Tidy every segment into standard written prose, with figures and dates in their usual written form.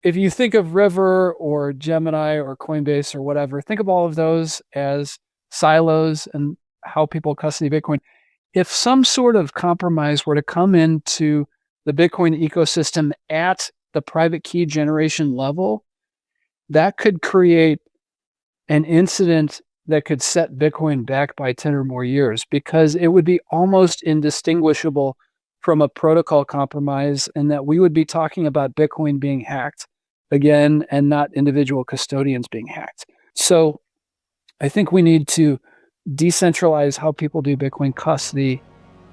if you think of River or Gemini or Coinbase or whatever, think of all of those as silos and how people custody Bitcoin. If some sort of compromise were to come into the Bitcoin ecosystem at the private key generation level, that could create an incident that could set Bitcoin back by 10 or more years, because it would be almost indistinguishable from a protocol compromise, and that we would be talking about Bitcoin being hacked again and not individual custodians being hacked. So I think we need to decentralize how people do Bitcoin custody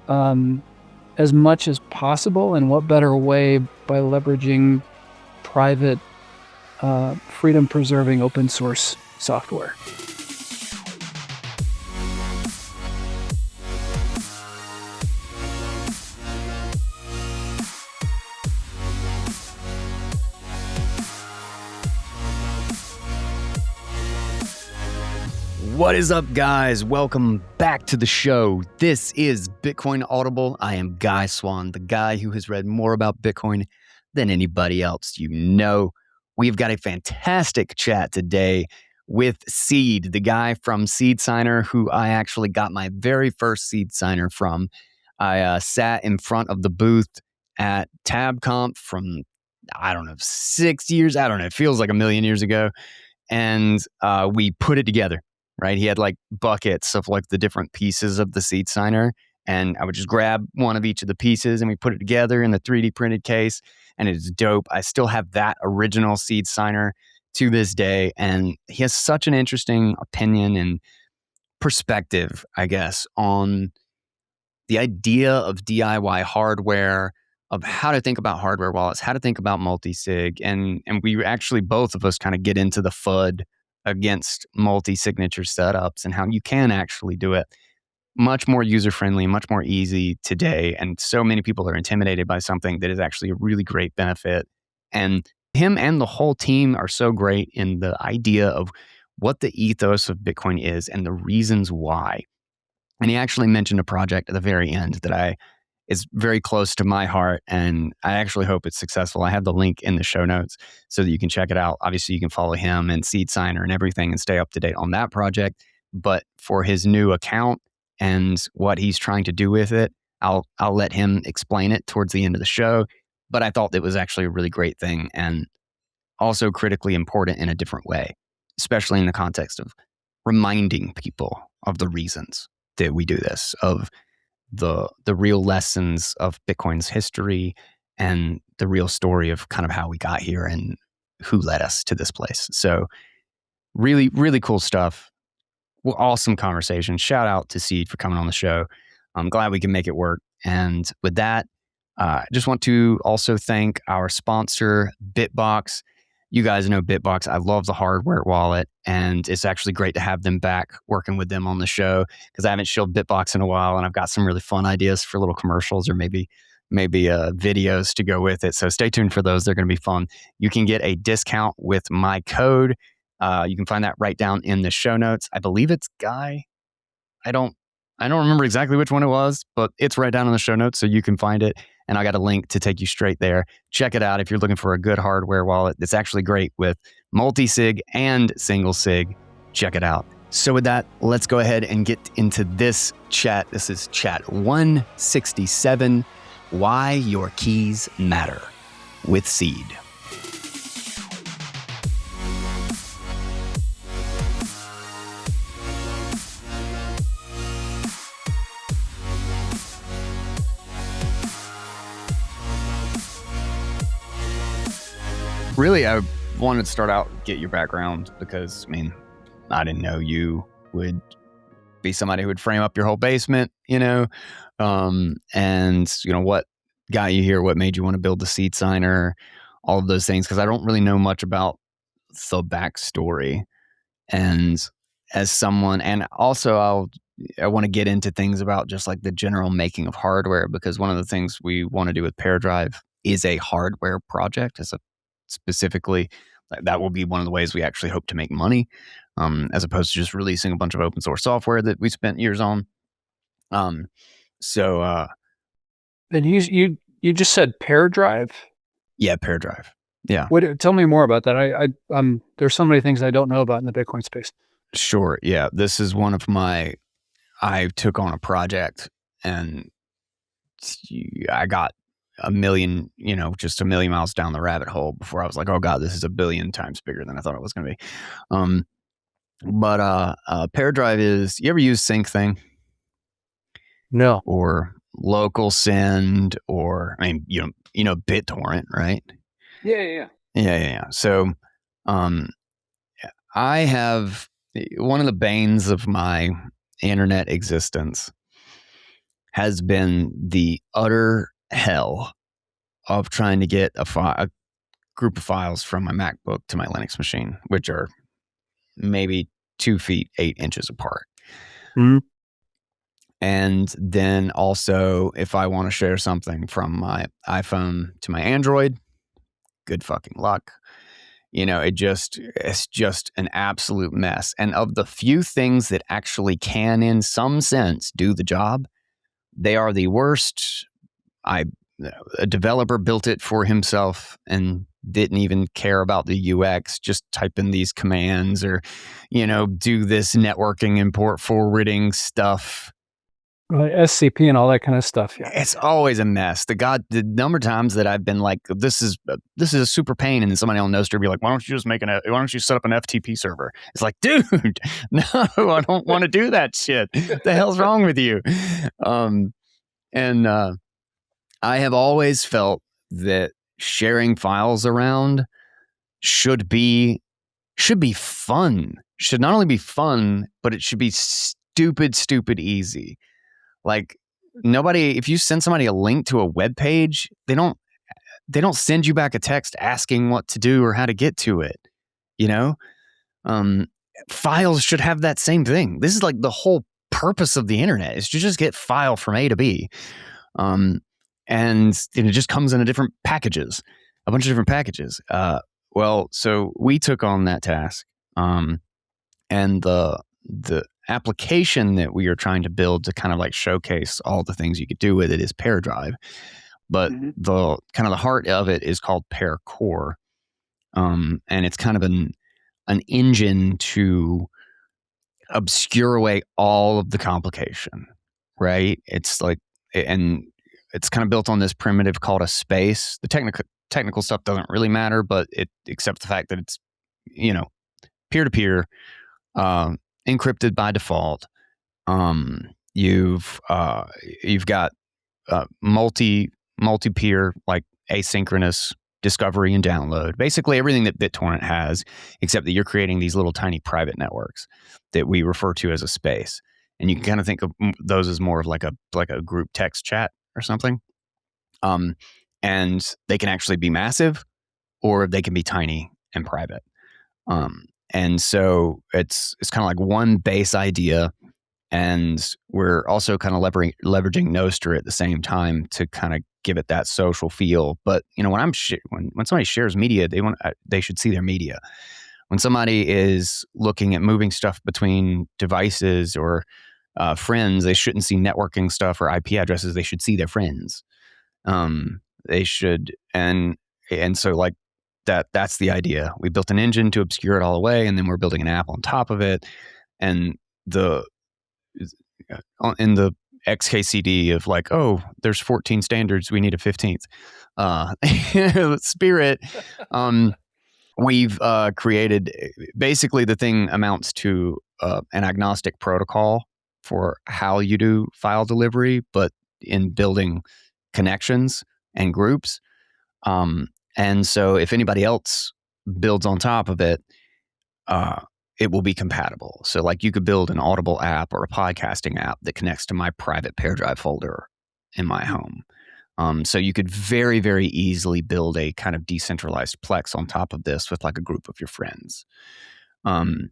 as much as possible. And what better way by leveraging private, freedom-preserving open source software. What is up, guys? Welcome back to the show. This is Bitcoin Audible. I am Guy Swan, the guy who has read more about Bitcoin than anybody else you know. We've got a fantastic chat today with Seed, the guy from SeedSigner, who I actually got my very first SeedSigner from. I sat in front of the booth at TabConf from, 6 years. I don't know. It feels like a million years ago. And we put it together. Right, he had like buckets of like the different pieces of the SeedSigner, and I would just grab one of each of the pieces and we put it together in the 3D printed case, and it's dope. I still have that original SeedSigner to this day, and he has such an interesting opinion and perspective, I guess, on the idea of DIY hardware, of how to think about hardware wallets, how to think about multi-sig, and we actually both of us kind of get into the FUD against multi-signature setups and how you can actually do it much more user-friendly, much more easy today. And so many people are intimidated by something that is actually a really great benefit. And him and the whole team are so great in the idea of what the ethos of Bitcoin is and the reasons why. And he actually mentioned a project at the very end that is very close to my heart, and I actually hope it's successful. I have the link in the show notes so that you can check it out. Obviously, you can follow him and SeedSigner and everything and stay up to date on that project. But for his new account and what he's trying to do with it, I'll let him explain it towards the end of the show. But I thought it was actually a really great thing and also critically important in a different way, especially in the context of reminding people of the reasons that we do this, of the real lessons of Bitcoin's history and the real story of kind of how we got here and who led us to this place. So really, really cool stuff. Well, awesome conversation. Shout out to Seed for coming on the show. I'm glad we can make it work. And with that, I just want to also thank our sponsor, Bitbox. You guys know Bitbox. I love the hardware wallet, and it's actually great to have them back working with them on the show, because I haven't shilled Bitbox in a while, and I've got some really fun ideas for little commercials or maybe videos to go with it. So stay tuned for those. They're going to be fun. You can get a discount with my code. You can find that right down in the show notes. I believe it's Guy. I don't remember exactly which one it was, but it's right down in the show notes, so you can find it. And I got a link to take you straight there. Check it out if you're looking for a good hardware wallet. It's actually great with multi-sig and single sig. Check it out. So with that, let's go ahead and get into this chat. This is chat 167, Why Your Keys Matter, with Seed. Really, I wanted to start out, get your background, because, I didn't know you would be somebody who would frame up your whole basement, and, what got you here, what made you want to build the SeedSigner, all of those things, because I don't really know much about the backstory. And as someone, and also I want to get into things about just like the general making of hardware, because one of the things we want to do with PearDrive is a hardware project, specifically, that will be one of the ways we actually hope to make money, as opposed to just releasing a bunch of open source software that we spent years on. And you just said PearDrive? Yeah, PearDrive. Yeah. Tell me more about that. There's so many things I don't know about in the Bitcoin space. Sure. Yeah. This is one of I took on a project and I got a million, just a million miles down the rabbit hole before I was like, oh God, this is a billion times bigger than I thought it was going to be. But PearDrive is, you ever use Sync Thing No. or Local Send or, BitTorrent, right? Yeah. Yeah. So, um, I have one of the banes of my internet existence has been the utter hell of trying to get a group of files from my MacBook to my Linux machine, which are maybe 2 feet 8 inches apart. Mhm. And then also, if I want to share something from my iPhone to my Android, good fucking luck. It's just an absolute mess. And of the few things that actually can, in some sense, do the job, they are the worst. A developer built it for himself and didn't even care about the UX, just type in these commands or, do this networking and port forwarding stuff. SCP and all that kind of stuff. Yeah. It's always a mess. The number of times that I've been like, this is a super pain, and then somebody on Nostr be like, why don't you set up an FTP server? It's like, dude, no, I don't want to do that shit. What the hell's wrong with you? And I have always felt that sharing files around should be fun. Should not only be fun, but it should be stupid easy. Like, nobody, if you send somebody a link to a web page, they don't send you back a text asking what to do or how to get to it. Files should have that same thing. This is like the whole purpose of the internet, is to just get file from A to B. And it just comes in a bunch of different packages. Well, so we took on that task. And the application that we are trying to build to kind of like showcase all the things you could do with it is PearDrive. But the kind of the heart of it is called PearCore. And it's kind of an engine to obscure away all of the complication, right? It's like, and it's kind of built on this primitive called a space. The technical stuff doesn't really matter, but except the fact that it's, peer-to-peer, encrypted by default. You've got multi-peer, like asynchronous discovery and download. Basically everything that BitTorrent has, except that you're creating these little tiny private networks that we refer to as a space. And you can kind of think of those as more of like a group text chat or something. And they can actually be massive, or they can be tiny and private. And so it's kind of like one base idea, and we're also kind of leveraging Nostr at the same time to kind of give it that social feel. But when when somebody shares media, they should see their media. When somebody is looking at moving stuff between devices or friends, they shouldn't see networking stuff or IP addresses. They should see their friends. They should, and so like that's the idea. We built an engine to obscure it all away, and then we're building an app on top of it. And in the XKCD of like, oh, there's 14 standards, we need a 15th. Spirit. We've created, basically the thing amounts to an agnostic protocol for how you do file delivery, but in building connections and groups. And so if anybody else builds on top of it, it will be compatible. So like you could build an Audible app or a podcasting app that connects to my private PearDrive folder in my home. So you could very, very easily build a kind of decentralized Plex on top of this with like a group of your friends. And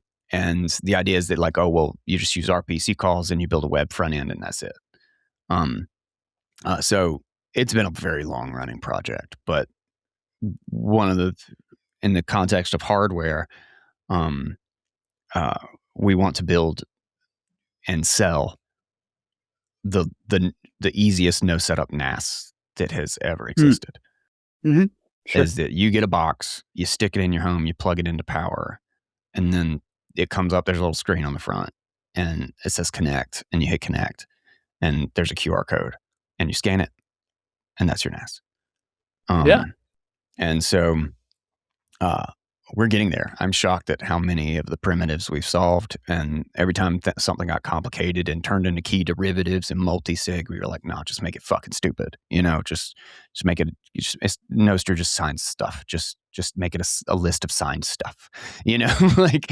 the idea is that like, oh, well, you just use RPC calls and you build a web front end and that's it. So it's been a very long running project, but in the context of hardware, we want to build and sell the easiest no setup NAS that has ever existed. Mm-hmm. Sure. is that you get a box, you stick it in your home, you plug it into power, and then it comes up. There's a little screen on the front, and it says connect, and you hit connect, and there's a QR code, and you scan it, and that's your NAS. Yeah. And so we're getting there. I'm shocked at how many of the primitives we've solved. And every time something got complicated and turned into key derivatives and multi-sig, we were like, no, just make it fucking stupid. Just make it. Nostr just signs stuff. Just make it a list of signed stuff. Like,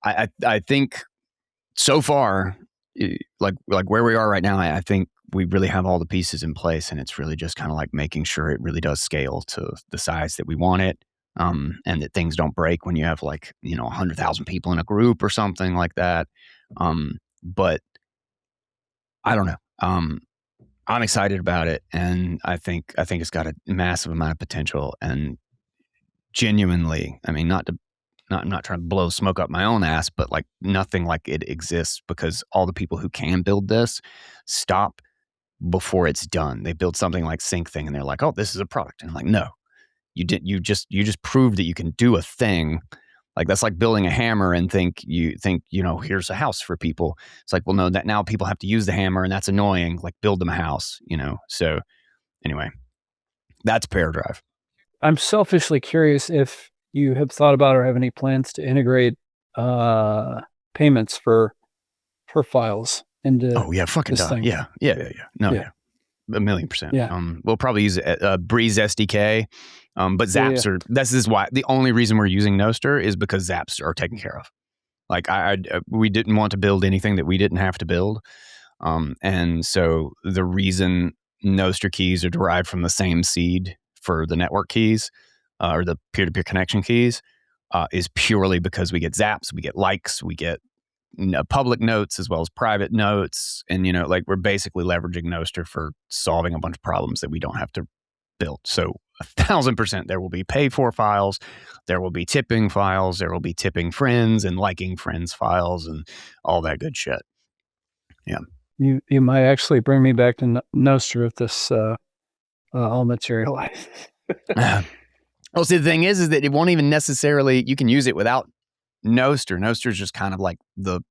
I think so far, like where we are right now, I think we really have all the pieces in place, and it's really just kind of like making sure it really does scale to the size that we want it, and that things don't break when you have 100,000 people in a group or something like that. But I don't know. I'm excited about it, and I think it's got a massive amount of potential, and genuinely, I mean, I'm not trying to blow smoke up my own ass, but like nothing like it exists, because all the people who can build this stop before it's done. They build something like Sync Thing, and they're like, "Oh, this is a product." And I'm like, "No, you didn't. You just proved that you can do a thing. Like that's like building a hammer and think here's a house for people. It's like, well, no, that now people have to use the hammer, and that's annoying. Like build them a house, So anyway, that's PearDrive. I'm selfishly curious if you have thought about or have any plans to integrate payments for files into. Oh yeah, fucking this thing. Yeah. No, yeah. 1,000,000%. Yeah. We'll probably use Breeze SDK, but Zaps are. This is why the only reason we're using Nostr is because Zaps are taken care of. Like we didn't want to build anything that we didn't have to build, and so the reason Nostr keys are derived from the same seed for the network keys or the peer-to-peer connection keys is purely because we get Zaps, we get likes, we get public notes as well as private notes, and like we're basically leveraging Nostr for solving a bunch of problems that we don't have to build. So 1,000% there will be pay for files, there will be tipping files, there will be tipping friends and liking friends files and all that good shit. Yeah, you might actually bring me back to Nostr if this all materialize. Well, see, the thing is that it won't even necessarily, you can use it without Nostr. Nostr is just kind of like the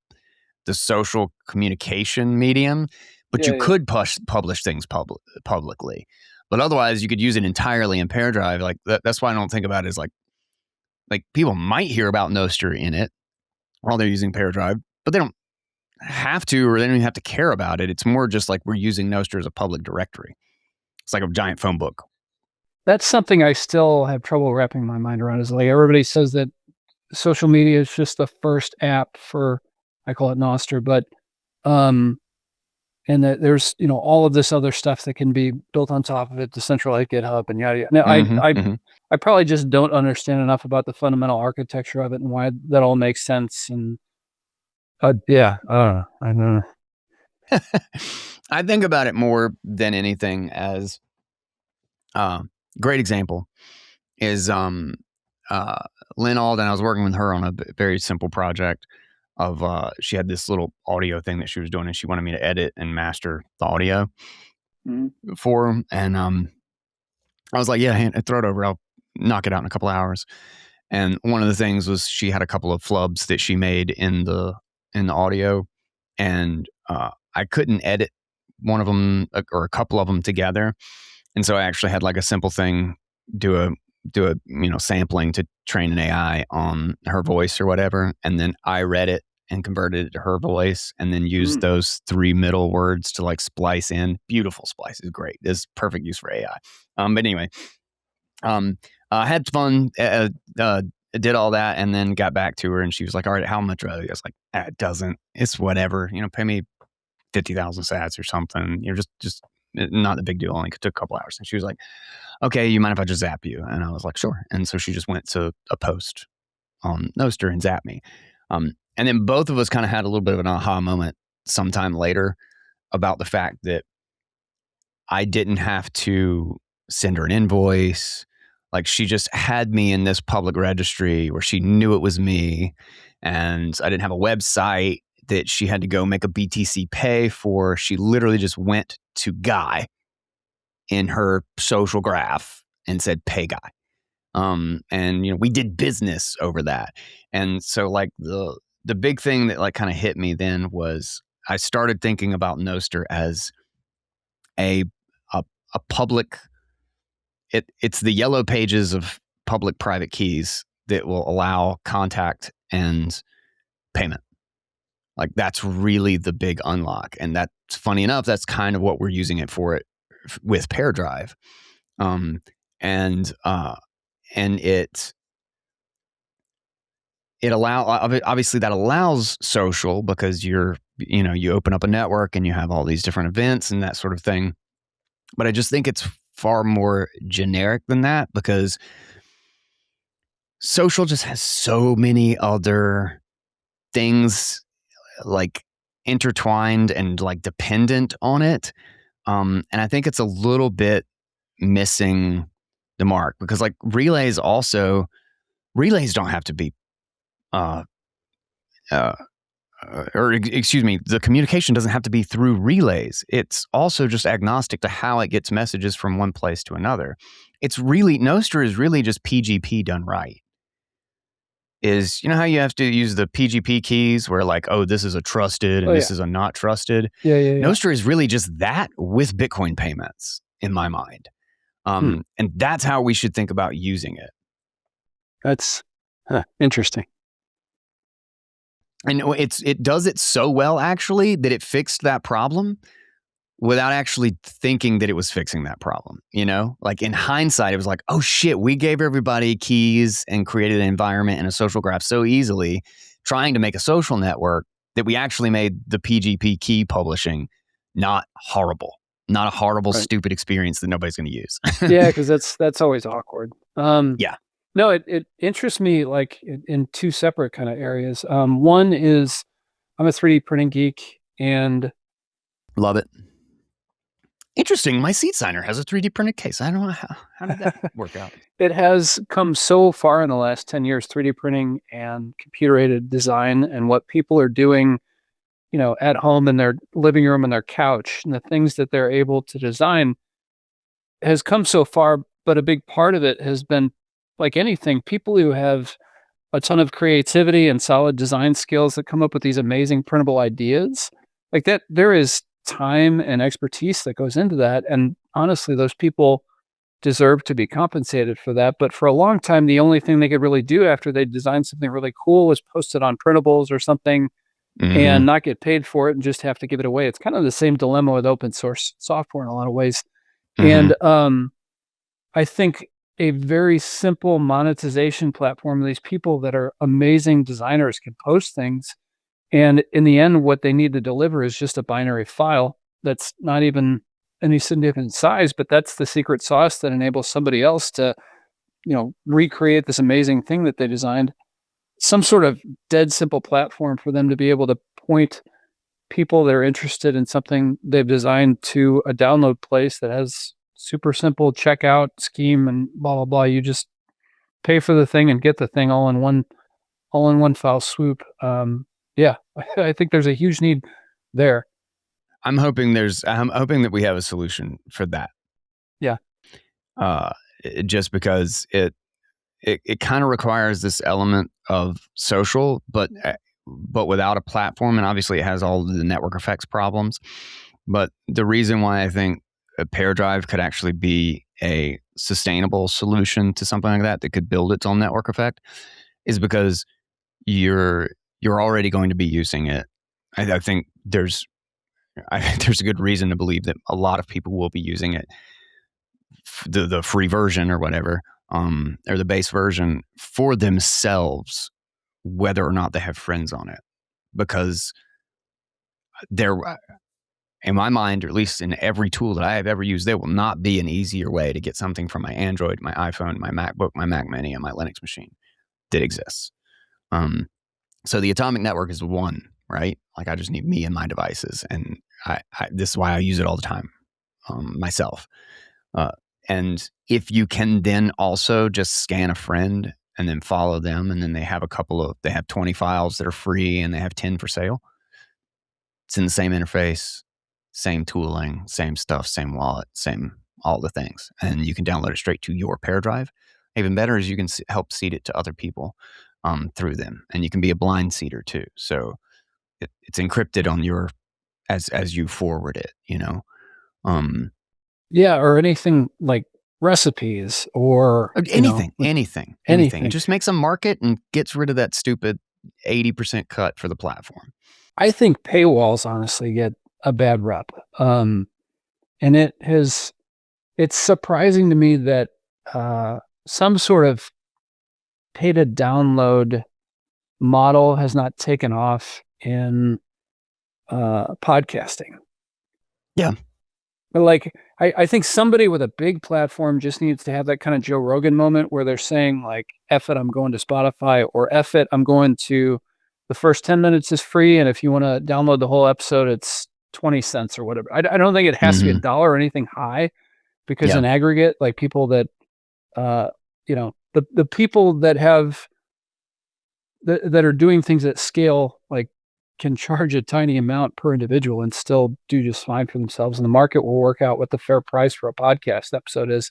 social communication medium, but you could publish things publicly. But otherwise, you could use it entirely in PearDrive. Like that's why I don't think about it as like people might hear about Nostr in it while they're using PearDrive, but they don't have to, or they don't even have to care about it. It's more just like we're using Nostr as a public directory. It's like a giant phone book. That's something I still have trouble wrapping my mind around. Is like everybody says that social media is just the first app for, I call it Nostr, but and that there's all of this other stuff that can be built on top of it, decentralized GitHub and yada yada. Now, I probably just don't understand enough about the fundamental architecture of it and why that all makes sense. And I don't know. I don't know. I think about it more than anything as great example is Lynn Alden. I was working with her on a very simple project of she had this little audio thing that she was doing, and she wanted me to edit and master the audio for her. And I was like, yeah, throw it over. I'll knock it out in a couple of hours. And one of the things was she had a couple of flubs that she made in the audio, and I couldn't edit one of them or a couple of them together. And so I actually had like a simple thing, do a sampling to train an AI on her voice or whatever, and then I read it and converted it to her voice, and then used those 3 middle words to like splice in. Beautiful splice is great. It's perfect use for AI. But anyway, I had fun. Did all that, and then got back to her, and she was like, "All right, how much?" I was like, "It doesn't. It's whatever. Pay me 50,000 sats or something. You're just not a big deal. Only took a couple hours." And she was like, "Okay, you mind if I just zap you?" And I was like, "Sure." And so she just went to a post on Nostr and zapped me. And then both of us kind of had a little bit of an aha moment sometime later about the fact that I didn't have to send her an invoice. Like she just had me in this public registry where she knew it was me, and I didn't have a website that she had to go make a BTC pay for. She literally just went to Guy in her social graph and said pay guy. And we did business over that. And so like the big thing that like kind of hit me then was I started thinking about Nostr as a public, it's the yellow pages of public private keys that will allow contact and payment. Like that's really the big unlock. And that's funny enough, that's kind of what we're using it for with PearDrive. And it obviously that allows social because you open up a network and you have all these different events and that sort of thing. But I just think it's far more generic than that because social just has so many other things like intertwined and like dependent on it. And I think it's a little bit missing the mark because like relays don't have to be the communication doesn't have to be through relays. It's also just agnostic to how it gets messages from one place to another. Nostr is really just PGP done right. Is how you have to use the PGP keys where like, oh, this is a trusted and this is a not trusted. Yeah. Nostr is really just that with Bitcoin payments in my mind. And that's how we should think about using it. That's interesting. And it does it so well actually that it fixed that problem without actually thinking that it was fixing that problem. Like in hindsight, it was like, oh shit, we gave everybody keys and created an environment and a social graph so easily, trying to make a social network that we actually made the PGP key publishing not horrible, not a horrible, stupid experience that nobody's going to use. Yeah, because that's always awkward. Yeah. No, it interests me like in two separate kind of areas. One is I'm a 3D printing geek and love it. Interesting. My SeedSigner has a 3D printed case. I don't know how did that work out. It has come so far in the last 10 years, 3D printing and computer-aided design and what people are doing, at home in their living room and their couch and the things that they're able to design has come so far. But a big part of it has been like anything, people who have a ton of creativity and solid design skills that come up with these amazing printable ideas like that. There is time and expertise that goes into that. And honestly, those people deserve to be compensated for that. But for a long time, the only thing they could really do after they designed something really cool was post it on printables or something and not get paid for it and just have to give it away. It's kind of the same dilemma with open source software in a lot of ways. And I think a very simple monetization platform, these people that are amazing designers can post things. And in the end, what they need to deliver is just a binary file that's not even any significant size, but that's the secret sauce that enables somebody else to, recreate this amazing thing that they designed. Some sort of dead simple platform for them to be able to point people that are interested in something they've designed to a download place that has super simple checkout scheme and blah, blah, blah. You just pay for the thing and get the thing all in one file swoop. Yeah, I think there's a huge need there. I'm hoping that we have a solution for that. Yeah. Just because it kind of requires this element of social, but without a platform, and obviously it has all the network effects problems. But the reason why I think a PearDrive could actually be a sustainable solution to something like that could build its own network effect is because you're already going to be using it. I think there's a good reason to believe that a lot of people will be using it, the free version or whatever, or the base version for themselves, whether or not they have friends on it, because there, in my mind, or at least in every tool that I have ever used, there will not be an easier way to get something from my Android, my iPhone, my MacBook, my Mac Mini, and my Linux machine that exists. So the atomic network is one, right? Like I just need me and my devices, and this is why I use it all the time myself. And if you can then also just scan a friend and then follow them, and then they have 20 files that are free and they have 10 for sale. It's in the same interface, same tooling, same stuff, same wallet, same all the things, and you can download it straight to your PearDrive. Even better is you can help seed it to other people through them, and you can be a blind seeder too. So it's encrypted on your as you forward it. Yeah, or anything like recipes or anything. It just makes a market and gets rid of that stupid 80% cut for the platform. I think paywalls honestly get a bad rep. And it's surprising to me that some sort of pay to download model has not taken off in podcasting. Yeah. But like, I think somebody with a big platform just needs to have that kind of Joe Rogan moment where they're saying like, F it, I'm going to Spotify, or F it, I'm going to the first 10 minutes is free. And if you want to download the whole episode, it's 20 cents or whatever. I don't think it has to be $1 or anything high, because in aggregate, like people that, the people that have, that are doing things at scale, like can charge a tiny amount per individual and still do just fine for themselves. And the market will work out what the fair price for a podcast episode is.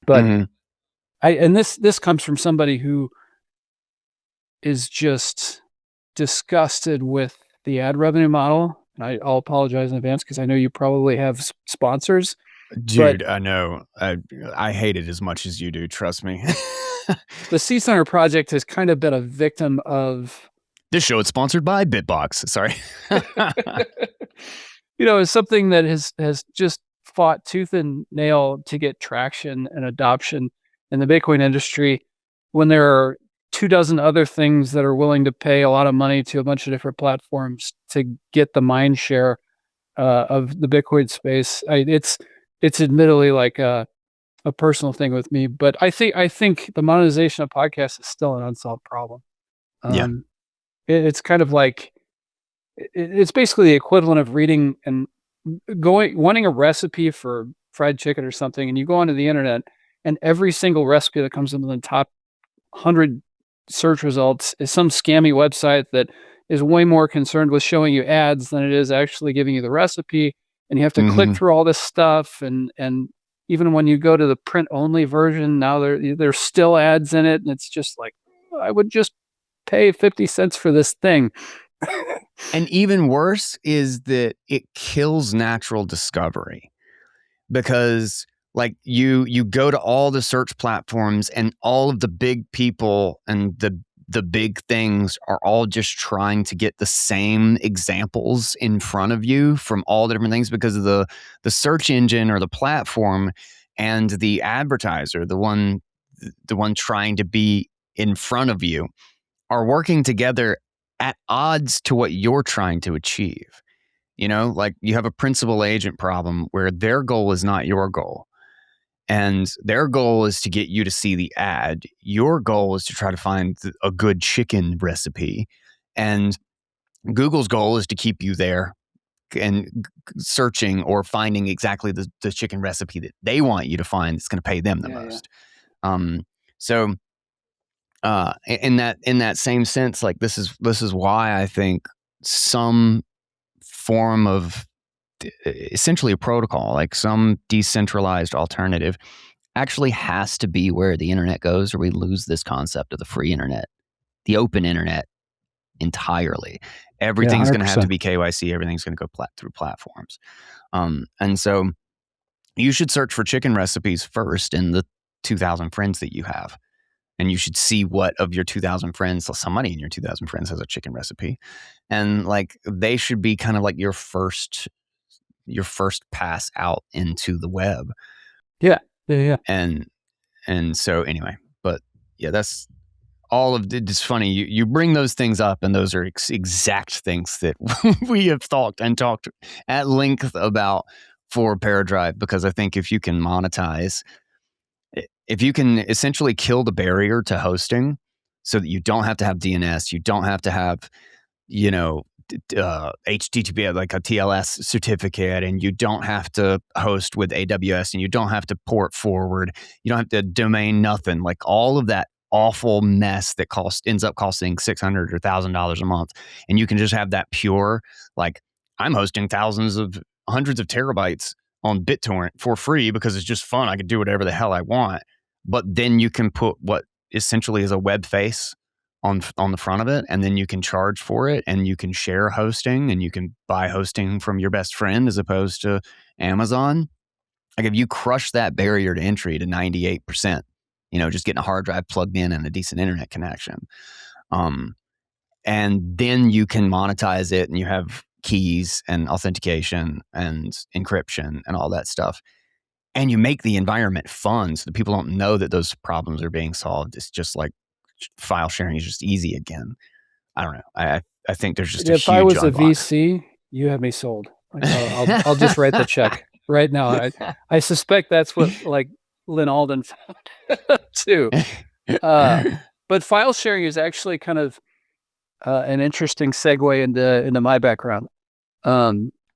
But this comes from somebody who is just disgusted with the ad revenue model. And I'll apologize in advance because I know you probably have sponsors. Dude, I know. I hate it as much as you do. Trust me. The SeedSigner project has kind of been a victim of... This show is sponsored by Bitbox. Sorry. It's something that has just fought tooth and nail to get traction and adoption in the Bitcoin industry, when there are 24 other things that are willing to pay a lot of money to a bunch of different platforms to get the mind share of the Bitcoin space. It's admittedly like a personal thing with me, but I think the monetization of podcasts is still an unsolved problem. It's kind of like, it's basically the equivalent of reading and wanting a recipe for fried chicken or something, and you go onto the internet and every single recipe that comes into the top 100 search results is some scammy website that is way more concerned with showing you ads than it is actually giving you the recipe. And you have to click through all this stuff. And even when you go to the print only version, now there's still ads in it. And it's just like, I would just pay 50 cents for this thing. And even worse is that it kills natural discovery, because like you go to all the search platforms and all of the big people and the big things are all just trying to get the same examples in front of you from all the different things, because of the search engine or the platform and the advertiser, the one trying to be in front of you, are working together at odds to what you're trying to achieve. Like you have a principal agent problem where their goal is not your goal. And their goal is to get you to see the ad. Your goal is to try to find a good chicken recipe. And Google's goal is to keep you there and searching or finding exactly the chicken recipe that they want you to find that's going to pay them the most. So in that same sense, like this is why I think some form of essentially a protocol, like some decentralized alternative, actually has to be where the internet goes, or we lose this concept of the free internet, the open internet entirely. Everything's going to have to be KYC. Everything's going to go through platforms. And so you should search for chicken recipes first in the 2,000 friends that you have. And you should see what of your 2,000 friends, somebody in your 2,000 friends has a chicken recipe. And like, they should be kind of like your first pass out into the web. Yeah. And so anyway, but yeah, that's all of it. It's funny. You bring those things up, and those are exact things that we have thought and talked at length about for PearDrive, because I think if you can monetize, if you can essentially kill the barrier to hosting so that you don't have to have DNS, you don't have to have, HTTP, like a TLS certificate, and you don't have to host with AWS, and you don't have to port forward, you don't have to domain nothing, like all of that awful mess that ends up costing $600 or $1,000 a month. And you can just have that pure, like, I'm hosting hundreds of terabytes on BitTorrent for free because it's just fun. I could do whatever the hell I want. But then you can put what essentially is a web face on the front of it, and then you can charge for it, and you can share hosting, and you can buy hosting from your best friend as opposed to Amazon. Like if you crush that barrier to entry to 98%, just getting a hard drive plugged in and a decent internet connection, and then you can monetize it, and you have keys and authentication and encryption and all that stuff. And you make the environment fun so that people don't know that those problems are being solved. It's just like file sharing is just easy again. I don't know. I think there's just if I was a VC, you have me sold. I'll just write the check right now. I suspect that's what like Lynn Alden found too. But file sharing is actually kind of an interesting segue into my background.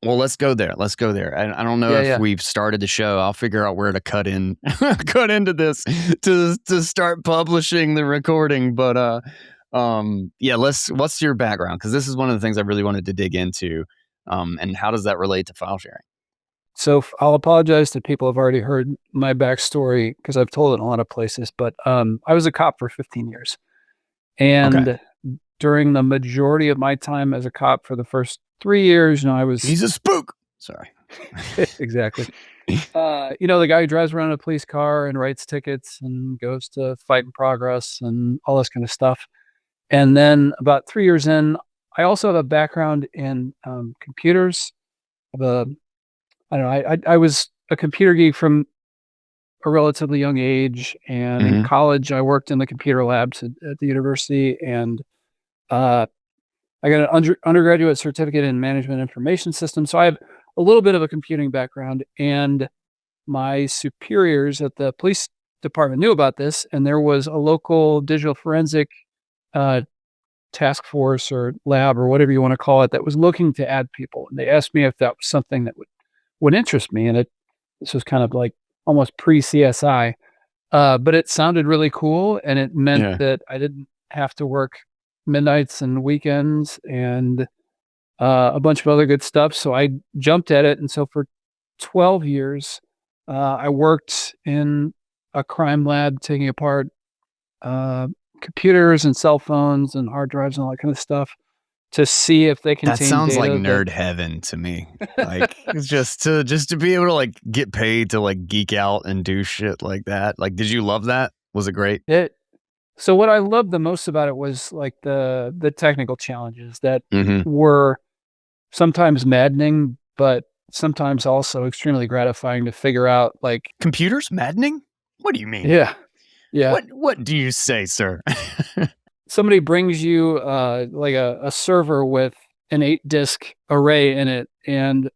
Well, let's go there. I don't know if we've started the show. I'll figure out where to cut into this to start publishing the recording. But what's your background? Because this is one of the things I really wanted to dig into. And how does that relate to file sharing? So I'll apologize to people who've already heard my backstory because I've told it in a lot of places. But I was a cop for 15 years, and during the majority of my time as a cop for the first 3 years, He's a spook. Sorry. Exactly. The guy who drives around in a police car and writes tickets and goes to Fight in Progress and all this kind of stuff. And then about 3 years in, I also have a background in computers. I was a computer geek from a relatively young age, and in college, I worked in the computer labs at the university, and I got an undergraduate certificate in management information systems. So I have a little bit of a computing background, and my superiors at the police department knew about this, and there was a local digital forensic task force or lab or whatever you want to call it that was looking to add people. And they asked me if that was something that would interest me. And this was kind of like almost pre-CSI, but it sounded really cool, and it meant that I didn't have to work midnights and weekends and a bunch of other good stuff. So I jumped at it. And so for 12 years, I worked in a crime lab taking apart computers and cell phones and hard drives and all that kind of stuff to see if they contain data. That sounds like nerd heaven to me. Like it's just to be able to like get paid to like geek out and do shit like that. Like, did you love that? Was it great? So what I loved the most about it was like the technical challenges that were sometimes maddening, but sometimes also extremely gratifying to figure out. Like, computers maddening? What do you mean? Yeah. What do you say, sir? Somebody brings you like a server with an 8-disk array in it, and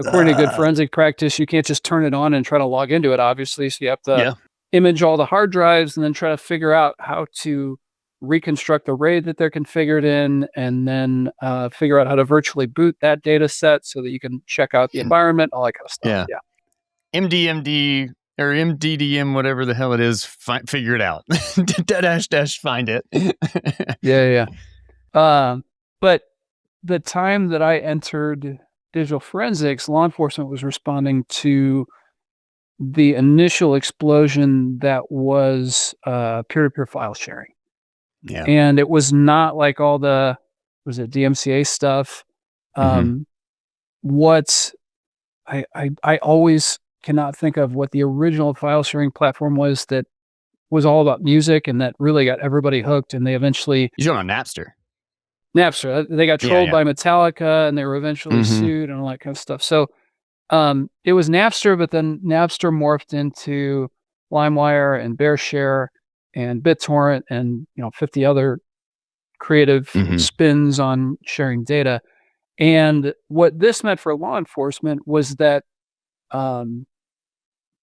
according to good forensic practice, you can't just turn it on and try to log into it, obviously. So you have to image all the hard drives and then try to figure out how to reconstruct the RAID that they're configured in, and then figure out how to virtually boot that data set so that you can check out the environment, all that kind of stuff. MDMD or MDDM, whatever the hell it is, figure it out. dash find it. But the time that I entered digital forensics, law enforcement was responding to the initial explosion that was peer-to-peer file sharing. And it was not like all the, was it DMCA stuff? What I always cannot think of what the original file sharing platform was that was all about music and that really got everybody hooked. And they eventually... You're on Napster. They got trolled by Metallica, and they were eventually sued and all that kind of stuff. So it was Napster, but then Napster morphed into LimeWire and BearShare and BitTorrent and 50 other creative spins on sharing data. And what this meant for law enforcement was that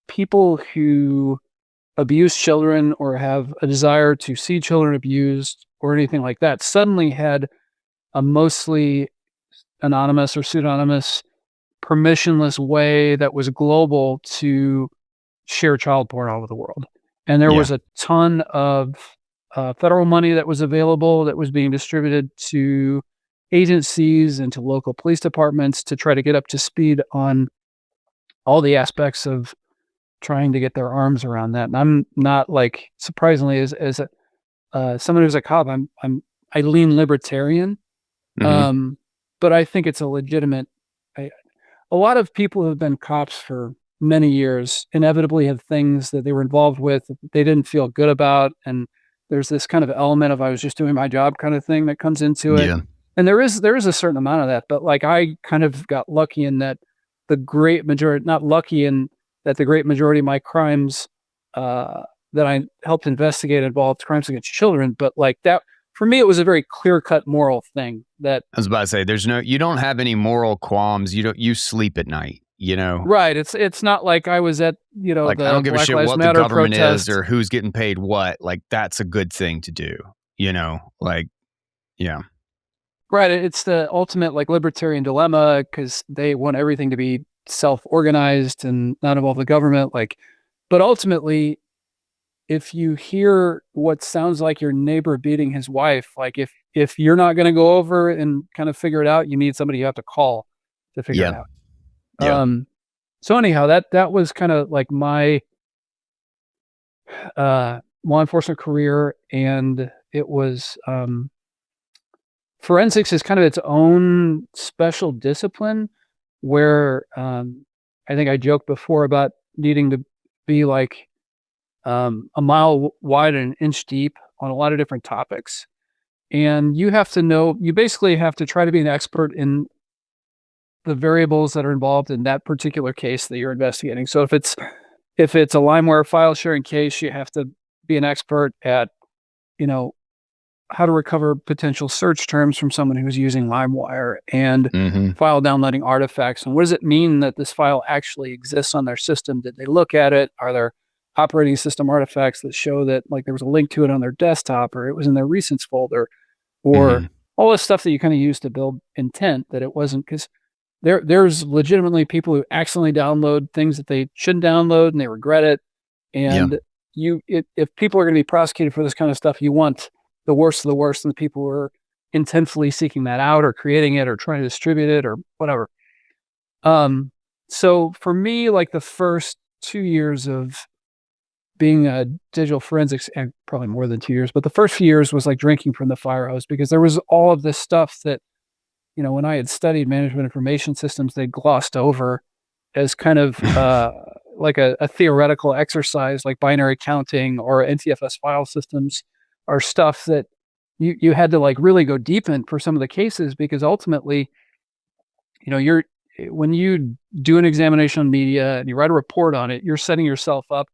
people who abuse children or have a desire to see children abused or anything like that suddenly had a mostly anonymous or pseudonymous permissionless way that was global to share child porn all over the world. And there was a ton of federal money that was available that was being distributed to agencies and to local police departments to try to get up to speed on all the aspects of trying to get their arms around that. And I'm not like, surprisingly, as someone who's a cop, I lean libertarian. Hmm. But I think it's a legitimate. A lot of people who have been cops for many years inevitably have things that they were involved with that they didn't feel good about, and there's this kind of element of I was just doing my job kind of thing that comes into it. Yeah. And there is a certain amount of that, but like I kind of got lucky in that the great majority, not lucky in that the great majority of my crimes uh, that I helped investigate involved crimes against children, but like that for me, it was a very clear cut moral thing that I was about to say, you don't have any moral qualms. You sleep at night, right. It's not like I was at, Like, I the don't give a Black shit Lives what the Matter government is protest. or who's getting paid what. Like, that's a good thing to do, Like, yeah. Right. It's the ultimate like libertarian dilemma because they want everything to be self-organized and not involve the government. Like, but ultimately, if you hear what sounds like your neighbor beating his wife, like if you're not going to go over and kind of figure it out, you need somebody you have to call to figure it Yeah. out. Yeah. So anyhow, that was kind of like my law enforcement career, and it was forensics is kind of its own special discipline where I think I joked before about needing to be like a mile wide and an inch deep on a lot of different topics. And you have to know, you basically have to try to be an expert in the variables that are involved in that particular case that you're investigating. So if it's a LimeWire file sharing case, you have to be an expert at, you know, how to recover potential search terms from someone who's using LimeWire and Hmm. file downloading artifacts. And what does it mean that this file actually exists on their system? Did they look at it? Are there operating system artifacts that show that like there was a link to it on their desktop or it was in their recents folder or Hmm. all this stuff that you kind of use to build intent that it wasn't because there's legitimately people who accidentally download things that they shouldn't download and they regret it. Yeah. And if people are going to be prosecuted for this kind of stuff, you want the worst of the worst and the people who are intensely seeking that out or creating it or trying to distribute it or whatever. Um, so for me, like the first 2 years of being a digital forensics, and probably more than 2 years, but the first few years was like drinking from the fire hose because there was all of this stuff that, when I had studied management information systems, they glossed over as kind of like a theoretical exercise like binary counting or NTFS file systems are stuff that you had to like really go deep in for some of the cases because ultimately, you're when you do an examination on media and you write a report on it, you're setting yourself up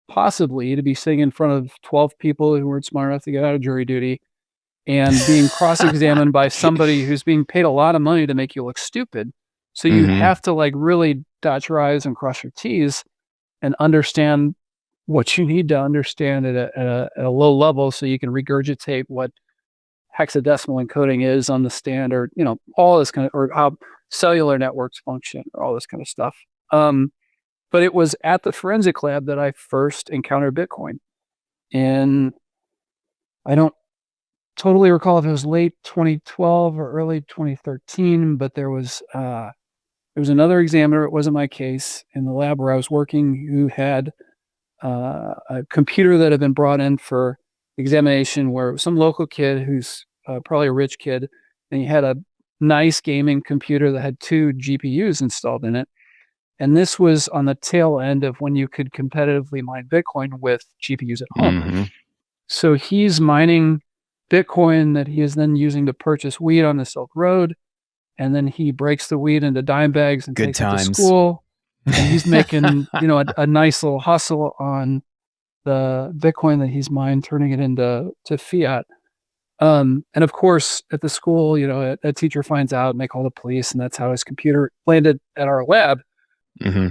possibly to be sitting in front of 12 people who weren't smart enough to get out of jury duty and being cross-examined by somebody who's being paid a lot of money to make you look stupid. So you Hmm. have to like really dot your I's and cross your T's and understand what you need to understand at a low level so you can regurgitate what hexadecimal encoding is on the standard, all this kind of, or how cellular networks function or all this kind of stuff. But it was at the forensic lab that I first encountered Bitcoin. And I don't totally recall if it was late 2012 or early 2013, but there was another examiner. It wasn't my case in the lab where I was working who had a computer that had been brought in for examination where it was some local kid who's probably a rich kid, and he had a nice gaming computer that had 2 GPUs installed in it. And this was on the tail end of when you could competitively mine Bitcoin with GPUs at home. Hmm. So he's mining Bitcoin that he is then using to purchase weed on the Silk Road. And then he breaks the weed into dime bags and Good takes it to times. school. And he's making, a nice little hustle on the Bitcoin that he's mined, turning it into fiat. And of course, at the school, a teacher finds out and they call the police, and that's how his computer landed at our lab. Hmm.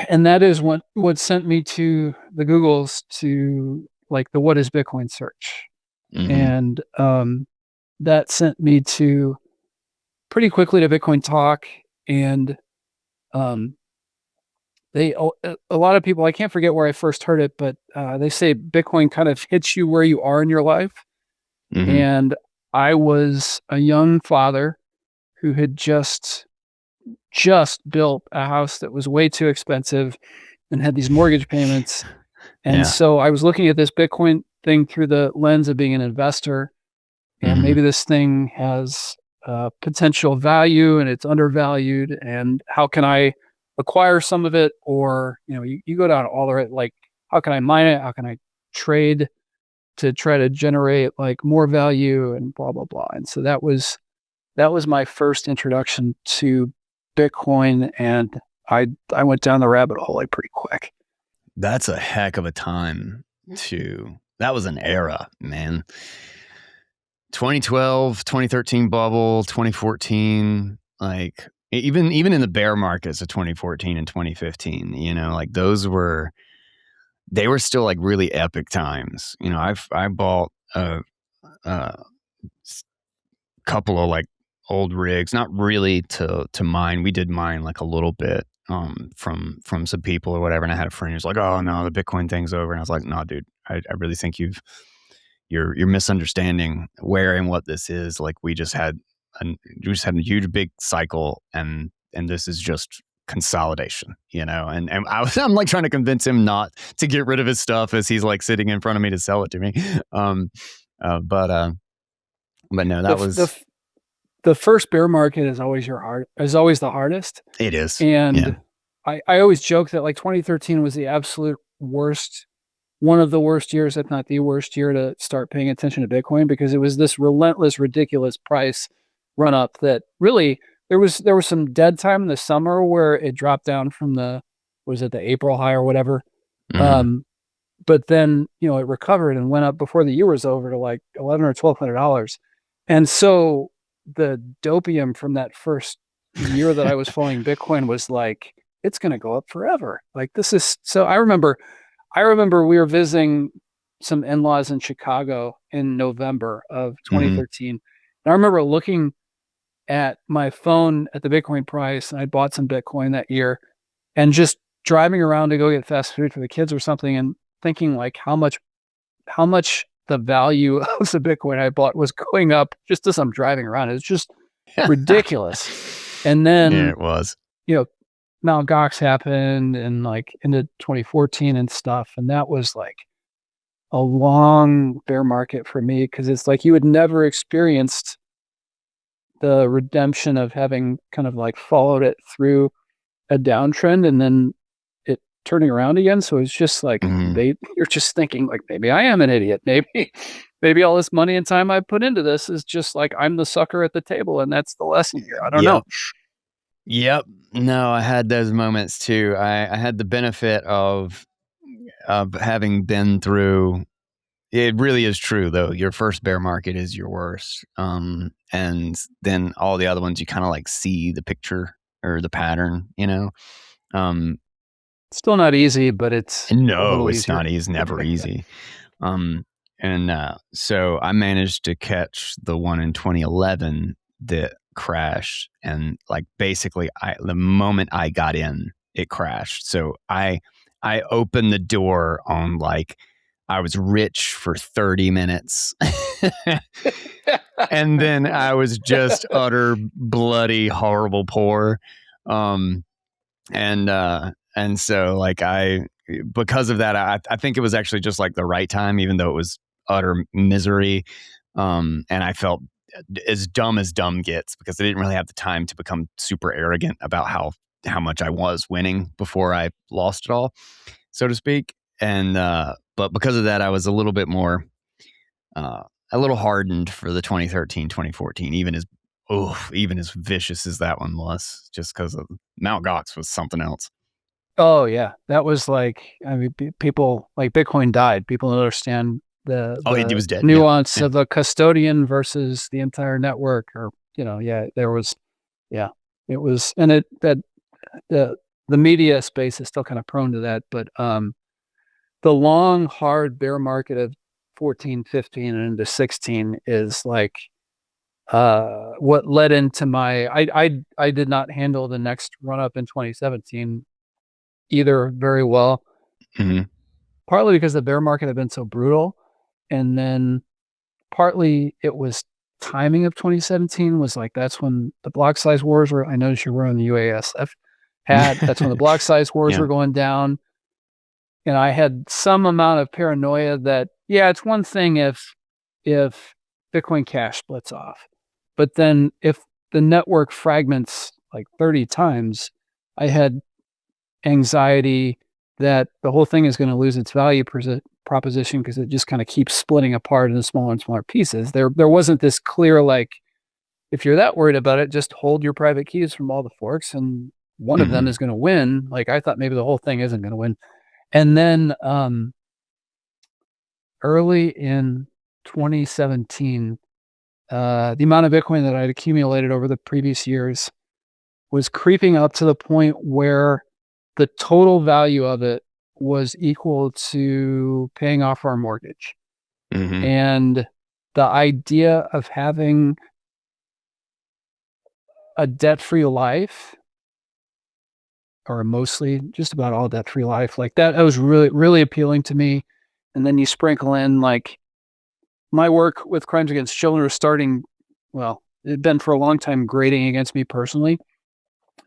And that is what sent me to the Googles to like the what is Bitcoin search. Hmm. And that sent me to pretty quickly to Bitcoin Talk. And um, a lot of people, I can't forget where I first heard it, but they say Bitcoin kind of hits you where you are in your life. Hmm. And I was a young father who had just just built a house that was way too expensive and had these mortgage payments. And so I was looking at this Bitcoin thing through the lens of being an investor, and maybe this thing has potential value and it's undervalued, and how can I acquire some of it? Or, you go down all the right, like, how can I mine it? How can I trade to try to generate like more value and blah, blah, blah. And so that was my first introduction to Bitcoin, and I went down the rabbit hole like pretty quick. That's a heck of a time that was an era, man. 2012, 2013 bubble, 2014, like even in the bear markets of 2014 and 2015, like they were still like really epic times. I bought a couple of like old rigs, not really to mine. We did mine like a little bit from some people or whatever. And I had a friend who's like, "Oh no, the Bitcoin thing's over." And I was like, "No, dude, I really think you're misunderstanding where and what this is. Like we just had a huge big cycle, and this is just consolidation, and I'm like trying to convince him not to get rid of his stuff as he's like sitting in front of me to sell it to me. But no, that was the first bear market is always the hardest. It is. And I always joke that like 2013 was the absolute worst, one of the worst years, if not the worst year, to start paying attention to Bitcoin, because it was this relentless, ridiculous price run up that really there was some dead time in the summer where it dropped down from the April high or whatever. But then, it recovered and went up before the year was over to like $1,100 or $1,200. And so the dopium from that first year that I was following Bitcoin was like, it's going to go up forever. Like this is, so I remember we were visiting some in-laws in Chicago in November of 2013. And I remember looking at my phone at the Bitcoin price, and I bought some Bitcoin that year, and just driving around to go get fast food for the kids or something, and thinking like how much the value of the Bitcoin I bought was going up just as I'm driving around. It's just ridiculous. And then it was, Mt. Gox happened and like into 2014 and stuff. And that was like a long bear market for me, because it's like you had never experienced the redemption of having kind of like followed it through a downtrend and then it turning around again. So it's just like you're just thinking like, maybe I am an idiot. Maybe all this money and time I put into this is just like I'm the sucker at the table, and that's the lesson here. I don't know. Yep. No, I had those moments too. I had the benefit of having been through. It really is true, though. Your first bear market is your worst. And then all the other ones, you kind of like see the picture or the pattern, Still not easy, but it's not easy. It's never easy. So I managed to catch the one in 2011 that crashed, and like basically the moment I got in, it crashed. So I opened the door on like, I was rich for 30 minutes and then I was just utter bloody horrible poor. And so like because of that, I think it was actually just like the right time, even though it was utter misery. And I felt as dumb gets, because I didn't really have the time to become super arrogant about how much I was winning before I lost it all, so to speak. And but because of that, I was a little bit more a little hardened for the 2013, 2014, even as vicious as that one was, just because of Mt. Gox was something else. Oh yeah, that was like, I mean, people like Bitcoin died. People don't understand the it was dead. nuance of the custodian versus the entire network, or there was, it was, and the media space is still kind of prone to that, but the long hard bear market of 14, 15, and into 16 is like what led into my I did not handle the next run up in 2017 either very well. Partly because the bear market had been so brutal, and then partly it was timing of 2017 was like, that's when the block size wars were. I noticed you're wearing the UASF hat. That's when the block size wars were going down. And I had some amount of paranoia that, yeah, it's one thing if Bitcoin Cash splits off, but then if the network fragments like 30 times, I had anxiety that the whole thing is going to lose its value proposition because it just kind of keeps splitting apart into smaller and smaller pieces. There wasn't this clear, like, if you're that worried about it, just hold your private keys from all the forks and one of them is going to win. Like, I thought maybe the whole thing isn't going to win. And then early in 2017, the amount of Bitcoin that I'd accumulated over the previous years was creeping up to the point where the total value of it was equal to paying off our mortgage. And the idea of having a debt-free life, or mostly just about all debt-free life, like that was really, really appealing to me. And then you sprinkle in, like, my work with crimes against children was starting, well, it had been for a long time grating against me personally.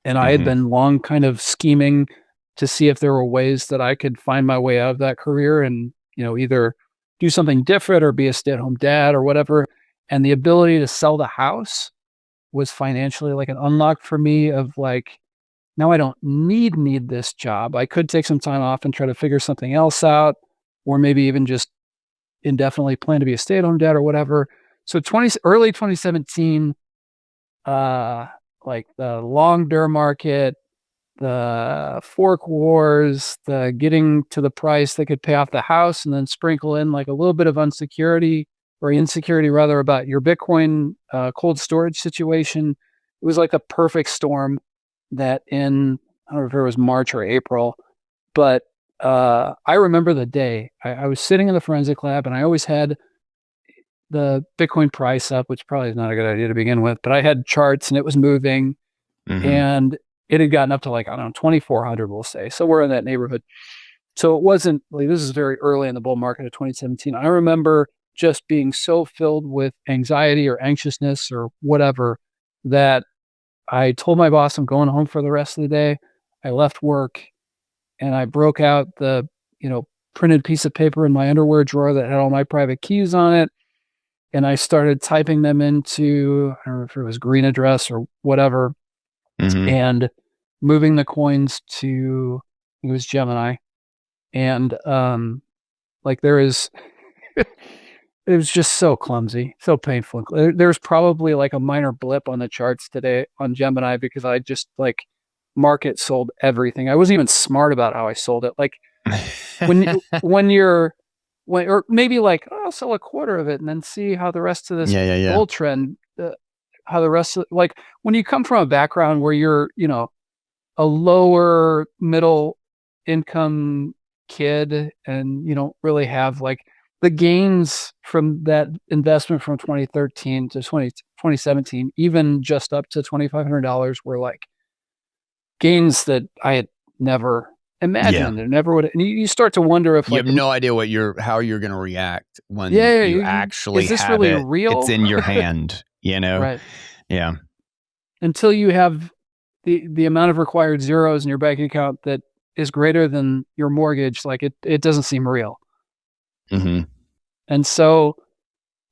And I had been long kind of scheming to see if there were ways that I could find my way out of that career and, either do something different or be a stay-at-home dad or whatever. And the ability to sell the house was financially like an unlock for me of like, now I don't need this job. I could take some time off and try to figure something else out, or maybe even just indefinitely plan to be a stay-at-home dad or whatever. So early 2017, like the long bear market, the fork wars, the getting to the price that could pay off the house, and then sprinkle in like a little bit of insecurity rather about your Bitcoin cold storage situation. It was like a perfect storm that I don't know if it was March or April, but I remember the day I was sitting in the forensic lab and I always had the Bitcoin price up, which probably is not a good idea to begin with, but I had charts and it was moving and it had gotten up to like, I don't know, 2,400, we'll say. So we're in that neighborhood. So it wasn't like, this is very early in the bull market of 2017. I remember just being so filled with anxiety or anxiousness or whatever that I told my boss I'm going home for the rest of the day. I left work and I broke out the, printed piece of paper in my underwear drawer that had all my private keys on it. And I started typing them into, I don't know if it was green address or whatever, and moving the coins to, it was Gemini. And like there is, it was just so clumsy, so painful. There's probably like a minor blip on the charts today on Gemini because I just like market sold everything. I wasn't even smart about how I sold it. Like or maybe like, oh, I'll sell a quarter of it and then see how the rest of this bull trend, how the rest of, like when you come from a background where you're, a lower middle income kid and you don't really have like the gains from that investment from 2013 to 2017, even just up to $2,500 were like gains that I had never imagined and never would. And you start to wonder if you have no idea how you're going to react when you actually is this have really it. Real? It's in your hand, Right. Yeah. Until you have the amount of required zeros in your bank account that is greater than your mortgage, like it doesn't seem real. And so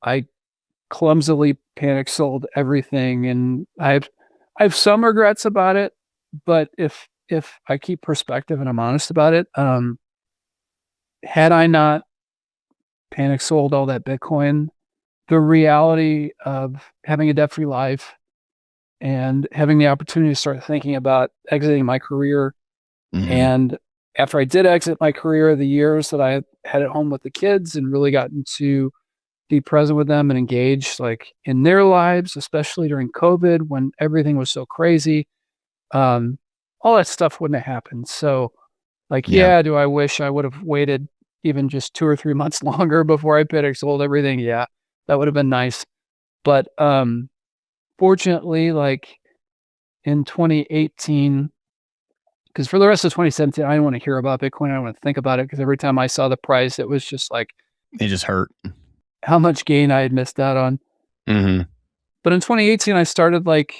I clumsily panic sold everything, and I have some regrets about it, but if I keep perspective and I'm honest about it, had I not panic sold all that Bitcoin, the reality of having a debt-free life and having the opportunity to start thinking about exiting my career. And after I did exit my career, the years that I had at home with the kids and really gotten to be present with them and engage like in their lives, especially during COVID when everything was so crazy, all that stuff wouldn't have happened. So like, do I wish I would have waited even just 2 or 3 months longer before I panic sold everything? Yeah, that would have been nice. But fortunately, like in 2018, because for the rest of 2017, I didn't want to hear about Bitcoin. I didn't want to think about it because every time I saw the price, it was just like, it just hurt. How much gain I had missed out on. Mm-hmm. But in 2018, I started like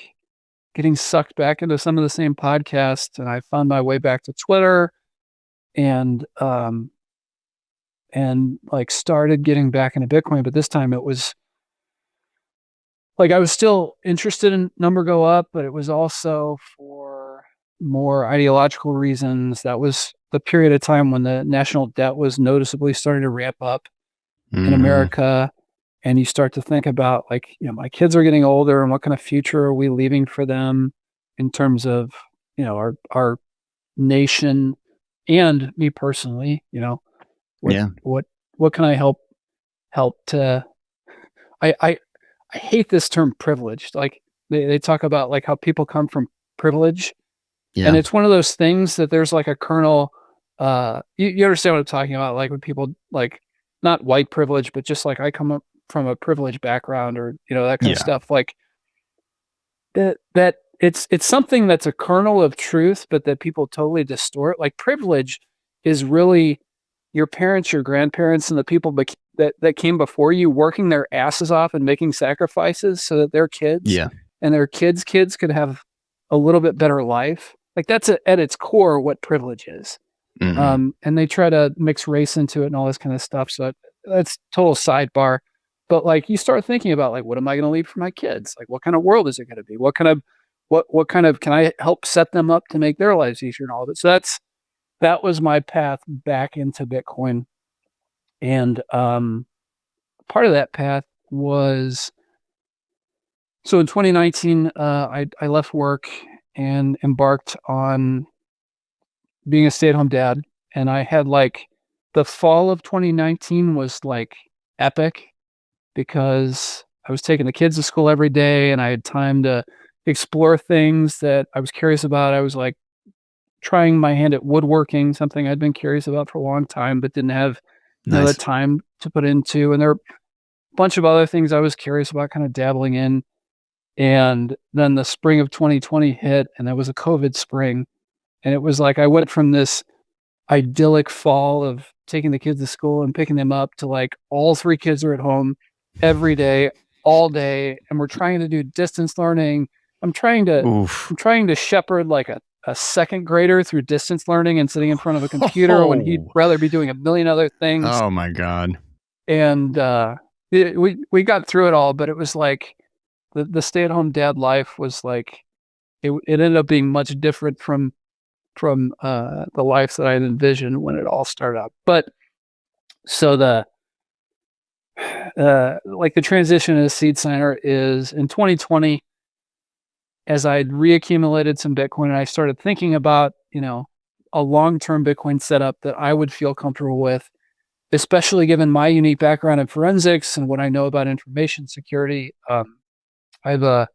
getting sucked back into some of the same podcasts, and I found my way back to Twitter and like started getting back into Bitcoin. But this time it was like I was still interested in number go up, but it was also for more ideological reasons. That was the period of time when the national debt was noticeably starting to ramp up in Mm-hmm. America. And you start to think about like, my kids are getting older and what kind of future are we leaving for them in terms of, our nation and me personally, what, Yeah. what, what can I help to, I hate this term privileged. Like they talk about like how people come from privilege, and Yeah. it's one of those things that there's like a kernel. You understand what I'm talking about? Like when people like not white privilege, but just like I come up from a privileged background, or that kind of Yeah. stuff. Like that it's something that's a kernel of truth, but that people totally distort. Like privilege is really your parents, your grandparents, and the people that came before you working their asses off and making sacrifices so that their kids Yeah. and their kids could have a little bit better life. Like that's at its core what privilege is. Mm-hmm. And they try to mix race into it and all this kind of stuff. So that's total sidebar. But like you start thinking about like, what am I going to leave for my kids? Like, what kind of world is it going to be? What kind of can I help set them up to make their lives easier and all of it? So that was my path back into Bitcoin. And part of that path was so in 2019, I left work and embarked on being a stay-at-home dad. And I had like the fall of 2019 was like epic because I was taking the kids to school every day and I had time to explore things that I was curious about. I was like trying my hand at woodworking, something I'd been curious about for a long time, but didn't have, the Nice. time to put into. And there are a bunch of other things I was curious about kind of dabbling in. And then the spring of 2020 hit, and that was a COVID spring. And it was like I went from this idyllic fall of taking the kids to school and picking them up to like all three kids are at home every day, all day, and we're trying to do distance learning. I'm trying to Oof. I'm trying to shepherd like a second grader through distance learning and sitting in front of a computer when he'd Oh, rather be doing a million other things. oh my God. And we got through it all, but it was like the stay-at-home dad life was like it ended up being much different from the life that I had envisioned when it all started out. But so like the transition as SeedSigner is in 2020, as I'd reaccumulated some Bitcoin and I started thinking about, a long-term Bitcoin setup that I would feel comfortable with, especially given my unique background in forensics and what I know about information security. I've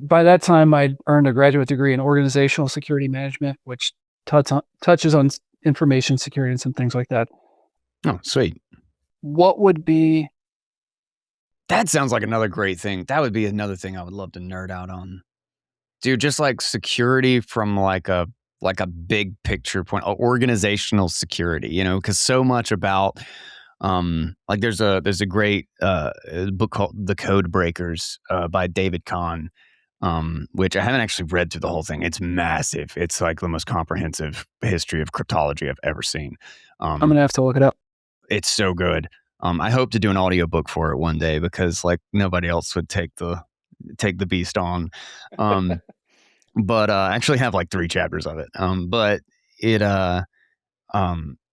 by that time I'd earned a graduate degree in organizational security management, which touches on information security and some things like that. Oh, sweet. What would be That sounds like another great thing. That would be another thing I would love to nerd out on. Dude, just like security from like a big picture point, organizational security, because so much about like there's a great book called The Code Breakers by David Kahn, which I haven't actually read through the whole thing. It's massive. It's like the most comprehensive history of cryptology I've ever seen. I'm Um, gonna have to look it up. it's so good. I hope to do an audiobook for it one day because like nobody else would take the beast on. Um, but I actually have like 3 chapters of it. But it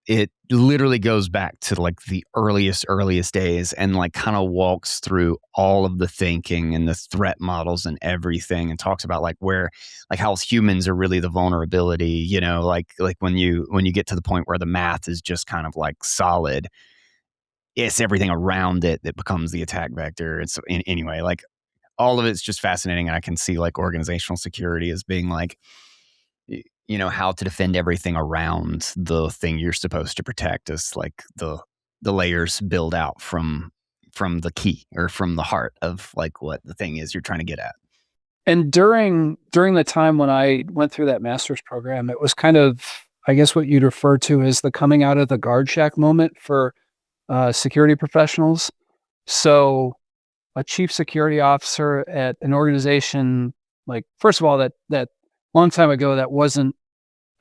it literally goes back to like the earliest days and like kind of walks through all of the thinking and the threat models and everything and talks about like where like how humans are really the vulnerability, like when you get to the point where the math is just kind of like solid, it's everything around it that becomes the attack vector. It's anyway, like all of it's just fascinating. And I can see like organizational security as being like, how to defend everything around the thing you're supposed to protect as like the layers build out from the key or from the heart of like what the thing is you're trying to get at. And during the time when I went through that master's program, it was kind of, I guess, what you'd refer to as the coming out of the guard shack moment for security professionals. So a chief security officer at an organization, like, first of all, that long time ago, that wasn't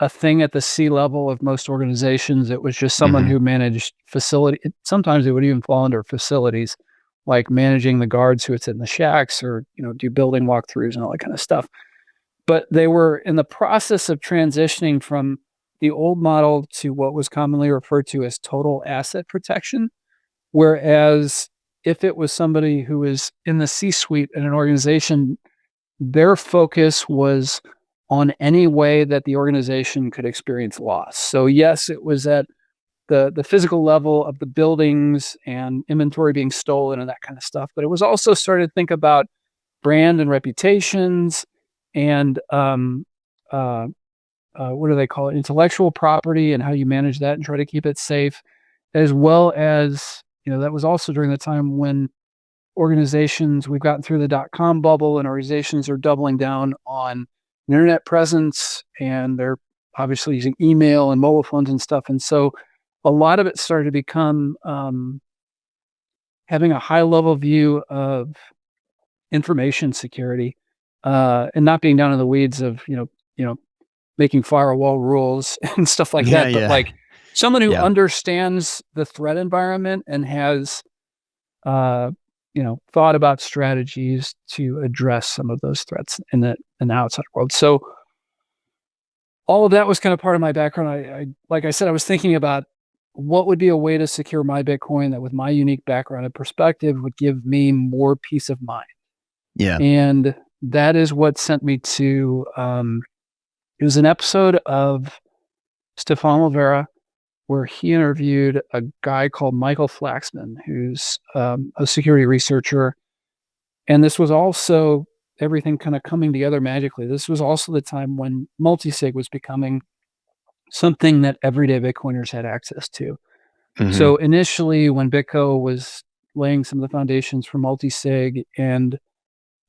a thing at the C level of most organizations. It was just someone Mhm. who managed facility. Sometimes it would even fall under facilities, like managing the guards who would sit in the shacks or, do building walkthroughs and all that kind of stuff. But they were in the process of transitioning from the old model to what was commonly referred to as total asset protection. Whereas if it was somebody who was in the C-suite in an organization, their focus was on any way that the organization could experience loss. So yes, it was at the physical level of the buildings and inventory being stolen and that kind of stuff, but it was also started to think about brand and reputations and what do they call it? Intellectual property and how you manage that and try to keep it safe, as well as, that was also during the time when we've gotten through the dot-com bubble and organizations are doubling down on an internet presence and they're obviously using email and mobile phones and stuff. And so a lot of it started to become having a high level view of information security and not being down in the weeds of, making firewall rules and stuff like Yeah, that. But yeah. like someone who Yeah. understands the threat environment and has uh, thought about strategies to address some of those threats in the outside world. So all of that was kind of part of my background. I like I said, I was thinking about what would be a way to secure my Bitcoin that with my unique background and perspective would give me more peace of mind. Yeah. And that is what sent me to it was an episode of Stefan Olvera where he interviewed a guy called Michael Flaxman, who's a security researcher. And this was also everything kind of coming together magically. This was also the time when multi-sig was becoming something that everyday Bitcoiners had access to. Mhm. So initially, when BitGo was laying some of the foundations for multi-sig and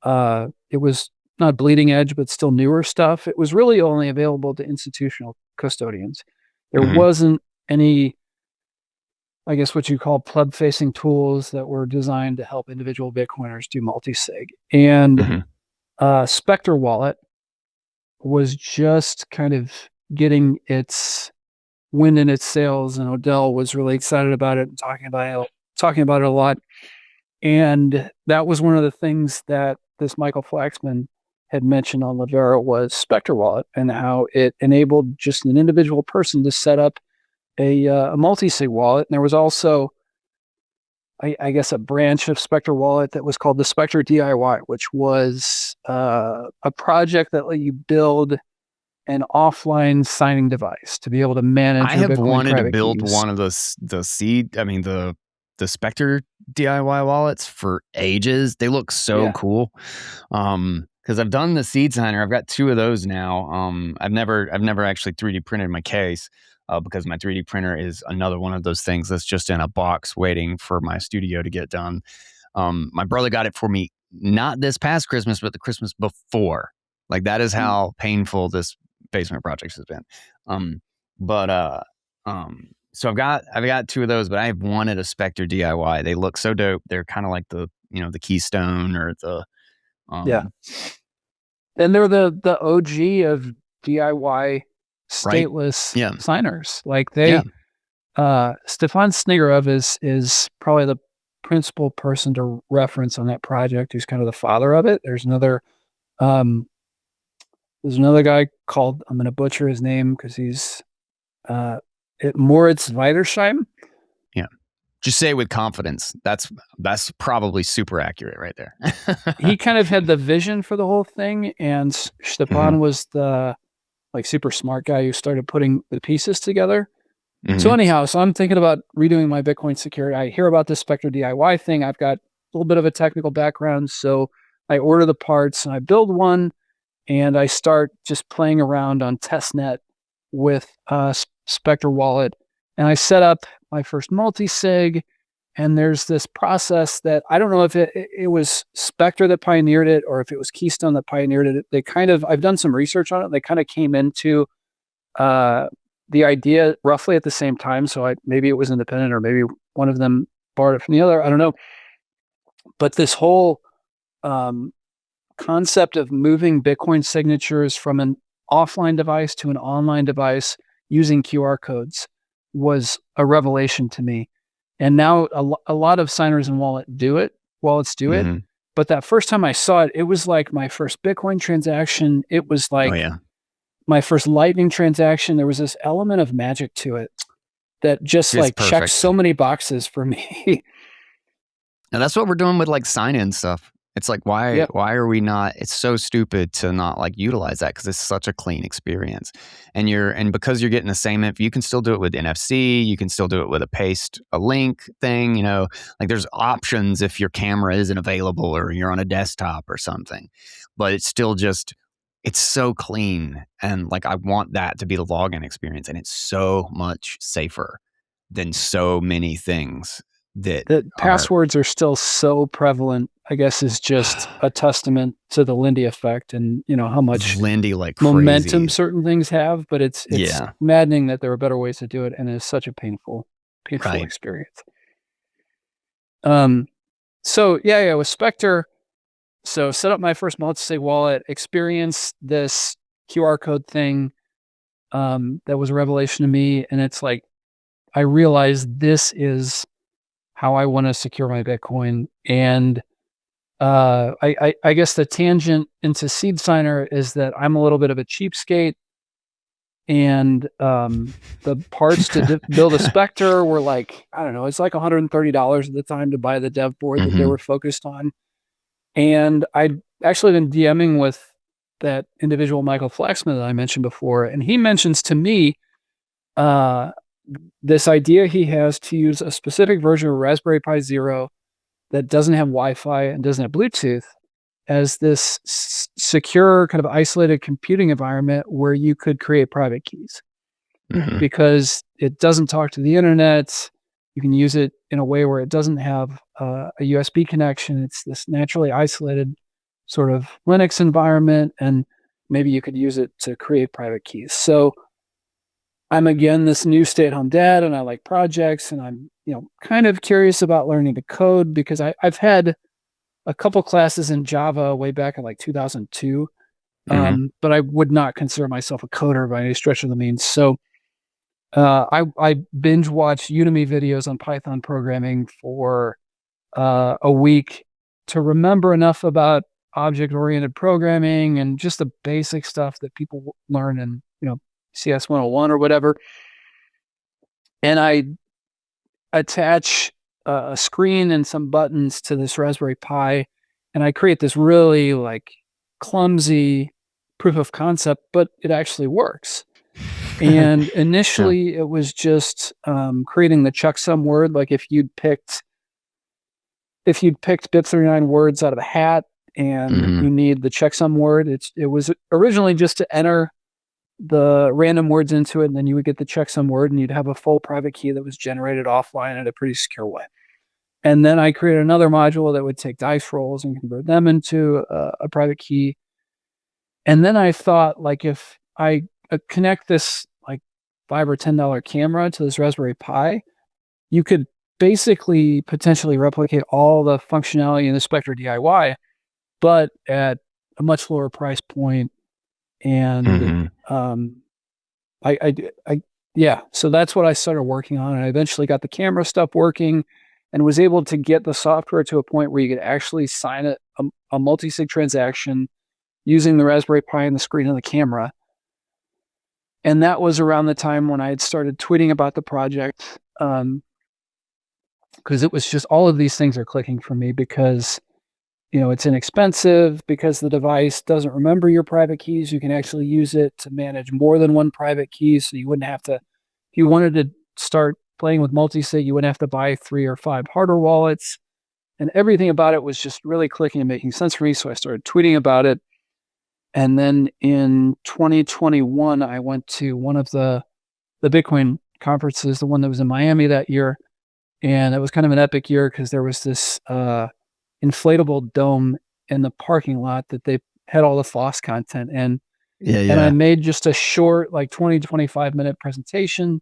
it was not bleeding edge, but still newer stuff, it was really only available to institutional custodians. There Mhm. wasn't any, I guess, what you call pleb-facing tools that were designed to help individual Bitcoiners do multi-sig. And Mhm. Spectre Wallet was just kind of getting its wind in its sails, and Odell was really excited about it and talking about it a lot. And that was one of the things that this Michael Flaxman had mentioned on Livera was Spectre Wallet and how it enabled just an individual person to set up a multi-sig wallet. And there was also, I guess, a branch of Spectre Wallet that was called the Spectre DIY, which was a project that let you build an offline signing device to be able to manage I your have Bitcoin wanted to private build keys. one of the seed I mean, the Spectre DIY wallets for ages. They look so Yeah. cool. Because I've done the SeedSigner. I've got 2 of those now. I've never actually 3D printed my case, because my 3D printer is another one of those things that's just in a box waiting for my studio to get done. My brother got it for me, not this past Christmas, but the Christmas before. Like, that is Mm. how painful this basement project has been. Um, but so I've got 2 of those, but I've wanted a Spectre DIY. They look so dope. They're kind of like the Keystone or the Yeah. um And they're the OG of DIY right? stateless Yeah. signers. Like Yeah. Stefan Snigarov is probably the principal person to reference on that project who's kind of the father of it. Um there's another guy called, I'm gonna butcher his name because he's uh Moritz Weidersheim. Yeah. Just say it with confidence. That's probably super accurate right there. He kind of had the vision for the whole thing, and Mhm. Stepan was the like super smart guy who started putting the pieces together. So Mhm. anyhow, so I'm thinking about redoing my Bitcoin security. I hear about this Spectre DIY thing. I've got a little bit of a technical background, so I order the parts and I build one, and I start just playing around on testnet with Spectre Wallet, and I set up my first multi-sig. And there's this process that I don't know if it was Spectre that pioneered it or if it was Keystone that pioneered it. I've done some research on it. They kind of came into uh, the idea roughly at the same time. So maybe it was independent or maybe one of them borrowed it from the other. I don't know. But this whole concept of moving Bitcoin signatures from an offline device to an online device using QR codes was a revelation to me. And now a lot of signers and wallets do it. Mhm. But that first time I saw it, it was like my first Bitcoin transaction. It was Oh, like yeah. my first Lightning transaction. There was this element of magic to it that just It's like checked perfect. so many boxes for me. And that's what we're doing with like sign-in stuff. It's like, Yep. why are we not, it's so stupid to not like utilize that because it's such a clean experience. And because you're getting the same info, you can still do it with NFC, you can still do it with a link thing, like there's options if your camera isn't available or you're on a desktop or something. But it's still just, it's so clean. And like I want that to be the login experience. And it's so much safer than so many things that The are passwords are still so prevalent, I guess, is just a testament to the Lindy effect and how much Lindy like momentum crazy. certain things have. But it's Yeah, maddening that there are better ways to do it, and it's such a painful right. experience. So yeah, with Spectre, so set up my first multi-sig wallet, experience this QR code thing. That was a revelation to me, and it's like I realized this is how I want to secure my Bitcoin. And I guess the tangent into SeedSigner is that I'm a little bit of a cheapskate, and the parts to build a Spectre were like, I don't know, it's like $130 at the time to buy the dev board that they Mhm. were focused on. And I'd actually been DMing with that individual Michael Flaxman that I mentioned before, and he mentions to me uh, this idea he has to use a specific version of Raspberry Pi Zero that doesn't have Wi-Fi and doesn't have Bluetooth as this secure kind of isolated computing environment where you could create private keys Mhm. because it doesn't talk to the internet. You can use it in a way where it doesn't have a USB connection. It's this naturally isolated sort of Linux environment, and maybe you could use it to create private keys. So I'm again this new stay-at-home dad, and I like projects, and I'm kind of curious about learning to code because I've had a couple classes in Java way back in like 2002, Mhm. but I would not consider myself a coder by any stretch of the means. So I binge watch Udemy videos on Python programming for a week to remember enough about object-oriented programming and just the basic stuff that people learn in CS 101 or whatever. And I attach a screen and some buttons to this Raspberry Pi, and I create this really like clumsy proof of concept, but it actually works. And Yeah. initially, it was just creating the checksum word. Like if you'd picked BIP39 words out of a hat, and Mhm. you need the checksum word, it was originally just to enter the random words into it, and then you would get the checksum word, and you'd have a full private key that was generated offline in a pretty secure way. And then I created another module that would take dice rolls and convert them into a private key. And then I thought, like, if I connect this like $5 or $10 camera to this Raspberry Pi, you could basically potentially replicate all the functionality in the Spectre DIY, but at a much lower price point. And Mhm. um, I yeah, so that's what I started working on, and I eventually got the camera stuff working and was able to get the software to a point where you could actually sign a multi-sig transaction using the Raspberry Pi and the screen of the camera. And that was around the time when I had started tweeting about the project, because it was just all of these things are clicking for me because it's inexpensive, because the device doesn't remember your private keys. You can actually use it to manage more than one private key, so you wouldn't have to, if you wanted to start playing with multi-sig, you wouldn't have to buy 3 or 5 hardware wallets. And everything about it was just really clicking and making sense for me, so I started tweeting about it. And then in 2021, I went to one of the Bitcoin conferences, the one that was in Miami that year, and it was kind of an epic year because there was this inflatable dome in the parking lot that they had all the floss content in. Yeah, And I yeah. made just a short, like 20 to 25-minute presentation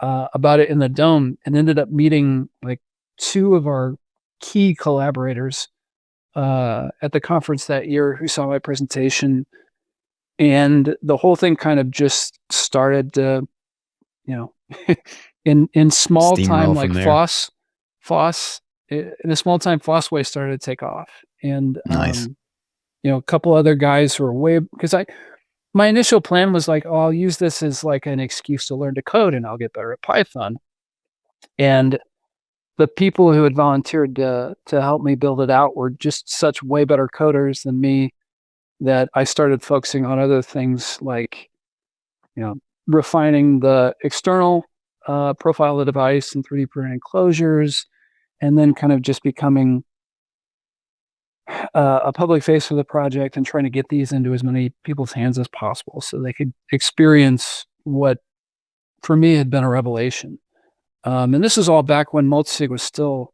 about it in the dome, and ended up meeting like 2 of our key collaborators at the conference that year who saw my presentation, and the whole thing kind of just started to, in small time, Steamroll like from there. Foss, in a small time, Fossway started to take off, and Nice. a couple other guys who were because my initial plan was like, oh, I'll use this as like an excuse to learn to code, and I'll get better at Python, and the people who had volunteered to help me build it out were just such way better coders than me that I started focusing on other things like, refining the external profile of the device and 3D printing enclosures, and then kind of just becoming a public face for the project and trying to get these into as many people's hands as possible so they could experience what for me had been a revelation. And this is all back when multisig was still,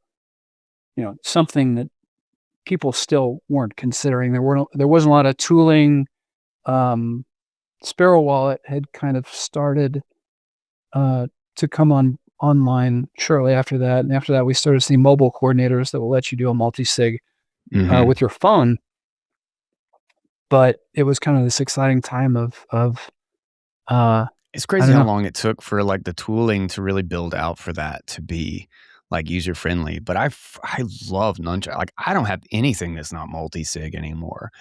something that people still weren't considering. There wasn't a lot of tooling. Sparrow Wallet had kind of started to come online shortly after that, and after that, we started seeing mobile coordinators that will let you do a multi-sig with your phone. But it was kind of this exciting time of It's crazy how long it took for like the tooling to really build out for that to be like user friendly. But I love Nunchuck. Like I don't have anything that's not multi-sig anymore.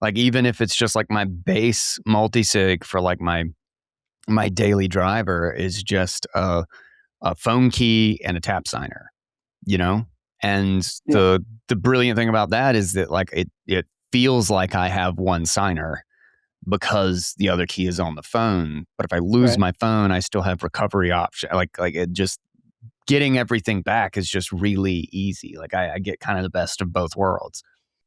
Like even if it's just like my base multi-sig for like my daily driver is just a phone key and a tap signer. And the brilliant thing about that is that like it feels like I have one signer because the other key is on the phone. But if I lose my phone, I still have recovery option. Like it just getting everything back is just really easy. Like I get kind of the best of both worlds.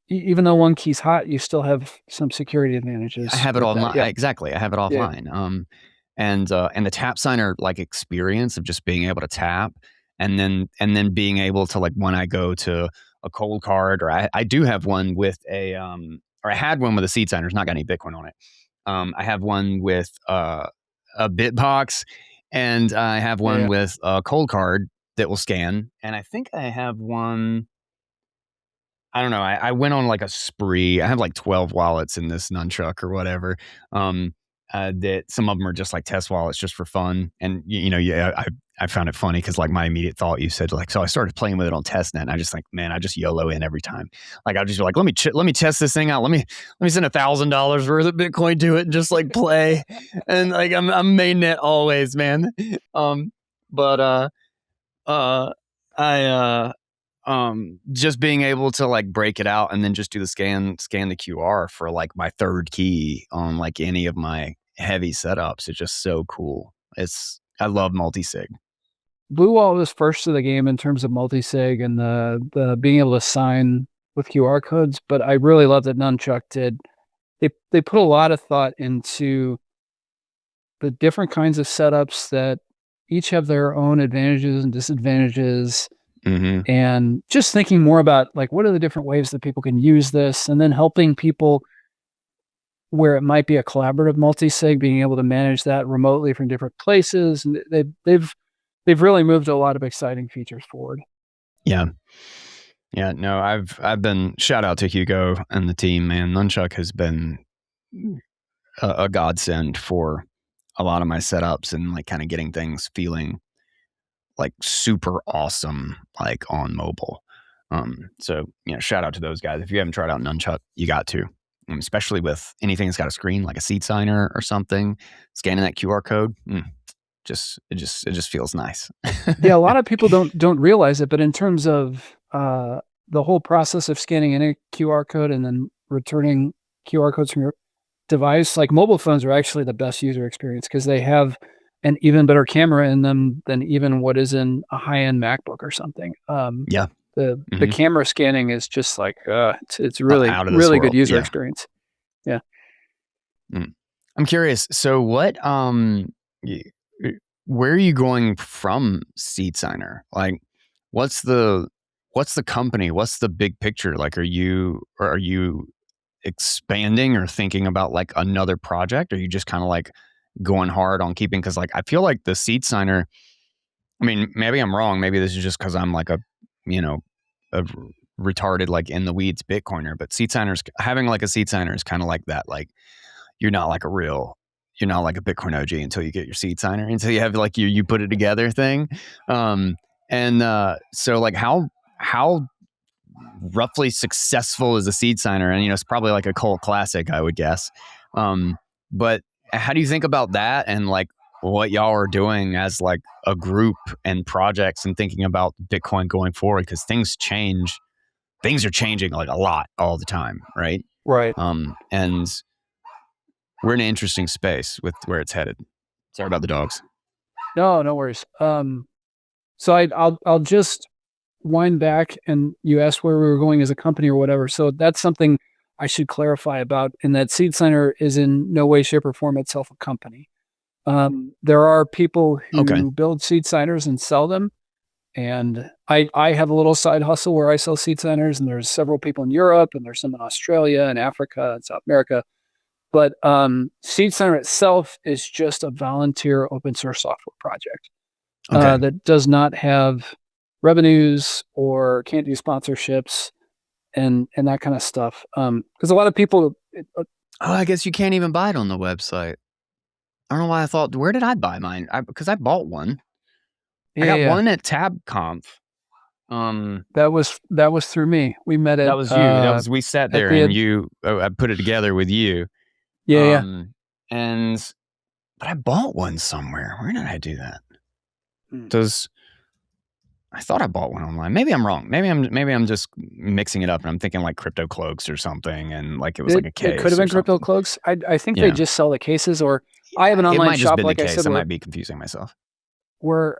Even though one key's hot, you still have some security advantages. I have it offline. Yeah. Exactly. I have it offline. And the tap signer like experience of just being able to tap and then being able to like when I go to a cold card or I do have one with a or I had one with a SeedSigner. It's not got any Bitcoin on it. I have one with a Bitbox, and I have one with a cold card that will scan. And I think I have one. I don't know. I went on like a spree. I have like 12 wallets in this nunchuck or whatever. That some of them are just like test wallets just for fun. And I found it funny because like my immediate thought you said like, so I started playing with it on testnet and I just like, man, I just YOLO in every time. Like I just be like, let me test this thing out. Let me send $1,000 worth of Bitcoin to it and just like play. And like I'm mainnet always, man. Just being able to like break it out and then just do the scan the QR for like my third key on like any of my heavy setups. It's just so cool. I love multi-sig. Blue Wall was first to the game in terms of multi-sig and the being able to sign with QR codes, but I really love that Nunchuck did. They put a lot of thought into the different kinds of setups that each have their own advantages and disadvantages. And just thinking more about like what are the different ways that people can use this, and then helping people where it might be a collaborative multi-sig, being able to manage that remotely from different places. And they've really moved a lot of exciting features forward. Yeah. No, I've been shout out to Hugo and the team, man. Nunchuck has been a godsend for a lot of my setups and like kind of getting things feeling like super awesome, like on mobile. So shout out to those guys. If you haven't tried out Nunchuck, you got to, especially with anything that's got a screen like a SeedSigner or something. Scanning that QR code, it just feels nice. Yeah, a lot of people don't realize it, but in terms of the whole process of scanning any QR code and then returning QR codes from your device, like mobile phones are actually the best user experience because they have an even better camera in them than even what is in a high-end MacBook or something. The camera scanning is just like it's really really good user experience. Yeah. I'm curious. So what where are you going from SeedSigner? Like what's the company? What's the big picture? Like are you expanding or thinking about like another project? Or are you just kind of like going hard on keeping, because like I feel like the SeedSigner, I mean, maybe I'm wrong. Maybe this is just because I'm like a a retarded, like in the weeds Bitcoiner, but having like a SeedSigner is kind of like that. Like you're not like a Bitcoin OG until you get your SeedSigner, until you have like you put it together thing. So like how roughly successful is a SeedSigner? And it's probably like a cult classic, I would guess. But how do you think about that, and like what y'all are doing as like a group and projects, and thinking about Bitcoin going forward? Because things are changing like a lot all the time, right? Right. And we're in an interesting space with where it's headed. Sorry about the dogs. No worries. So I'll just wind back, and you asked where we were going as a company or whatever. So that's something I should clarify about, in that SeedSigner is in no way, shape, or form itself a company. There are people who build SeedSigners and sell them. And I have a little side hustle where I sell SeedSigners, and there's several people in Europe, and there's some in Australia and Africa and South America. But SeedSigner itself is just a volunteer open source software project that does not have revenues or can't do sponsorships and that kind of stuff. Because a lot of people, I guess you can't even buy it on the website. I don't know why I thought, where did I buy mine? Because I bought one. I got one at TabConf. That was through me. We met at that was you. We sat there and I put it together with you. Yeah. But I bought one somewhere. Where did I do that? I thought I bought one online. Maybe I'm wrong. Maybe I'm just mixing it up, and I'm thinking like Crypto Cloaks or something, and like it was like a case. It could have been Crypto Cloaks. I think they just sell the cases, or I have an online shop. Like I said, I might be confusing myself. Where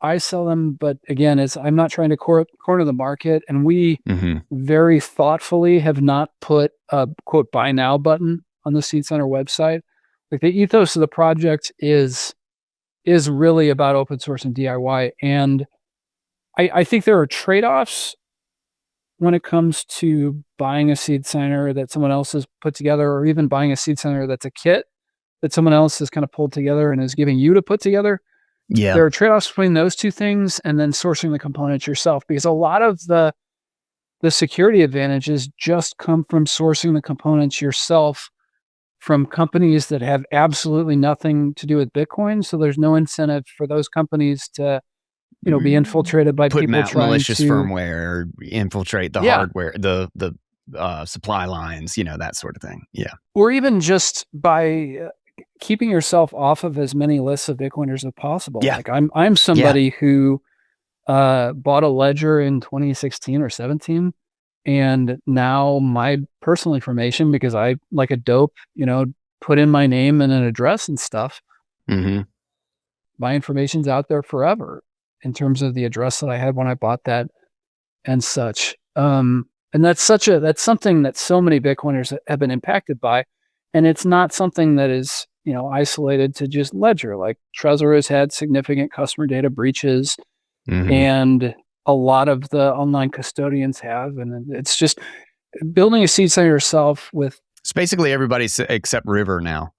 I sell them, but again, I'm not trying to corner the market, and we very thoughtfully have not put a quote buy now button on the SeedSigner website. Like the ethos of the project is really about open source and DIY. And I think there are trade-offs when it comes to buying a SeedSigner that someone else has put together, or even buying a SeedSigner that's a kit that someone else has kind of pulled together and is giving you to put together. Yeah. There are trade-offs between those two things, and then sourcing the components yourself, because a lot of the security advantages just come from sourcing the components yourself from companies that have absolutely nothing to do with Bitcoin. So there's no incentive for those companies to, be infiltrated by people trying malicious to firmware, or infiltrate the hardware, the supply lines, that sort of thing. Yeah. Or even just by keeping yourself off of as many lists of Bitcoiners as possible. Yeah. Like I'm somebody who bought a ledger in 2016 or 17. And now my personal information, because I, like a dope, put in my name and an address and stuff. My information's out there forever in terms of the address that I had when I bought that and such. And that's something that so many Bitcoiners have been impacted by. And it's not something that is, isolated to just Ledger. Like Trezor has had significant customer data breaches, and a lot of the online custodians have. And it's just building a SeedSigner yourself with. It's basically everybody except River now.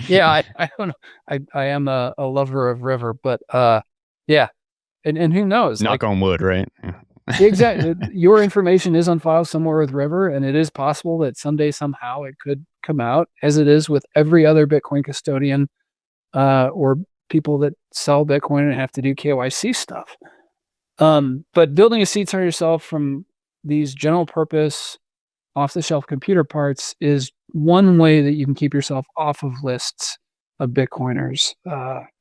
Yeah, I don't know. I am a lover of River, but yeah. And who knows? Knock on wood, right? Exactly. Your information is on file somewhere with River, and it is possible that someday, somehow, it could come out, as it is with every other Bitcoin custodian or people that sell Bitcoin and have to do KYC stuff. But building a SeedSigner yourself from these general purpose, off-the-shelf computer parts is one way that you can keep yourself off of lists of Bitcoiners.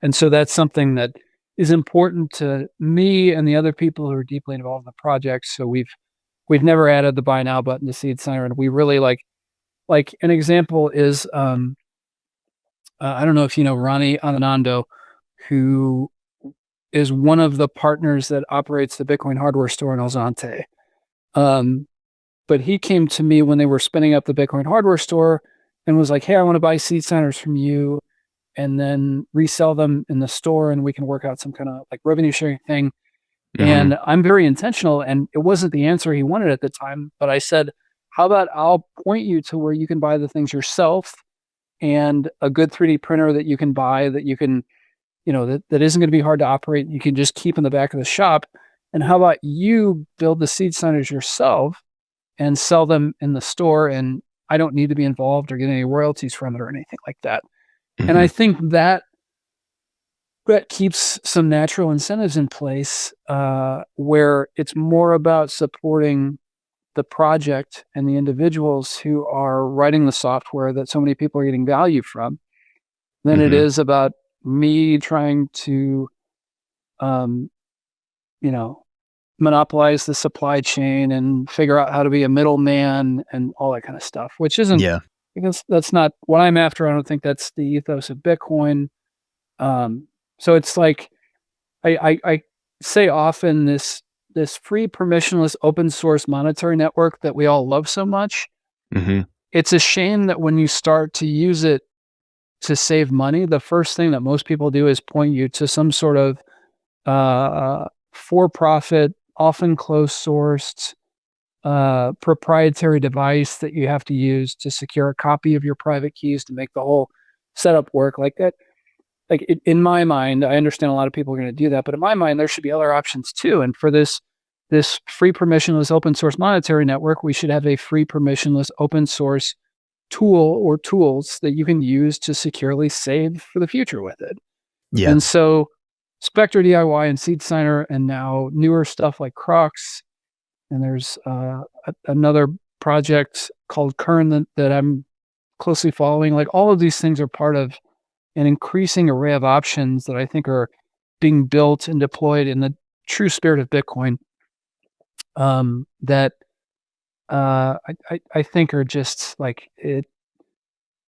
And so that's something that is important to me and the other people who are deeply involved in the project. So we've never added the buy now button to SeedSigner, and we really like an example is I don't know if you know Ronnie Anando, who is one of the partners that operates the Bitcoin hardware store in El Zonte. But he came to me when they were spinning up the Bitcoin hardware store and was like, "Hey, I want to buy SeedSigners from you and then resell them in the store, and we can work out some kind of like revenue sharing thing." And I'm very intentional, and it wasn't the answer he wanted at the time, but I said, "How about I'll point you to where you can buy the things yourself, and a good 3D printer that you can buy that you can, that isn't going to be hard to operate. You can just keep in the back of the shop, And how about you build the seed signers yourself and sell them in the store, and I don't need to be involved or get any royalties from it or anything like that. And I think that keeps some natural incentives in place, where it's more about supporting the project and the individuals who are writing the software that so many people are getting value from than it is about me trying to, you know, monopolize the supply chain and figure out how to be a middleman and all that kind of stuff, which isn't, because that's not what I'm after. I don't think that's the ethos of Bitcoin. So it's like, I say often, this free permissionless open source monetary network that we all love so much, it's a shame that when you start to use it to save money, the first thing that most people do is point you to some sort of for-profit, often closed-sourced, proprietary device that you have to use to secure a copy of your private keys to make the whole setup work. Like that, in my mind, I understand a lot of people are going to do that, but in my mind, there should be other options too. And for this free permissionless open source monetary network, we should have a free permissionless open source tool or tools that you can use to securely save for the future with it. And so Spectre DIY and SeedSigner, and now newer stuff like Crocs, and there's another project called Kern that I'm closely following. Like, all of these things are part of an increasing array of options that I think are being built and deployed in the true spirit of Bitcoin, that I think are just like it.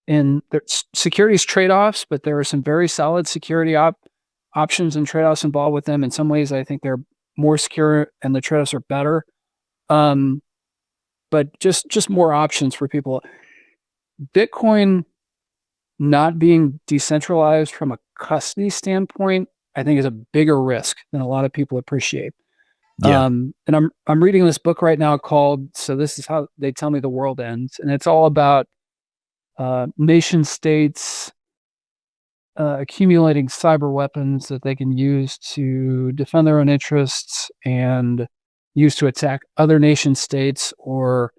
And there's securities trade-offs, but there are some very solid security options and trade-offs involved with them. In some ways, I think they're more secure and the trade-offs are better. But just more options for people. Bitcoin not being decentralized from a custody standpoint, I think, is a bigger risk than a lot of people appreciate. And I'm reading this book right now called "So This Is How They Tell Me the World Ends," and it's all about nation states accumulating cyber weapons that they can use to defend their own interests and use to attack other nation states or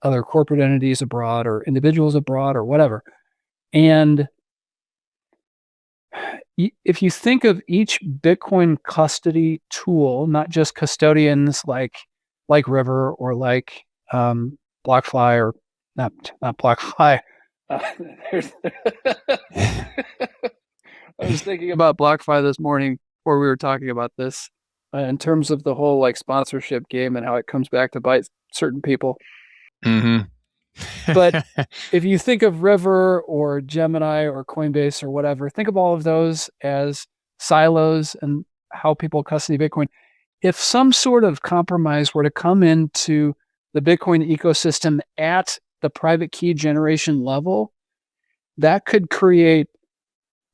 other corporate entities abroad or individuals abroad or whatever. And if you think of each Bitcoin custody tool, not just custodians like River or like BlockFi, or not BlockFi. I was thinking about BlockFi this morning before we were talking about this, in terms of the whole like sponsorship game and how it comes back to bite certain people. But if you think of River or Gemini or Coinbase or whatever, think of all of those as silos and how people custody Bitcoin. If some sort of compromise were to come into the Bitcoin ecosystem at the private key generation level, that could create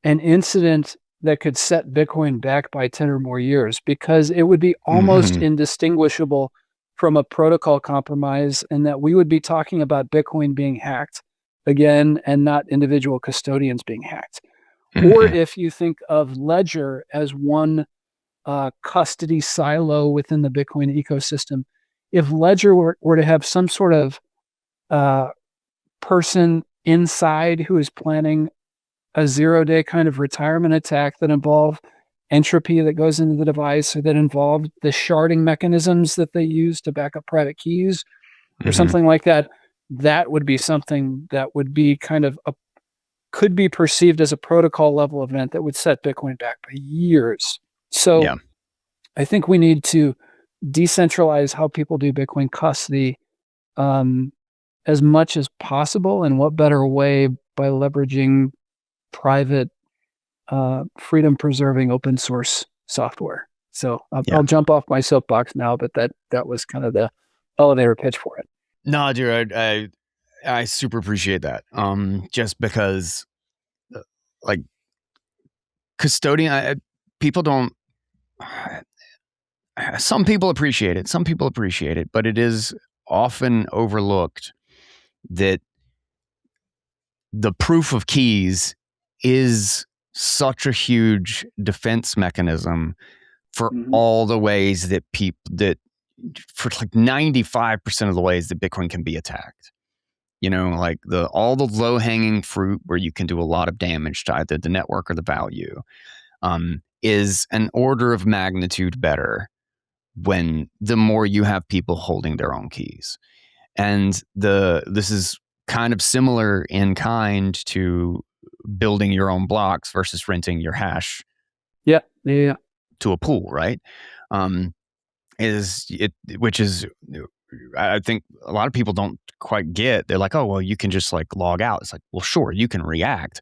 an incident that could set Bitcoin back by 10 or more years, because it would be almost indistinguishable from a protocol compromise, and that we would be talking about Bitcoin being hacked again and not individual custodians being hacked. Or if you think of Ledger as one custody silo within the Bitcoin ecosystem, if Ledger were to have some sort of person inside who is planning a 0-day kind of retirement attack that involve entropy that goes into the device, or that involve the sharding mechanisms that they use to back up private keys or something like that, that would be something that would be kind of could be perceived as a protocol level event that would set Bitcoin back by years. So I think we need to decentralize how people do Bitcoin custody as much as possible. And what better way by leveraging private, freedom-preserving open source software. So I'll jump off my soapbox now, but that was kind of the elevator pitch for it. No, dude, I super appreciate that. Just because, like, custodian, people don't. Some people appreciate it, but it is often overlooked that the proof of keys is such a huge defense mechanism for Mhm. all the ways that for like 95% of the ways that Bitcoin can be attacked. Like all the low hanging fruit where you can do a lot of damage to either the network or the value, is an order of magnitude better when the more you have people holding their own keys. And this is kind of similar in kind to building your own blocks versus renting your hash Yeah. Yeah. to a pool, right? Which is, I think a lot of people don't quite get. They're like, oh, well, you can just like log out. It's like, well, sure, you can react,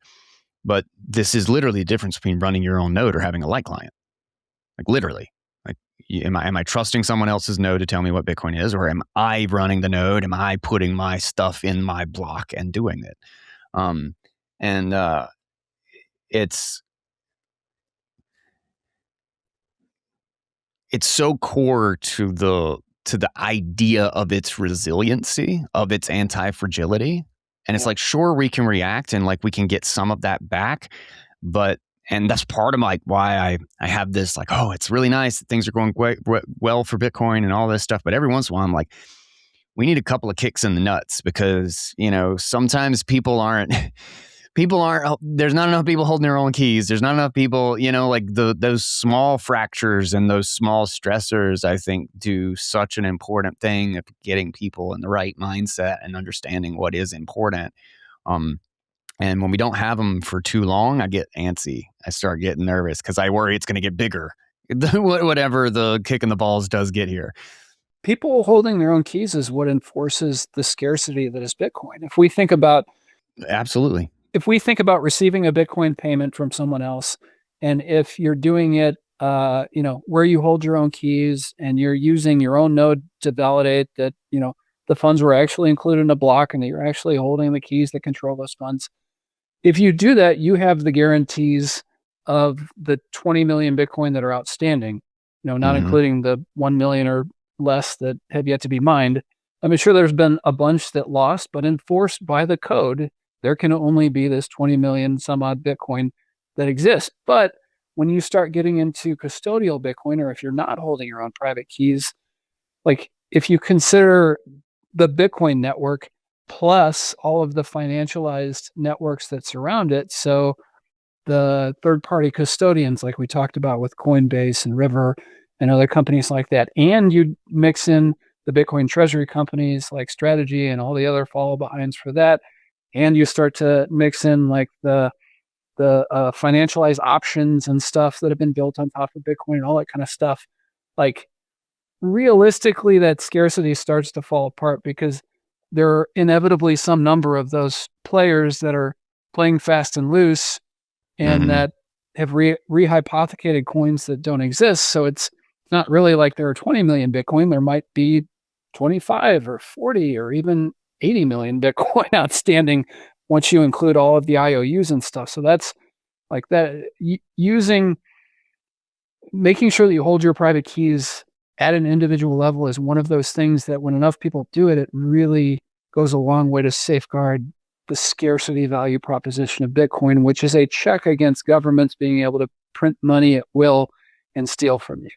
but this is literally the difference between running your own node or having a light client. Like literally, like, am I trusting someone else's node to tell me what Bitcoin is, or am I running the node? Am I putting my stuff in my block and doing it? And it's so core to the idea of its resiliency, of its anti-fragility. And it's Yeah. like, sure, we can react and like we can get some of that back, and that's part of like why I have this like, oh, it's really nice that things are going well for Bitcoin and all this stuff. But every once in a while, I'm like, we need a couple of kicks in the nuts because, sometimes there's not enough people holding their own keys. There's not enough people, like those small fractures and those small stressors, I think, do such an important thing of getting people in the right mindset and understanding what is important. And when we don't have them for too long, I get antsy. I start getting nervous because I worry it's going to get bigger. Whatever the kick in the balls does get here. People holding their own keys is what enforces the scarcity that is Bitcoin. If we think about Absolutely. receiving a Bitcoin payment from someone else, and if you're doing it, where you hold your own keys and you're using your own node to validate that, the funds were actually included in a block and that you're actually holding the keys that control those funds. If you do that, you have the guarantees of the 20 million Bitcoin that are outstanding, not including the 1 million or less that have yet to be mined. I'm sure there's been a bunch that lost, but enforced by the code, there can only be this 20 million some odd Bitcoin that exists. But when you start getting into custodial Bitcoin, or if you're not holding your own private keys, like if you consider the Bitcoin network plus all of the financialized networks that surround it, so the third-party custodians like we talked about with Coinbase and River and other companies like that, and you mix in the Bitcoin treasury companies like Strategy and all the other follow-behinds for that, and you start to mix in like the financialized options and stuff that have been built on top of Bitcoin and all that kind of stuff. Like realistically, that scarcity starts to fall apart because there are inevitably some number of those players that are playing fast and loose and that have rehypothecated coins that don't exist. So it's not really like there are 20 million Bitcoin. There might be 25 or 40 or even 80 million Bitcoin outstanding once you include all of the IOUs and stuff. So that's like that making sure that you hold your private keys at an individual level is one of those things that when enough people do it, it really goes a long way to safeguard the scarcity value proposition of Bitcoin, which is a check against governments being able to print money at will and steal from you.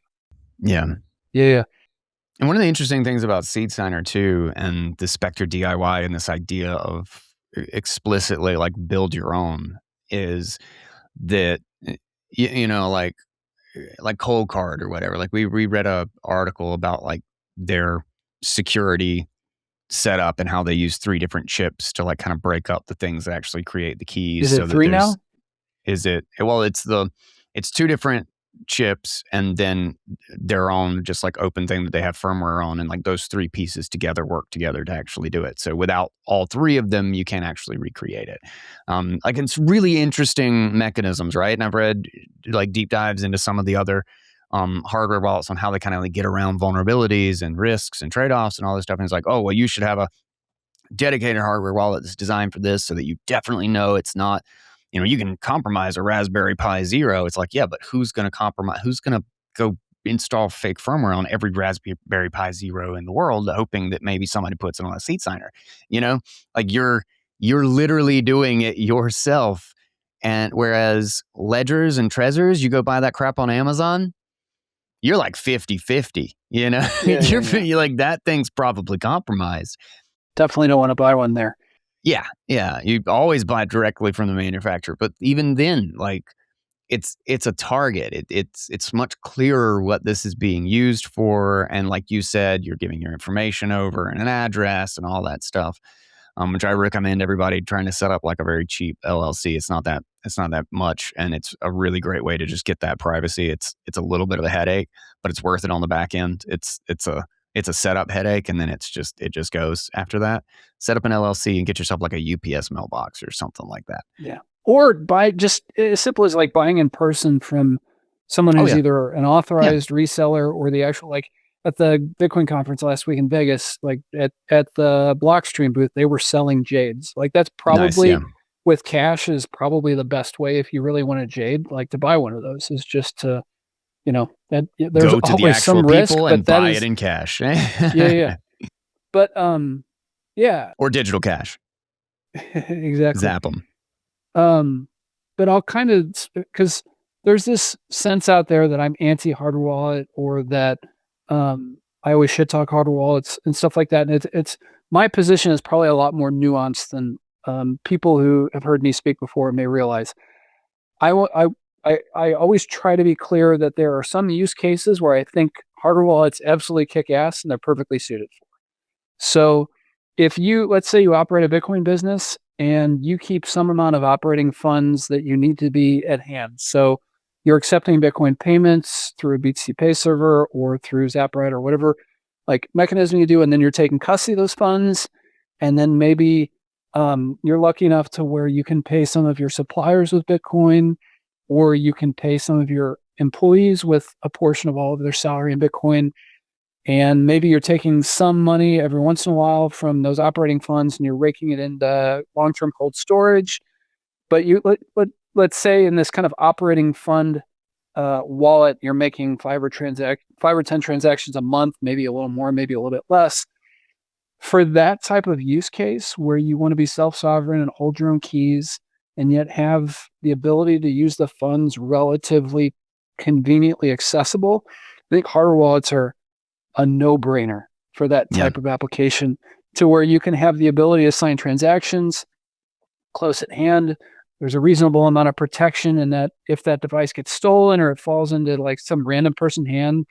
Yeah. Yeah. And one of the interesting things about SeedSigner too, and the Spectre DIY and this idea of explicitly like build your own is that, like Cold Card or whatever. Like we read a article about like their security setup and how they use 3 different chips to like kind of break up the things that actually create the keys. Is it 3 now? Well, it's 2 different chips and then their own just like open thing that they have firmware on, and like those 3 pieces together work together to actually do it. So without all 3 of them, you can't actually recreate it. Like it's really interesting mechanisms, right? And I've read like deep dives into some of the other hardware wallets on how they kind of like get around vulnerabilities and risks and trade-offs and all this stuff. And it's like, oh, well, you should have a dedicated hardware wallet that's designed for this so that you definitely know it's not, you can compromise a Raspberry Pi Zero. It's like, yeah, but who's going to compromise? Who's going to go install fake firmware on every Raspberry Pi Zero in the world, hoping that maybe somebody puts it on a SeedSigner? Like you're literally doing it yourself. And whereas ledgers and Trezors, you go buy that crap on Amazon, you're like 50-50, you know? You're like, that thing's probably compromised. Definitely don't want to buy one there. Yeah. You always buy directly from the manufacturer. But even then, like, it's a target. It's much clearer what this is being used for. And like you said, you're giving your information over and an address and all that stuff. Which I recommend everybody trying to set up like a very cheap LLC. It's not that much, and it's a really great way to just get that privacy. It's a little bit of a headache, but it's worth it on the back end. It's a setup headache, and then it just goes after that. Set up an LLC and get yourself like a UPS mailbox or something like that. Yeah, or buy just as simple as like buying in person from someone who's either an authorized reseller or the actual, like at the Bitcoin conference last week in Vegas, like at the Blockstream booth, they were selling jades. Like that's probably with cash is probably the best way if you really want a jade, like to buy one of those is just to, that there's go to always the actual some risk, people but and buy it in cash. But or digital cash. Exactly. Zap them. But I'll kind of, because there's this sense out there that I'm anti hardware wallet, or that I always shit talk hardware wallets and stuff like that. And it's my position is probably a lot more nuanced than people who have heard me speak before may realize. I always try to be clear that there are some use cases where I think hardware wallets absolutely kick ass and they're perfectly suited for. So if let's say you operate a Bitcoin business and you keep some amount of operating funds that you need to be at hand. So you're accepting Bitcoin payments through a BTC Pay server or through Zapprite or whatever like mechanism you do, and then you're taking custody of those funds, and then maybe you're lucky enough to where you can pay some of your suppliers with Bitcoin, or you can pay some of your employees with a portion of all of their salary in Bitcoin. And maybe you're taking some money every once in a while from those operating funds and you're raking it into long-term cold storage. But let's say in this kind of operating fund wallet, you're making 5 or 10 transactions a month, maybe a little more, maybe a little bit less. For that type of use case where you want to be self-sovereign and hold your own keys and yet have the ability to use the funds relatively conveniently accessible, I think hardware wallets are a no-brainer for that type of application, to where you can have the ability to sign transactions close at hand. There's a reasonable amount of protection in that if that device gets stolen or it falls into like some random person hand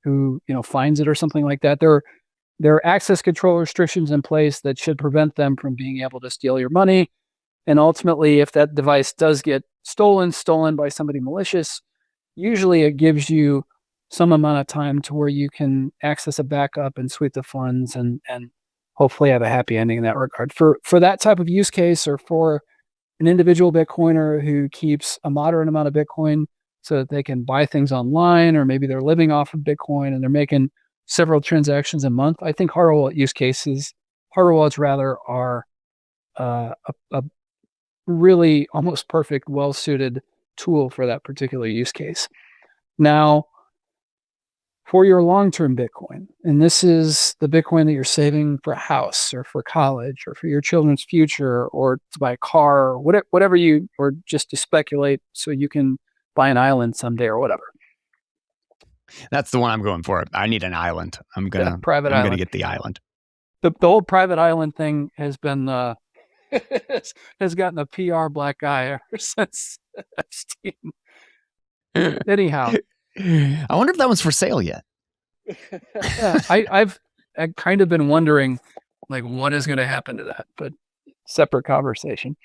who, finds it or something like that, there are access control restrictions in place that should prevent them from being able to steal your money. And ultimately, if that device does get stolen by somebody malicious, usually it gives you some amount of time to where you can access a backup and sweep the funds and hopefully have a happy ending in that regard. For that type of use case, or for an individual Bitcoiner who keeps a moderate amount of Bitcoin so that they can buy things online, or maybe they're living off of Bitcoin and they're making several transactions a month, I think hardware wallet use cases, hardware wallets rather, are a really almost perfect, well-suited tool for that particular use case. Now, for your long-term Bitcoin, and this is the Bitcoin that you're saving for a house or for college or for your children's future or to buy a car or whatever or just to speculate so you can buy an island someday or whatever. That's the one I'm going for. I need an island. I'm gonna get the island. The whole private island thing has been has gotten a PR black eye ever since Epstein. Anyhow, I wonder if that one's for sale yet. I've kind of been wondering, like, what is going to happen to that, but separate conversation.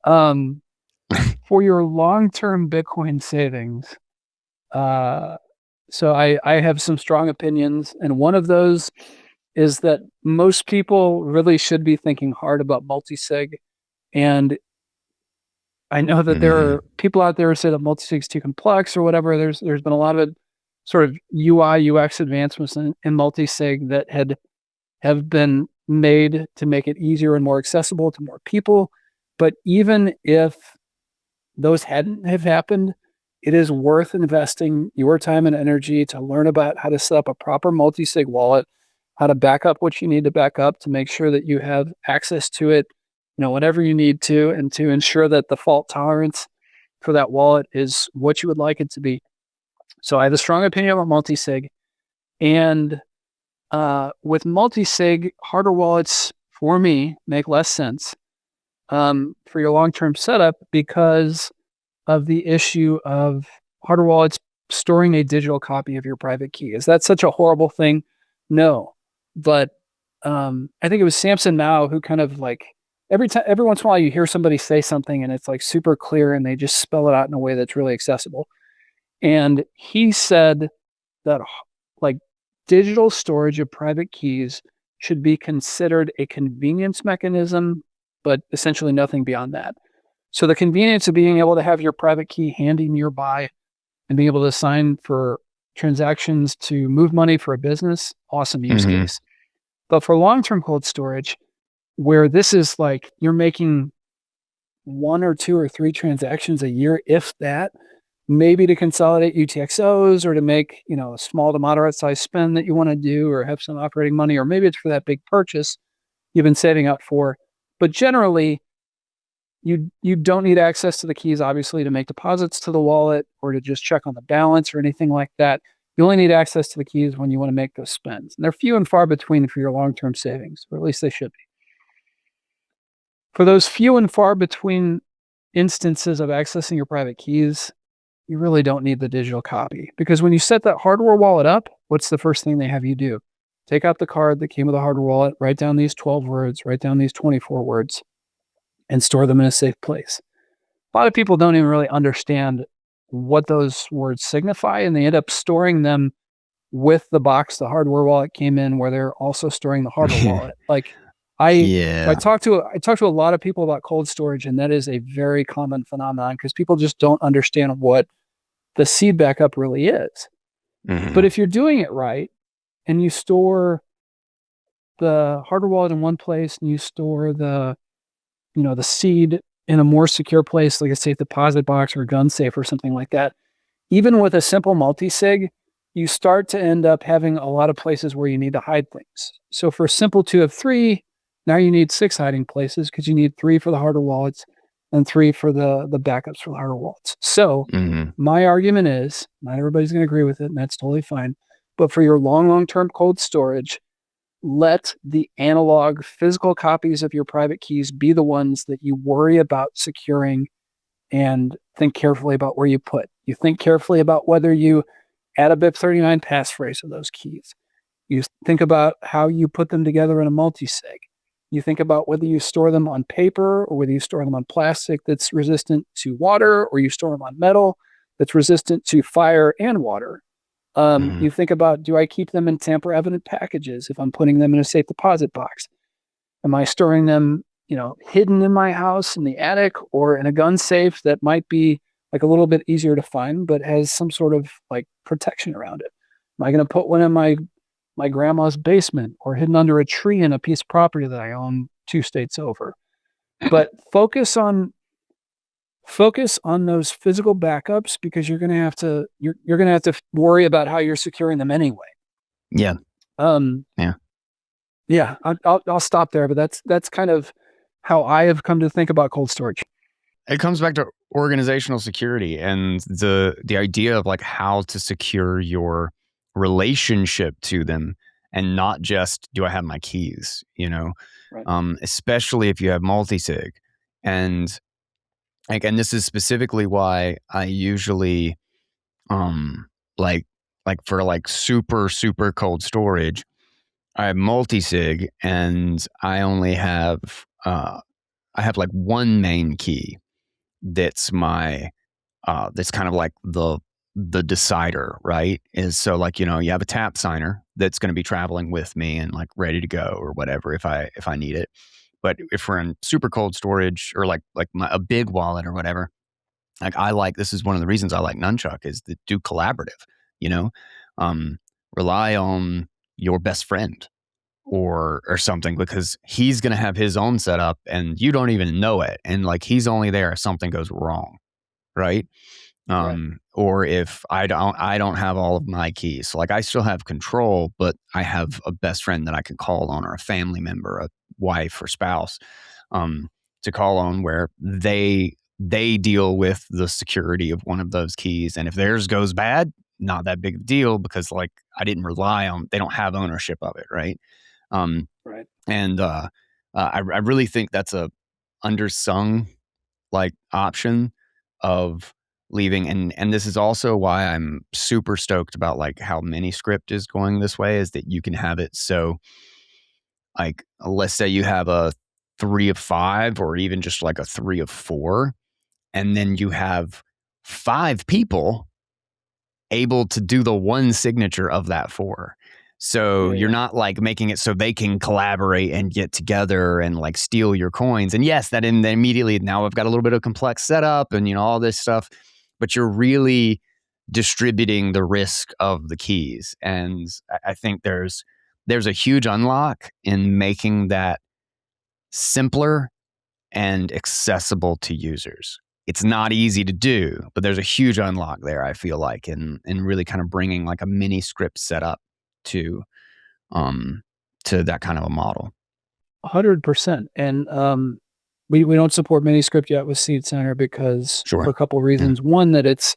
For your long-term Bitcoin savings, so I have some strong opinions, and one of those is that most people really should be thinking hard about multi-sig. And I know that there are people out there who say that multi-sig is too complex or whatever. There's been a lot of sort of UI, UX advancements in multi-sig that have been made to make it easier and more accessible to more people. But even if those hadn't have happened, it is worth investing your time and energy to learn about how to set up a proper multi-sig wallet, how to back up what you need to back up to make sure that you have access to it, whenever you need to, and to ensure that the fault tolerance for that wallet is what you would like it to be. So I have a strong opinion about multi-sig. And with multi-sig, hardware wallets, for me, make less sense for your long-term setup because of the issue of hardware wallets storing a digital copy of your private key. Is that such a horrible thing? No. But I think it was Samson Mao who kind of like every once in a while you hear somebody say something and it's like super clear and they just spell it out in a way that's really accessible. And he said that like digital storage of private keys should be considered a convenience mechanism, but essentially nothing beyond that. So the convenience of being able to have your private key handy nearby and being able to sign for transactions to move money for a business, awesome use case. But for long-term cold storage, where this is like you're making 1 or 2 or 3 transactions a year, if that, maybe to consolidate UTXOs or to make, a small to moderate size spend that you want to do or have some operating money, or maybe it's for that big purchase you've been saving up for. But generally, you don't need access to the keys, obviously, to make deposits to the wallet or to just check on the balance or anything like that. You only need access to the keys when you want to make those spends. And they're few and far between for your long-term savings, or at least they should be. For those few and far between instances of accessing your private keys, you really don't need the digital copy, because when you set that hardware wallet up, what's the first thing they have you do? Take out the card that came with the hardware wallet, write down these 12 words, write down these 24 words, and store them in a safe place. A lot of people don't even really understand what those words signify, and they end up storing them with the box the hardware wallet came in, where they're also storing the hardware wallet. Like I talked to a lot of people about cold storage, and that is a very common phenomenon because people just don't understand what the seed backup really is. But if you're doing it right and you store the hardware wallet in one place and you store the seed in a more secure place, like a safe deposit box or a gun safe or something like that, even with a simple multi-sig, you start to end up having a lot of places where you need to hide things. So for a simple 2 of 3, now you need 6 hiding places because you need 3 for the hardware wallets and 3 for the backups for the hardware wallets. So my argument is, not everybody's going to agree with it, and that's totally fine. But for your long-term cold storage, let the analog physical copies of your private keys be the ones that you worry about securing and think carefully about where you put. You think carefully about whether you add a BIP39 passphrase to those keys. You think about how you put them together in a multi-sig. You think about whether you store them on paper or whether you store them on plastic that's resistant to water, or you store them on metal that's resistant to fire and water. You think about, do I keep them in tamper-evident packages if I'm putting them in a safe deposit box? Am I storing them, hidden in my house in the attic or in a gun safe that might be like a little bit easier to find, but has some sort of like protection around it? Am I going to put one in my grandma's basement or hidden under a tree in a piece of property that I own 2 states over? But focus on those physical backups, because you're going to have to worry about how you're securing them anyway. Yeah. Yeah. I'll stop there, but that's kind of how I have come to think about cold storage. It comes back to organizational security and the idea of like how to secure your relationship to them, and not just, do I have my keys, Right. Especially if you have multi-sig. And this is specifically why I usually like for like super super cold storage, I have multi-sig, and I only have I have like one main key that's my that's kind of like the decider, right? Is so like, you have a tap signer that's going to be traveling with me and like ready to go or whatever if I need it. But if we're in super cold storage or like a big wallet or whatever, like this is one of the reasons I like Nunchuck, is to do collaborative, you know, um, rely on your best friend or something, because he's going to have his own setup and you don't even know it. And like, he's only there if something goes wrong. Right. Right. Or if I don't have all of my keys. So like, I still have control, but I have a best friend that I can call on, or a family member, a wife or spouse, to call on, where they deal with the security of one of those keys. And if theirs goes bad, not that big of a deal because like I didn't rely on, they don't have ownership of it, right? Right. And I really think that's a undersung like option of leaving. And this is also why I'm super stoked about like how Miniscript is going this way, is that you can have it so like let's say you have a 3 of 5 or even just like a 3 of 4, and then you have 5 people able to do the one signature of that 4. So you're not like making it so they can collaborate and get together and like steal your coins. And yes, that then immediately now I've got a little bit of complex setup and all this stuff, but you're really distributing the risk of the keys. And I think there's a huge unlock in making that simpler and accessible to users. It's not easy to do, but there's a huge unlock there, I feel like, in really kind of bringing like a mini script setup to that kind of a model. 100%. And we don't support Miniscript yet with SeedSigner because for a couple of reasons. Yeah. One, that it's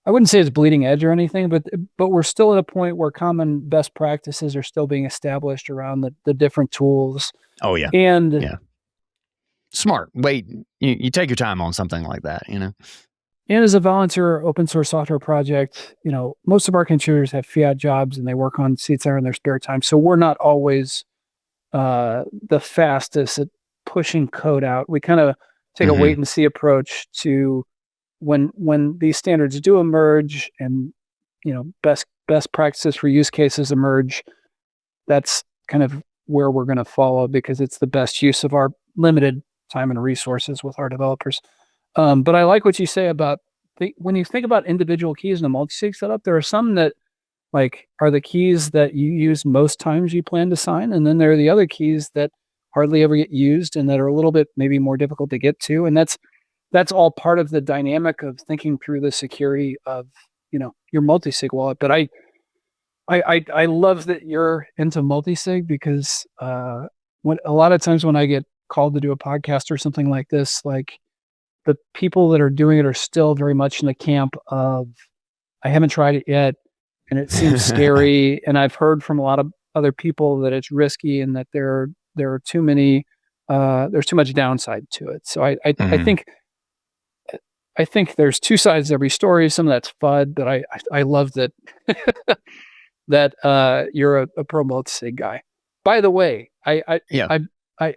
I wouldn't say it's bleeding edge or anything, but we're still at a point where common best practices are still being established around the different tools. Oh yeah. And yeah. Smart. Wait, you take your time on something like that, And as a volunteer open source software project, most of our contributors have fiat jobs and they work on SeedSigner in their spare time. So we're not always the fastest at pushing code out. We kind of take a wait and see approach to when these standards do emerge and best practices for use cases emerge. That's kind of where we're going to follow because it's the best use of our limited time and resources with our developers. But I like what you say about when you think about individual keys in a multi-sig setup, there are some that like are the keys that you use most times you plan to sign. And then there are the other keys that hardly ever get used and that are a little bit maybe more difficult to get to. And that's all part of the dynamic of thinking through the security of, your multi-sig wallet. But I love that you're into multi-sig because when a lot of times when I get called to do a podcast or something like this, like the people that are doing it are still very much in the camp of, I haven't tried it yet and it seems scary. And I've heard from a lot of other people that it's risky and that there are too many, there's too much downside to it. So I think there's two sides to every story. Some of that's FUD, but I love that that you're a pro multi-sig guy. By the way, I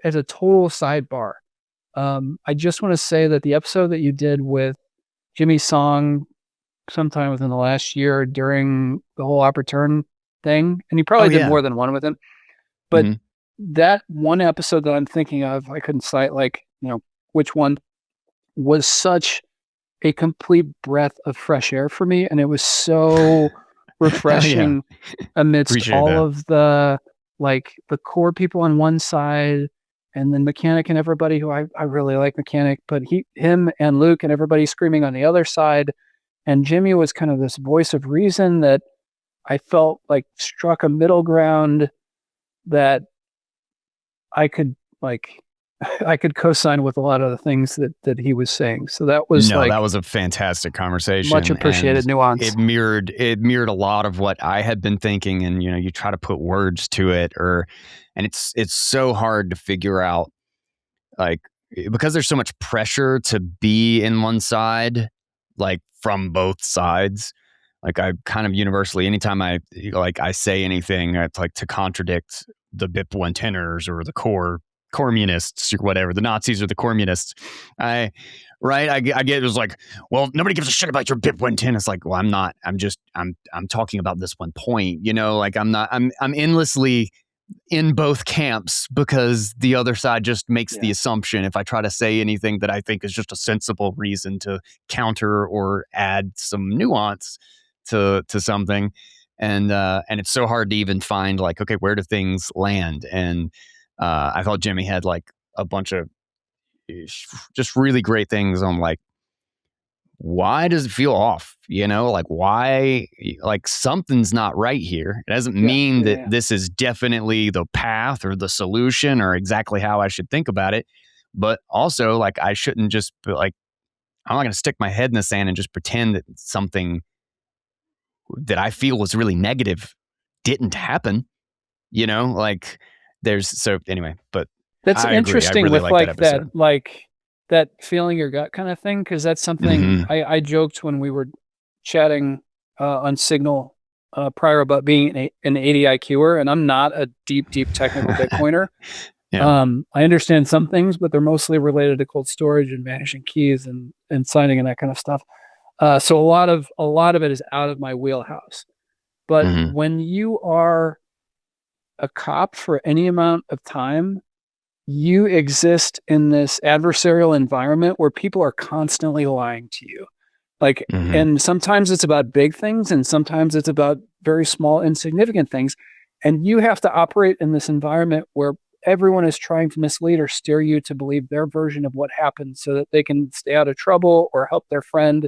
as a total sidebar, I just want to say that the episode that you did with Jimmy Song sometime within the last year during the whole Opportune thing, and you probably did more than one with him, but that one episode that I'm thinking of, I couldn't cite which one, was such a complete breath of fresh air for me, and it was so refreshing amidst all of the the core people on one side and then Mechanic and everybody who I really like Mechanic, but him and Luke and everybody screaming on the other side. And Jimmy was kind of this voice of reason that I felt like struck a middle ground that I could co-sign with a lot of the things that he was saying. So that was that was a fantastic conversation. Much appreciated nuance. It mirrored a lot of what I had been thinking, and you try to put words to it, and it's so hard to figure out, like, because there's so much pressure to be in one side, like from both sides. Like I kind of universally, anytime I say anything, it's like to contradict the BIP 110ers or the communists or whatever, the Nazis or the communists. I get it was like, well, nobody gives a shit about your BIP 110. It's like, well, I'm not. I'm talking about this one point. I'm endlessly in both camps because the other side just makes the assumption if I try to say anything that I think is just a sensible reason to counter or add some nuance to something, and it's so hard to even find like, okay, where do things land? And I thought Jimmy had like a bunch of just really great things on like, why does it feel off? Like why, like something's not right here. It doesn't mean that this is definitely the path or the solution or exactly how I should think about it. But also like, I shouldn't just be like, I'm not going to stick my head in the sand and just pretend that something that I feel was really negative didn't happen. Like there's so anyway, but That's I agree. I interesting really with like that episode. that feeling your gut kind of thing, because that's something I joked when we were chatting on Signal prior about being an 80 IQer, and I'm not a deep technical Bitcoiner. Yeah. I understand some things, but they're mostly related to cold storage and managing keys and signing and that kind of stuff. So a lot of it is out of my wheelhouse. But when you are a cop for any amount of time, you exist in this adversarial environment where people are constantly lying to you. And sometimes it's about big things and sometimes it's about very small, insignificant things. And you have to operate in this environment where everyone is trying to mislead or steer you to believe their version of what happened so that they can stay out of trouble or help their friend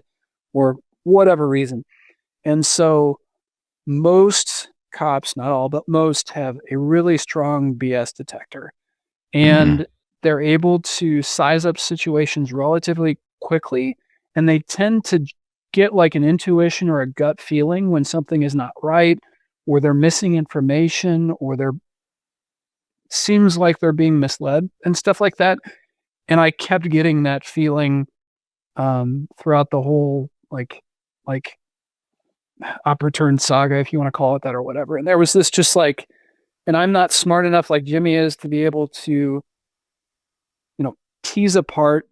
or whatever reason. And so most cops, not all, but most have a really strong BS detector. And they're able to size up situations relatively quickly. And they tend to get like an intuition or a gut feeling when something is not right, or they're missing information, or seems like they're being misled and stuff like that. And I kept getting that feeling throughout the whole like op return saga, if you want to call it that or whatever. And there was this just like, and I'm not smart enough like Jimmy is to be able to, tease apart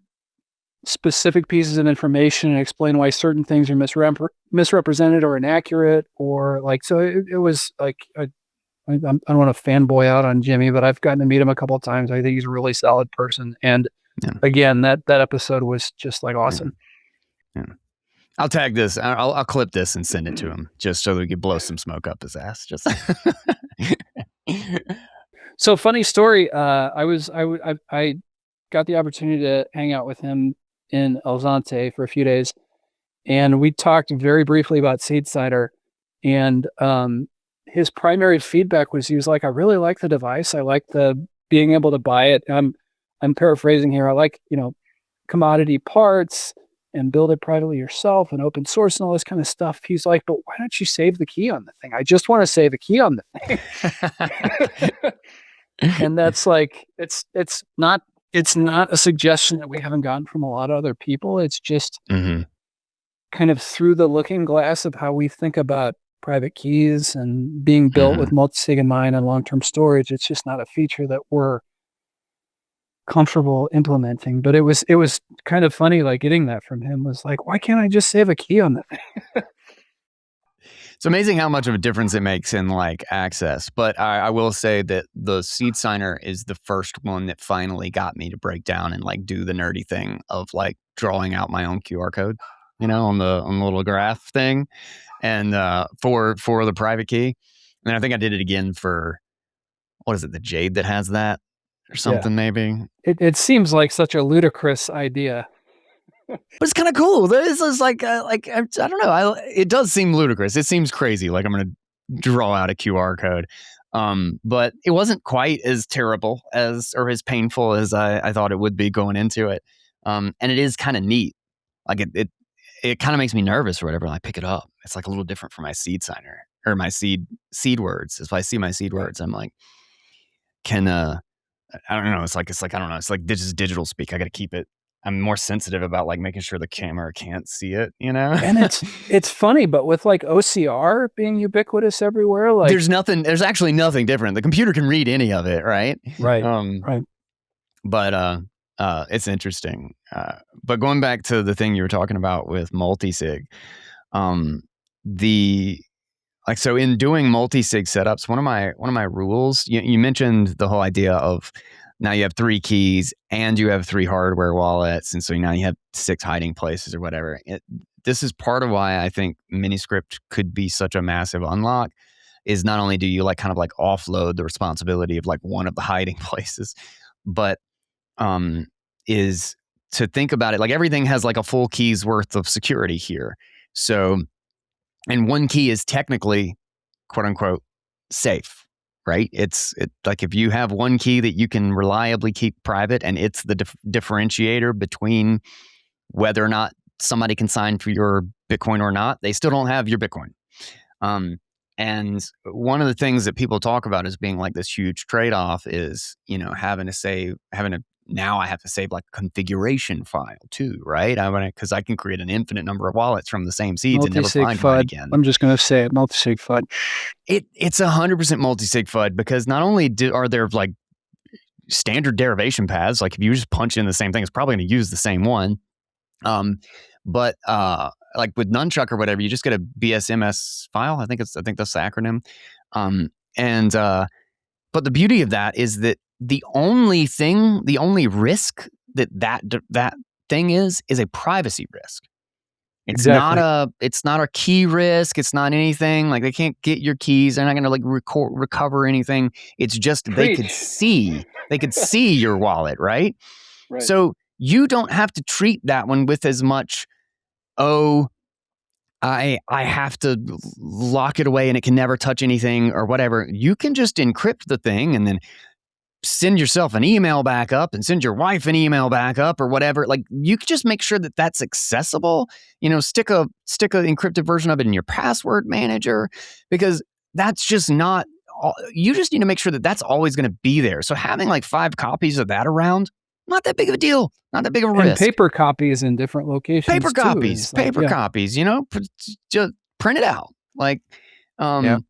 specific pieces of information and explain why certain things are misrepresented or inaccurate, or like, so it was like, I don't want to fanboy out on Jimmy, but I've gotten to meet him a couple of times. I think he's a really solid person. And again, that episode was just like awesome. Yeah. I'll tag this. I'll clip this and send it to him just so we can blow some smoke up his ass. Just So funny story. I got the opportunity to hang out with him in El Zante for a few days, and we talked very briefly about SeedSigner. And his primary feedback was, he was like, "I really like the device. I like the being able to buy it. I'm paraphrasing here. I like commodity parts and build it privately yourself and open source and all this kind of stuff." He's like, "But why don't you save the key on the thing? I just want to save a key on the thing." And that's like, it's not a suggestion that we haven't gotten from a lot of other people. It's just kind of through the looking glass of how we think about private keys and being built with multi-sig in mind and long-term storage. It's just not a feature that we're comfortable implementing. But it was kind of funny, like getting that from him was like, why can't I just save a key on the thing? It's amazing how much of a difference it makes in like access. But I will say that the SeedSigner is the first one that finally got me to break down and like do the nerdy thing of like drawing out my own QR code, on the little graph thing, and for the private key. And I think I did it again for, what is it, the Jade that has that or something, maybe. It seems like such a ludicrous idea. But it's kind of cool. This is like I don't know. It does seem ludicrous. It seems crazy. Like I'm going to draw out a QR code. But it wasn't quite as terrible or as painful as I thought it would be going into it. And it is kind of neat. Like it kind of makes me nervous or whatever when I pick it up. It's like a little different from my SeedSigner or my seed words. If I see my seed words, I'm like, I don't know. It's like I don't know. It's like this is digital speak. I got to keep it. I'm more sensitive about like making sure the camera can't see it, And it's funny, but with like OCR being ubiquitous everywhere, like there's actually nothing different. The computer can read any of it, right? Right. Right. But it's interesting. But going back to the thing you were talking about with multi-sig, so in doing multi-sig setups, one of my rules, you mentioned the whole idea of now you have 3 keys and you have 3 hardware wallets. And so now you have 6 hiding places or whatever. This is part of why I think Miniscript could be such a massive unlock, is not only do you like kind of like offload the responsibility of like one of the hiding places, but is to think about it like everything has like a full key's worth of security here. So, and 1 key is technically, quote unquote, safe. Right? It's like if you have 1 key that you can reliably keep private and it's the differentiator between whether or not somebody can sign for your Bitcoin or not, they still don't have your Bitcoin. Um, and one of the things that people talk about as being like this huge trade-off is, having to now I have to save like a configuration file too, right? Because I can create an infinite number of wallets from the same seeds and never Multi-sig find mine FUD. again. I'm just going to say it, multi-sig FUD. It's 100% multi-sig FUD, because not only are there like standard derivation paths, like if you just punch in the same thing, it's probably going to use the same one. But like with Nunchuck or whatever, you just get a BSMS file. I think that's the acronym. But the beauty of that is that the only risk that thing is a privacy risk. It's Exactly. it's not a key risk. It's not anything. Like they can't get your keys. They're not going to like recover anything. It's just they could see your wallet, right? Right. So you don't have to treat that one with as much, I have to lock it away and it can never touch anything or whatever. You can just encrypt the thing and then send yourself an email back up and send your wife an email back up or whatever. Like you could just make sure that that's accessible. Stick a encrypted version of it in your password manager, because that's just not. You just need to make sure that that's always going to be there. So having like 5 copies of that around, not that big of a deal, not that big of a risk. And paper copies in different locations. Paper copies, just print it out. Like, and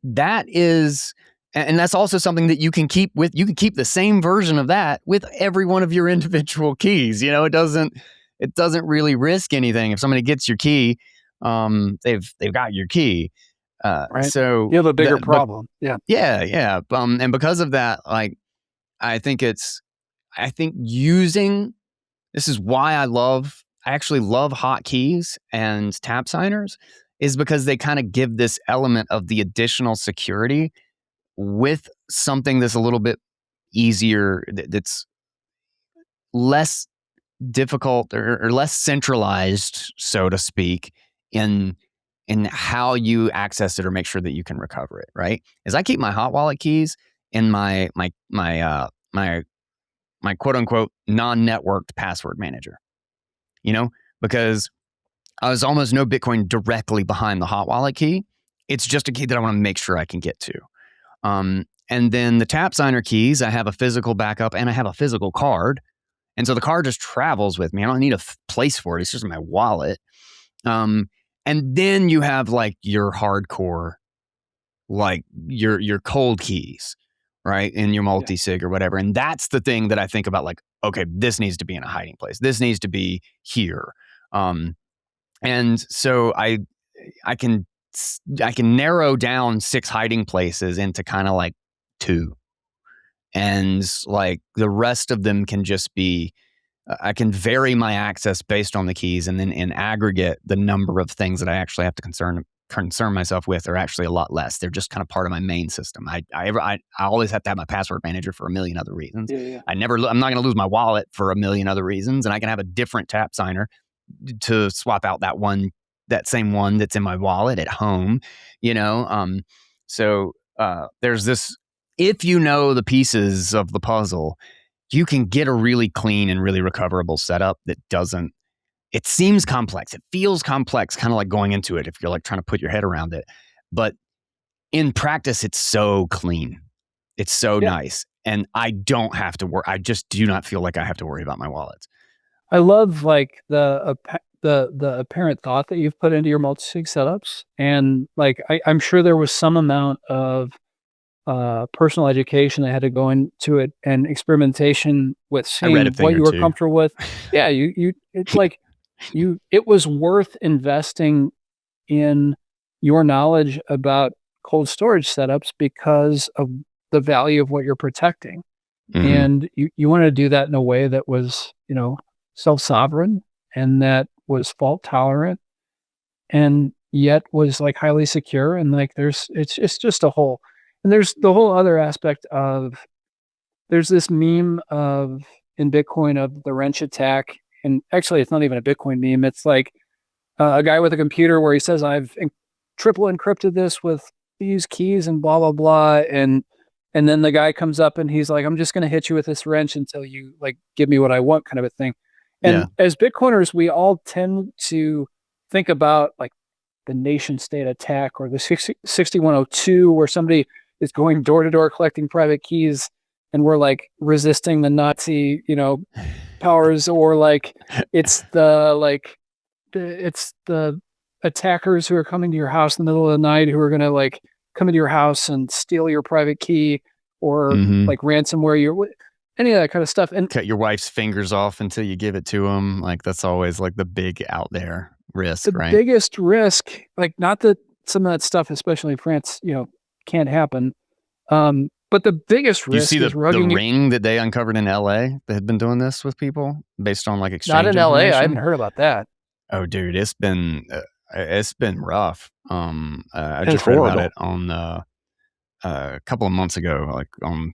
that is. And that's also something that you can keep with. You can keep the same version of that with every one of your individual keys. It doesn't really risk anything. If somebody gets your key, they've got your key. Right. So you have a bigger problem. Yeah. And because of that, like, I think using, this is why I actually love hotkeys and tap signers, is because they kind of give this element of the additional security with something that's a little bit easier, that's less difficult or less centralized, so to speak, in how you access it or make sure that you can recover it, right? Is I keep my hot wallet keys in my quote unquote non-networked password manager, because there's almost no Bitcoin directly behind the hot wallet key. It's just a key that I want to make sure I can get to. And then the tap signer keys, I have a physical backup and I have a physical card. And so the card just travels with me. I don't need a place for it. It's just in my wallet. And then you have like your hardcore, like your cold keys, right? In your multi-sig or whatever. And that's the thing that I think about, like, okay, this needs to be in a hiding place. This needs to be here. And so I can narrow down 6 hiding places into kind of like 2. And like the rest of them can just be, I can vary my access based on the keys. And then in aggregate, the number of things that I actually have to concern myself with are actually a lot less. They're just kind of part of my main system. I always have to have my password manager for a million other reasons. I'm not going to lose my wallet for a million other reasons. And I can have a different tap signer to swap out that same one that's in my wallet at home, So there's this, if you know the pieces of the puzzle, you can get a really clean and really recoverable setup that doesn't, it seems complex. It feels complex, kind of like going into it if you're like trying to put your head around it. But in practice, it's so clean. It's so nice. And I don't have to worry. I just do not feel like I have to worry about my wallets. I love like the apparent thought that you've put into your multi-sig setups. And like, I'm sure there was some amount of personal education that had to go into it and experimentation with seeing what you were comfortable with. Yeah. It's like it was worth investing in your knowledge about cold storage setups because of the value of what you're protecting. Mm-hmm. And you wanted to do that in a way that was, self-sovereign and that was fault tolerant and yet was like highly secure. And like it's just a whole, and there's the whole other aspect of, there's this meme of in Bitcoin of the wrench attack. And actually it's not even a Bitcoin meme. It's like a guy with a computer where he says, I've triple encrypted this with these keys and blah, blah, blah. And then the guy comes up and he's like, I'm just going to hit you with this wrench until you like give me what I want, kind of a thing. And as Bitcoiners, we all tend to think about like the nation state attack, or the 6102, where somebody is going door to door collecting private keys, and we're like resisting the Nazi, powers, or like it's the attackers who are coming to your house in the middle of the night, who are going to like come into your house and steal your private key, or like ransomware, any of that kind of stuff. And cut your wife's fingers off until you give it to them. Like that's always like the big out there risk, the right? biggest risk, like not that some of that stuff, especially in France, can't happen. But the biggest risk you see is rugging. The ring that they uncovered in LA that had been doing this with people based on like exchange Not in LA. I haven't information? heard about that. Oh, dude, it's been rough. I It's just read about horrible. it on a couple of months ago, like on,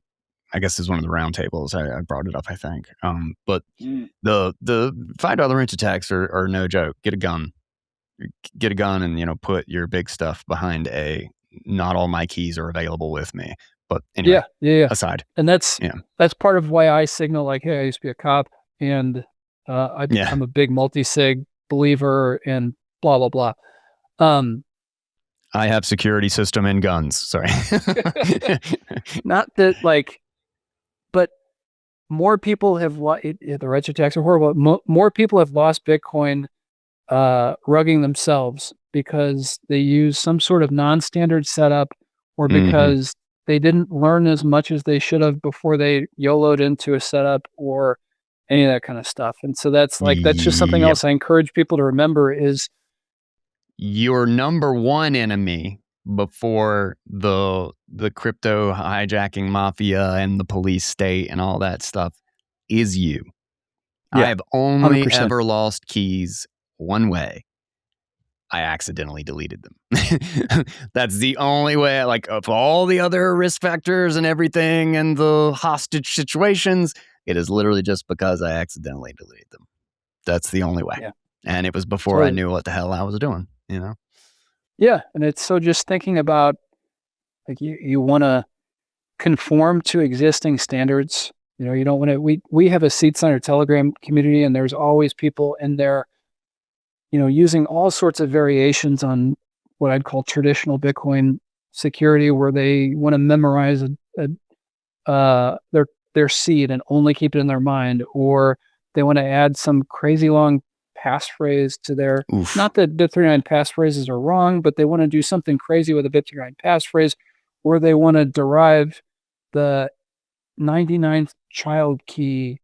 I guess it's one of the roundtables. I brought it up, I think. But the $5 inch attacks are no joke. Get a gun and put your big stuff behind not all my keys are available with me. But anyway, yeah. Aside, and that's part of why I signal like, hey, I used to be a cop, and I'm a big multi-sig believer, and blah blah blah. I have security system and guns. Sorry, not that like, but more people have the wretched attacks are horrible. More people have lost Bitcoin rugging themselves because they use some sort of non-standard setup, or because they didn't learn as much as they should have before they YOLO'd into a setup, or any of that kind of stuff. And so that's just something else I encourage people to remember is your number one enemy before the crypto hijacking mafia and the police state and all that stuff is you. I have only 100%. ever lost keys one way. I accidentally deleted them. That's the only way. Like, of all the other risk factors and everything and the hostage situations, it is literally just because I accidentally deleted them. That's the only way. Yeah. And it was before I knew what the hell I was doing, Yeah. And it's so just thinking about, like, you want to conform to existing standards. You don't want to, we have a SeedSigner Telegram community, and there's always people in there, using all sorts of variations on what I'd call traditional Bitcoin security, where they want to memorize their seed and only keep it in their mind, or they want to add some crazy long passphrase to their. Oof. Not that BIP39 passphrases are wrong, but they want to do something crazy with a BIP39 passphrase, or they want to derive the 99th child key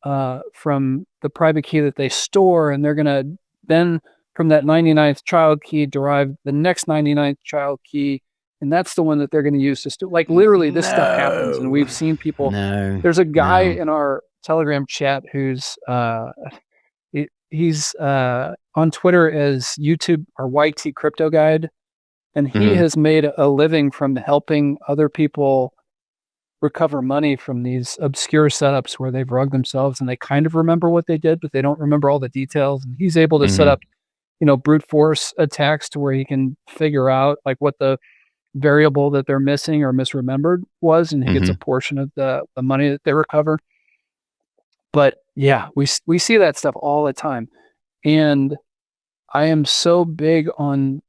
from the private key that they store, and they're going to then from that 99th child key derive the next 99th child key, and that's the one that they're going to use to like literally this stuff happens, and we've seen people. There's a guy in our Telegram chat who's he's on Twitter as YouTube or YT Crypto Guide, and he has made a living from helping other people recover money from these obscure setups where they've rugged themselves and they kind of remember what they did, but they don't remember all the details. And he's able to set up, brute force attacks to where he can figure out like what the variable that they're missing or misremembered was, and he gets a portion of the money that they recover. But yeah, we see that stuff all the time. And I am so big on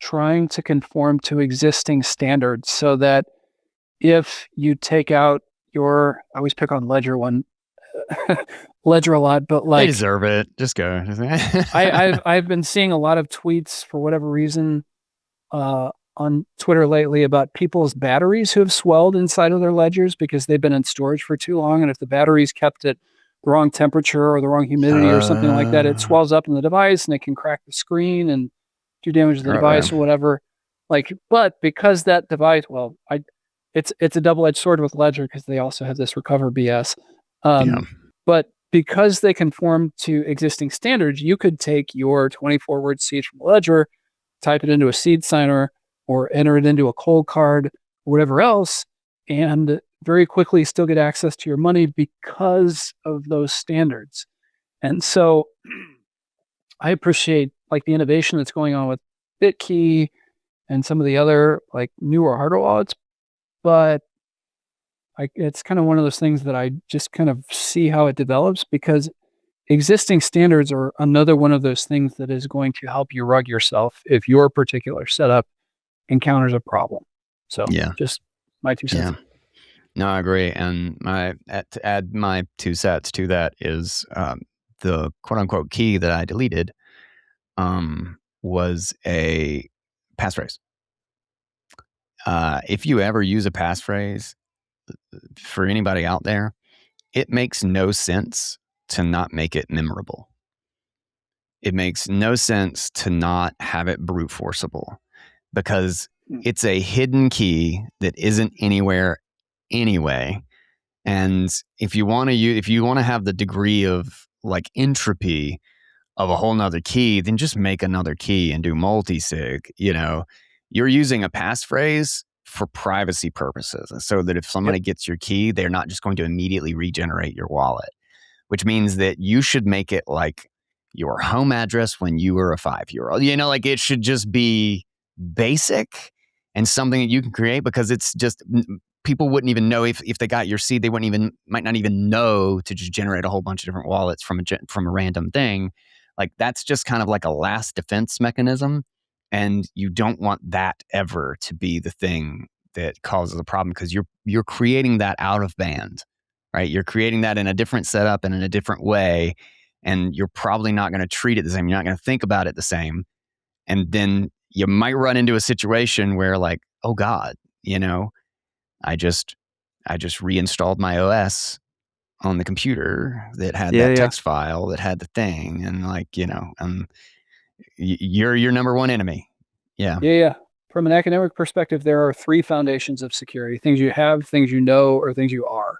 trying to conform to existing standards so that if you take out I always pick on Ledger Ledger a lot, but like, they deserve it. Just go. I've been seeing a lot of tweets for whatever reason on Twitter lately about people's batteries who have swelled inside of their ledgers because they've been in storage for too long, and if the battery's kept at the wrong temperature or the wrong humidity or something like that, it swells up in the device and it can crack the screen and do damage to the device or whatever. Like, but because that device, it's a double-edged sword with Ledger because they also have this recover BS. But because they conform to existing standards, you could take your 24-word seed from Ledger, type it into a SeedSigner, or enter it into a cold card, or whatever else, and very quickly still get access to your money because of those standards. And so I appreciate like the innovation that's going on with BitKey and some of the other like newer hardware wallets, but it's kind of one of those things that I just kind of see how it develops, because existing standards are another one of those things that is going to help you rug yourself if your particular setup encounters a problem. So Yeah. just my 2 cents. Yeah. No, I agree. And to add my 2 cents to that is the quote unquote key that I deleted was a passphrase. If you ever use a passphrase, for anybody out there, it makes no sense to not make it memorable. It makes no sense to not have it brute forceable, because it's a hidden key that isn't anywhere anyway. And if you want to have the degree of like entropy of a whole nother key, then just make another key and do multi-sig. You're using a passphrase for privacy purposes, so that if somebody gets your key, they're not just going to immediately regenerate your wallet, which means that you should make it like your home address when you were a 5-year-old. Like it should just be basic and something that you can create, because it's just, people wouldn't even know if they got your seed. They might not even know to just generate a whole bunch of different wallets from a random thing. Like that's just kind of like a last defense mechanism. And you don't want that ever to be the thing that causes a problem, because you're creating that out of band, right? You're creating that in a different setup and in a different way. And you're probably not going to treat it the same. You're not going to think about it the same. And then you might run into a situation where like, oh God, I just reinstalled my OS on the computer that had that text file that had the thing, and like, you're your number one enemy. Yeah. From an academic perspective, there are 3 foundations of security: things you have, things you know, or things you are.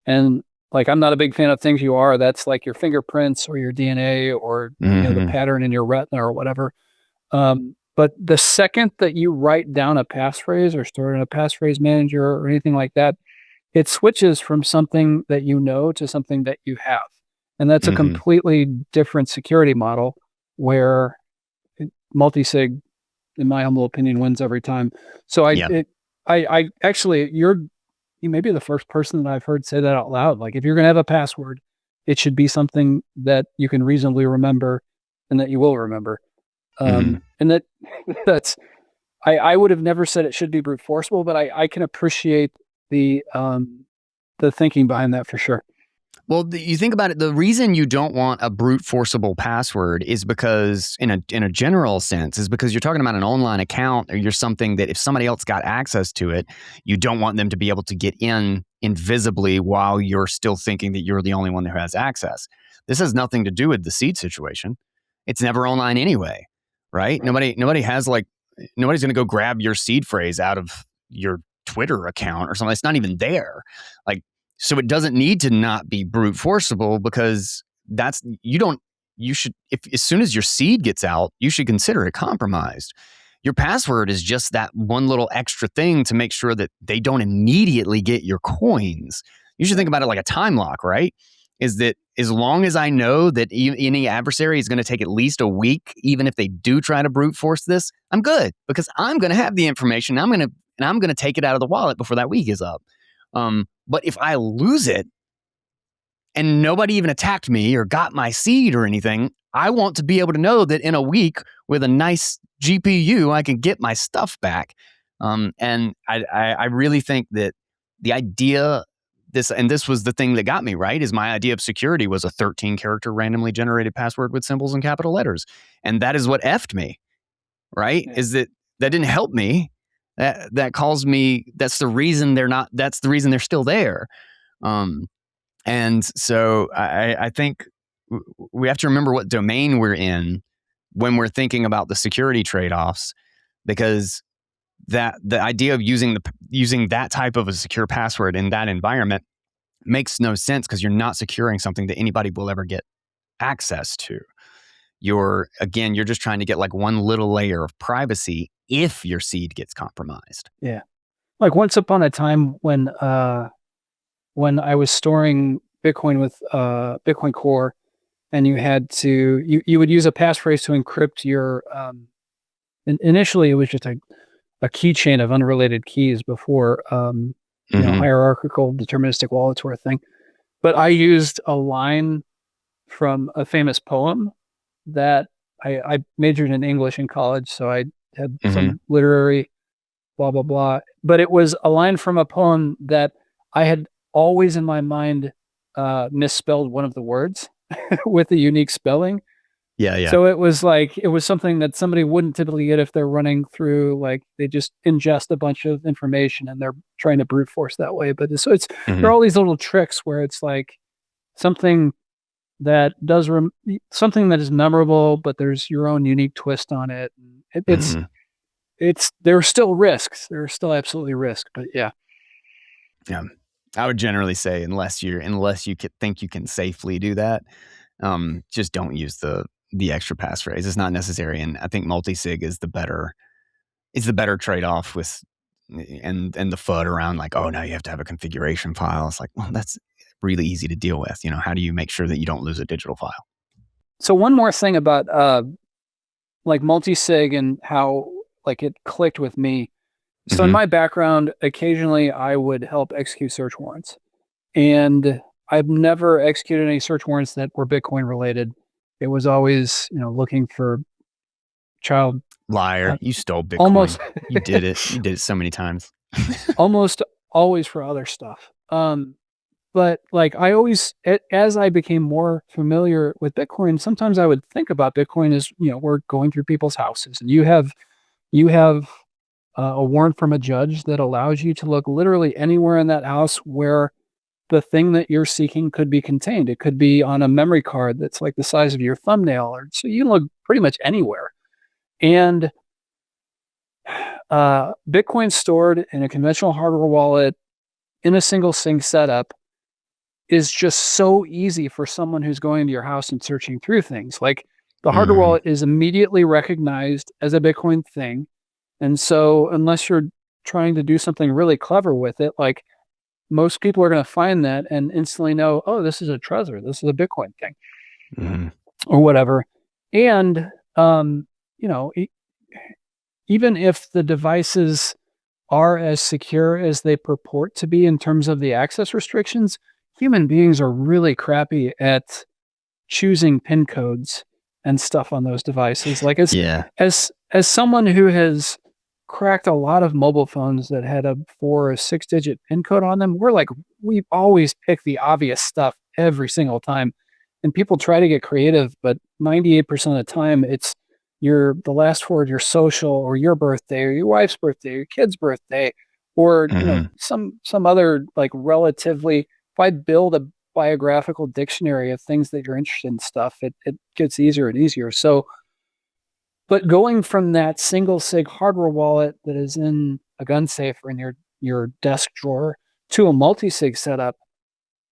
And like, I'm not a big fan of things you are. That's like your fingerprints or your DNA or the pattern in your retina or whatever. But the second that you write down a passphrase or store it in a passphrase manager or anything like that, it switches from something that you know to something that you have. And that's a completely different security model, where multi-sig, in my humble opinion, wins every time. So I actually, you may be the first person that I've heard say that out loud. Like, if you're going to have a password, it should be something that you can reasonably remember and that you will remember. And that's, I would have never said it should be brute forceable, but I can appreciate the thinking behind that for sure. Well, you think about it, the reason you don't want a brute forceable password is because, in a general sense, is because you're talking about an online account, or you're something that if somebody else got access to it, you don't want them to be able to get in invisibly while you're still thinking that you're the only one who has access. This has nothing to do with the seed situation. It's never online anyway, right? Nobody's going to go grab your seed phrase out of your Twitter account or something. It's not even there. Like, so it doesn't need to not be brute forceable, because as soon as your seed gets out, you should consider it compromised. Your password is just that one little extra thing to make sure that they don't immediately get your coins. You should think about it like a time lock, right? Is that as long as I know that any adversary is going to take at least a week, even if they do try to brute force this, I'm good, because I'm going to have the information. I'm going to take it out of the wallet before that week is up. But if I lose it and nobody even attacked me or got my seed or anything, I want to be able to know that in a week with a nice GPU, I can get my stuff back. And I really think that the idea, this was the thing that got me, right, is my idea of security was a 13-character randomly generated password with symbols and capital letters. And that is what effed me, right? Yeah. Is that didn't help me. That calls me, that's the reason they're still there. And so I think we have to remember what domain we're in when we're thinking about the security trade-offs, because the idea of using that type of a secure password in that environment makes no sense, because you're not securing something that anybody will ever get access to. You're just trying to get like one little layer of privacy if your seed gets compromised. Yeah. Like, once upon a time when I was storing Bitcoin with Bitcoin Core, and you had to, you would use a passphrase to encrypt your, initially it was just a keychain of unrelated keys before, hierarchical deterministic wallets were a thing. But I used a line from a famous poem that I majored in English in college, so I had some literary blah, blah, blah. But it was a line from a poem that I had always in my mind misspelled one of the words with a unique spelling. Yeah. So it was something that somebody wouldn't typically get if they're running through, like they just ingest a bunch of information and they're trying to brute force that way. But there are all these little tricks where it's like something that does something that is memorable, but there's your own unique twist on it. There are still risks. There are still absolutely risks, but yeah. Yeah. I would generally say unless you think you can safely do that, just don't use the extra passphrase. It's not necessary, and I think multi-sig is the better trade-off with and the FUD around like, oh, now you have to have a configuration file. It's like, well, that's really easy to deal with. How do you make sure that you don't lose a digital file? So one more thing about like multi-sig and how like it clicked with me. So in my background, occasionally I would help execute search warrants, and I've never executed any search warrants that were Bitcoin related. It was always, looking for child liar. You stole Bitcoin. Almost. You did it. You did it so many times. Almost always for other stuff. But like I always, as I became more familiar with Bitcoin, sometimes I would think about Bitcoin as, we're going through people's houses, and you have a warrant from a judge that allows you to look literally anywhere in that house where the thing that you're seeking could be contained. It could be on a memory card that's like the size of your thumbnail, or so you can look pretty much anywhere. And Bitcoin stored in a conventional hardware wallet in a single sig setup is just so easy for someone who's going to your house and searching through things. Like the hardware wallet is immediately recognized as a Bitcoin thing. And so unless you're trying to do something really clever with it, like most people are going to find that and instantly know, oh, this is a Trezor, this is a Bitcoin thing, or whatever. And, even if the devices are as secure as they purport to be in terms of the access restrictions, human beings are really crappy at choosing PIN codes and stuff on those devices. Like as someone who has cracked a lot of mobile phones that had a 4 or 6 digit PIN code on them, we always pick the obvious stuff every single time. And people try to get creative, but 98% of the time it's the last 4 of your social, or your birthday, or your wife's birthday, or your kid's birthday, or some other like relatively. If I build a biographical dictionary of things that you're interested in stuff, it gets easier and easier. So, but going from that single sig hardware wallet that is in a gun safe or in your desk drawer to a multi-sig setup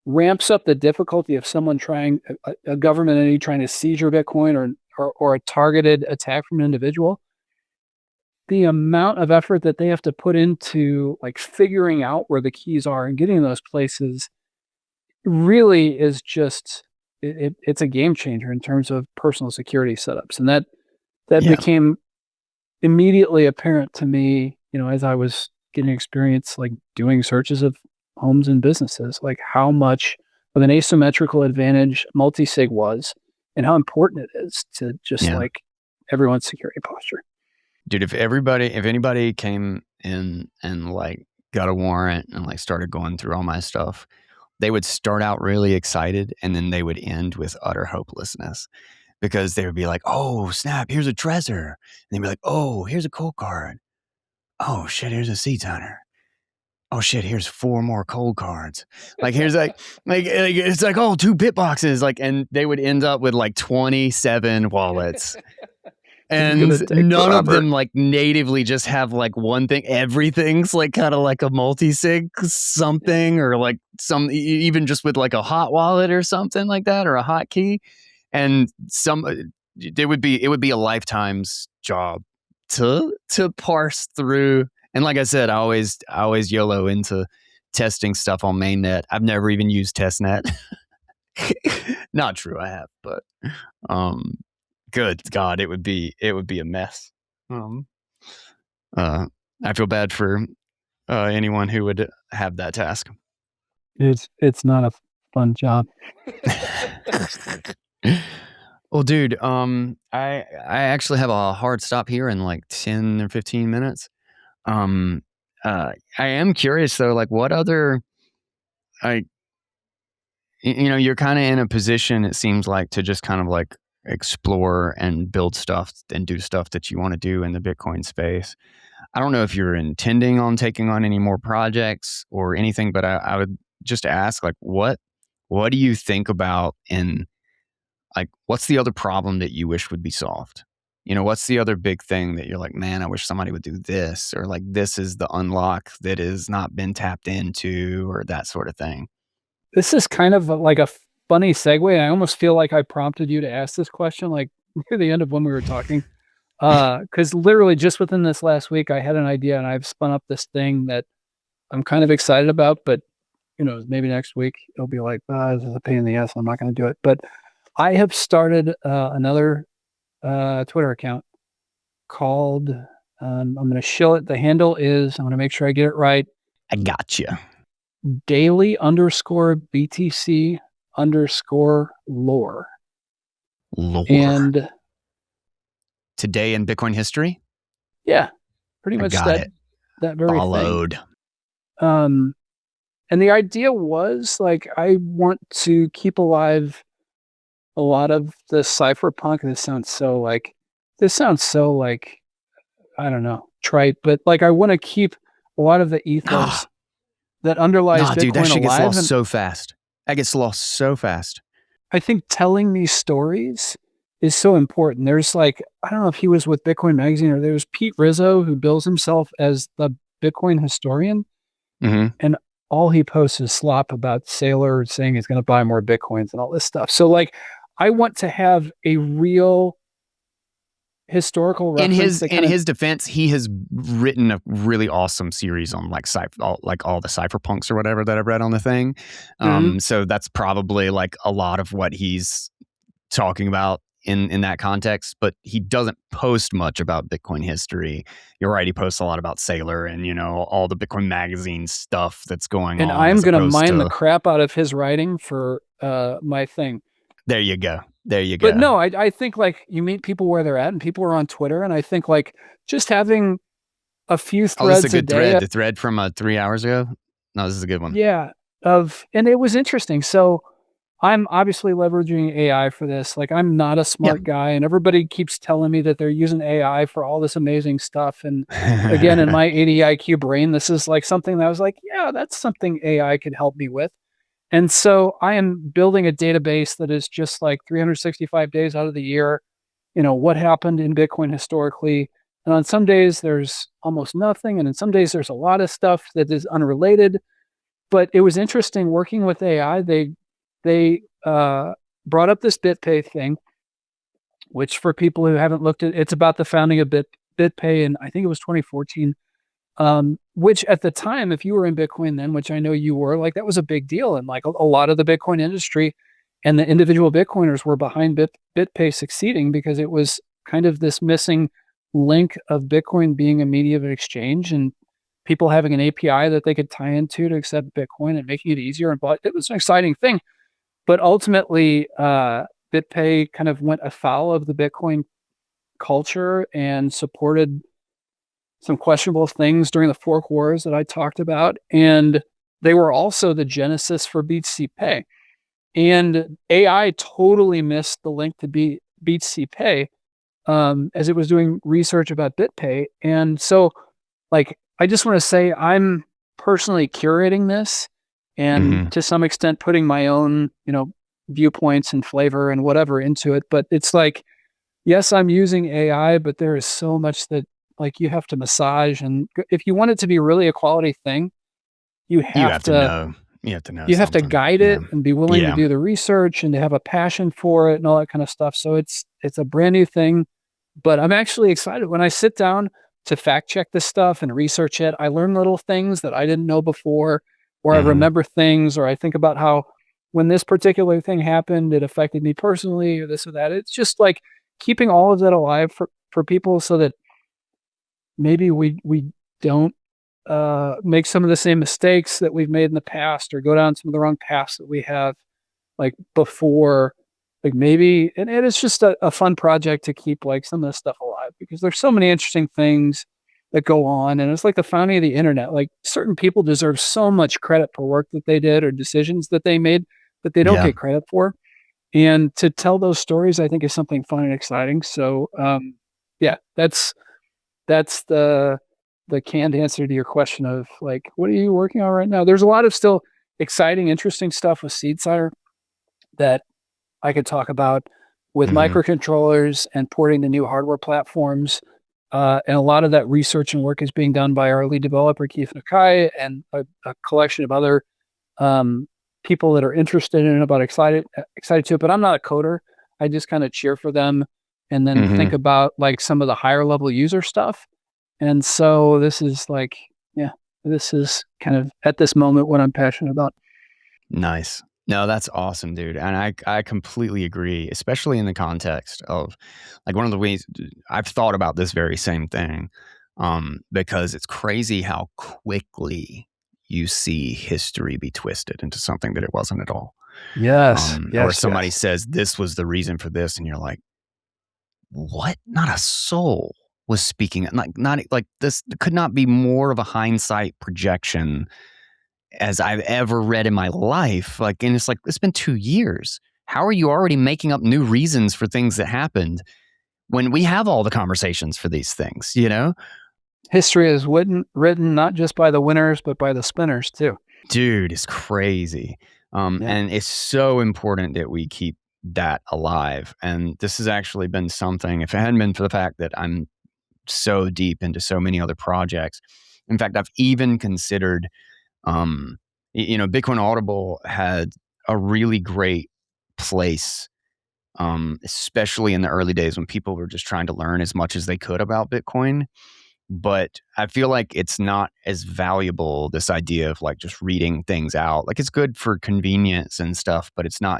ramps up the difficulty of someone trying a government entity trying to seize your Bitcoin or a targeted attack from an individual. The amount of effort that they have to put into like figuring out where the keys are and getting those places really is just it's a game changer in terms of personal security setups. And that became immediately apparent to me, as I was getting experience like doing searches of homes and businesses, like how much of an asymmetrical advantage multi-sig was and how important it is to just like everyone's security posture. Dude, if anybody came in and like got a warrant and like started going through all my stuff, they would start out really excited and then they would end with utter hopelessness, because they would be like, oh snap, here's a Trezor. And they'd be like, oh, here's a cold card. Oh shit, here's a SeedSigner. Oh shit, here's 4 more cold cards. Like here's like it's like, oh, 2 bit boxes. Like, and they would end up with like 27 wallets. And none of them like natively just have like one thing. Everything's like kind of like a multi-sig something, or like even just with like a hot wallet or something like that, or a hotkey. And it would be a lifetime's job to parse through. And like I said, I always YOLO into testing stuff on mainnet. I've never even used testnet. Not true, I have, but good God, it would be a mess. I feel bad for anyone who would have that task. It's not a fun job. Well, dude, I actually have a hard stop here in like 10 or 15 minutes. Um, I am curious though, like what other, I, you're kind of in a position, it seems like, to just kind of like explore and build stuff and do stuff that you want to do in the Bitcoin space. I don't know if you're intending on taking on any more projects or anything, but I would just ask, like, what do you think about in like, what's the other problem that you wish would be solved? What's the other big thing that you're like, man, I wish somebody would do this, or like, this is the unlock that has not been tapped into, or that sort of thing. This is kind of like a funny segue. I almost feel like I prompted you to ask this question, like near the end of when we were talking. Because literally just within this last week, I had an idea and I've spun up this thing that I'm kind of excited about, but maybe next week it'll be like, this is a pain in the ass. I'm not going to do it. But I have started another Twitter account called, I'm going to show it. The handle is, I'm going to make sure I get it right. I got you. daily_BTC_lore. Lore. And Today in Bitcoin history? yeah, pretty I much got it. that very Followed. thing. And the idea was like, I want to keep alive a lot of the cypherpunk. This sounds so like, I don't know, trite, but like I want to keep a lot of the ethos that underlies Nah, Bitcoin dude, that shit gets alive. lost And so fast. That gets lost so fast. I think telling these stories is so important. There's like, I don't know if he was with Bitcoin Magazine or there was Pete Rizzo, who bills himself as the Bitcoin historian. Mm-hmm. And all he posts is slop about Saylor saying he's going to buy more Bitcoins and all this stuff. So like, I want to have a real historical reference. In his defense, he has written a really awesome series on like all the cypherpunks or whatever that I've read on the thing. So that's probably like a lot of what he's talking about in that context, but he doesn't post much about Bitcoin history. You're right, he posts a lot about Saylor and all the Bitcoin magazine stuff that's going and on. I'm going to mine the to crap out of his writing for my thing. There you go. But no, I think like you meet people where they're at, and people are on Twitter, and I think like just having a few threads this is a good a day. Thread. The thread from 3 hours ago. No, this is a good one. Yeah, and it was interesting. So I'm obviously leveraging AI for this. Like I'm not a smart guy, and everybody keeps telling me that they're using AI for all this amazing stuff. And again, in my 80 IQ brain, this is like something that I was like, yeah, that's something AI could help me with. And so I am building a database that is just like 365 days out of the year, what happened in Bitcoin historically. And on some days there's almost nothing. And in some days there's a lot of stuff that is unrelated. But it was interesting working with AI. They brought up this BitPay thing, which for people who haven't looked at, it's about the founding of BitPay, and I think it was 2014. Which at the time, if you were in Bitcoin then, which I know you were, like that was a big deal. And like a lot of the Bitcoin industry and the individual Bitcoiners were behind BitPay succeeding because it was kind of this missing link of Bitcoin being a medium of exchange and people having an API that they could tie into to accept Bitcoin and making it easier. And but it was an exciting thing. But ultimately, BitPay kind of went afoul of the Bitcoin culture and supported some questionable things during the fork wars that I talked about. And they were also the genesis for BTC Pay. And AI totally missed the link to BTC Pay as it was doing research about BitPay. And so, like, I just want to say I'm personally curating this and to some extent putting my own, viewpoints and flavor and whatever into it. But it's like, yes, I'm using AI, but there is so much that like you have to massage. And if you want it to be really a quality thing, you have to know. You have to know. You have to guide it and be willing to do the research and to have a passion for it and all that kind of stuff. So it's a brand new thing, but I'm actually excited when I sit down to fact check this stuff and research it. I learn little things that I didn't know before, or I remember things, or I think about how when this particular thing happened, it affected me personally or this or that. It's just like keeping all of that alive for people so that maybe we don't make some of the same mistakes that we've made in the past or go down some of the wrong paths that we have like before like maybe, and it's just a fun project to keep like some of this stuff alive, because there's so many interesting things that go on. And it's like the founding of the internet. Like certain people deserve so much credit for work that they did or decisions that they made that they don't Yeah. get credit for. And to tell those stories, I think, is something fun and exciting. So, yeah, that's the canned answer to your question of like, what are you working on right now? There's a lot of still exciting, interesting stuff with SeedSigner that I could talk about with Hmm. microcontrollers and porting to new hardware platforms. And a lot of that research and work is being done by our lead developer, Keith Nakai, and a collection of other um, people that are interested in it, about excited to it. But I'm not a coder. I just kind of cheer for them and then Hmm. think about like some of the higher level user stuff. And so this is like, yeah, this is kind of at this moment what I'm passionate about. Nice. No, that's awesome, dude. And I completely agree, especially in the context of like one of the ways I've thought about this very same thing. Because it's crazy how quickly you see history be twisted into something that it wasn't at all. Yes, Or yes, somebody yes. says this was the reason for this, and you're like, what? Not a soul was speaking. Not like this could not be more of a hindsight projection as I've ever read in my life. Like, and it's like, it's been 2 years. How are you already making up new reasons for things that happened when we have all the conversations for these things, you know? History is written not just by the winners, but by the spinners too. Dude, it's crazy. Yeah. And it's so important that we keep that alive. And this has actually been something, if it hadn't been for the fact that I'm so deep into so many other projects. In fact, I've even considered, Bitcoin Audible had a really great place, especially in the early days when people were just trying to learn as much as they could about Bitcoin. But I feel like it's not as valuable, this idea of like just reading things out. Like it's good for convenience and stuff, but it's got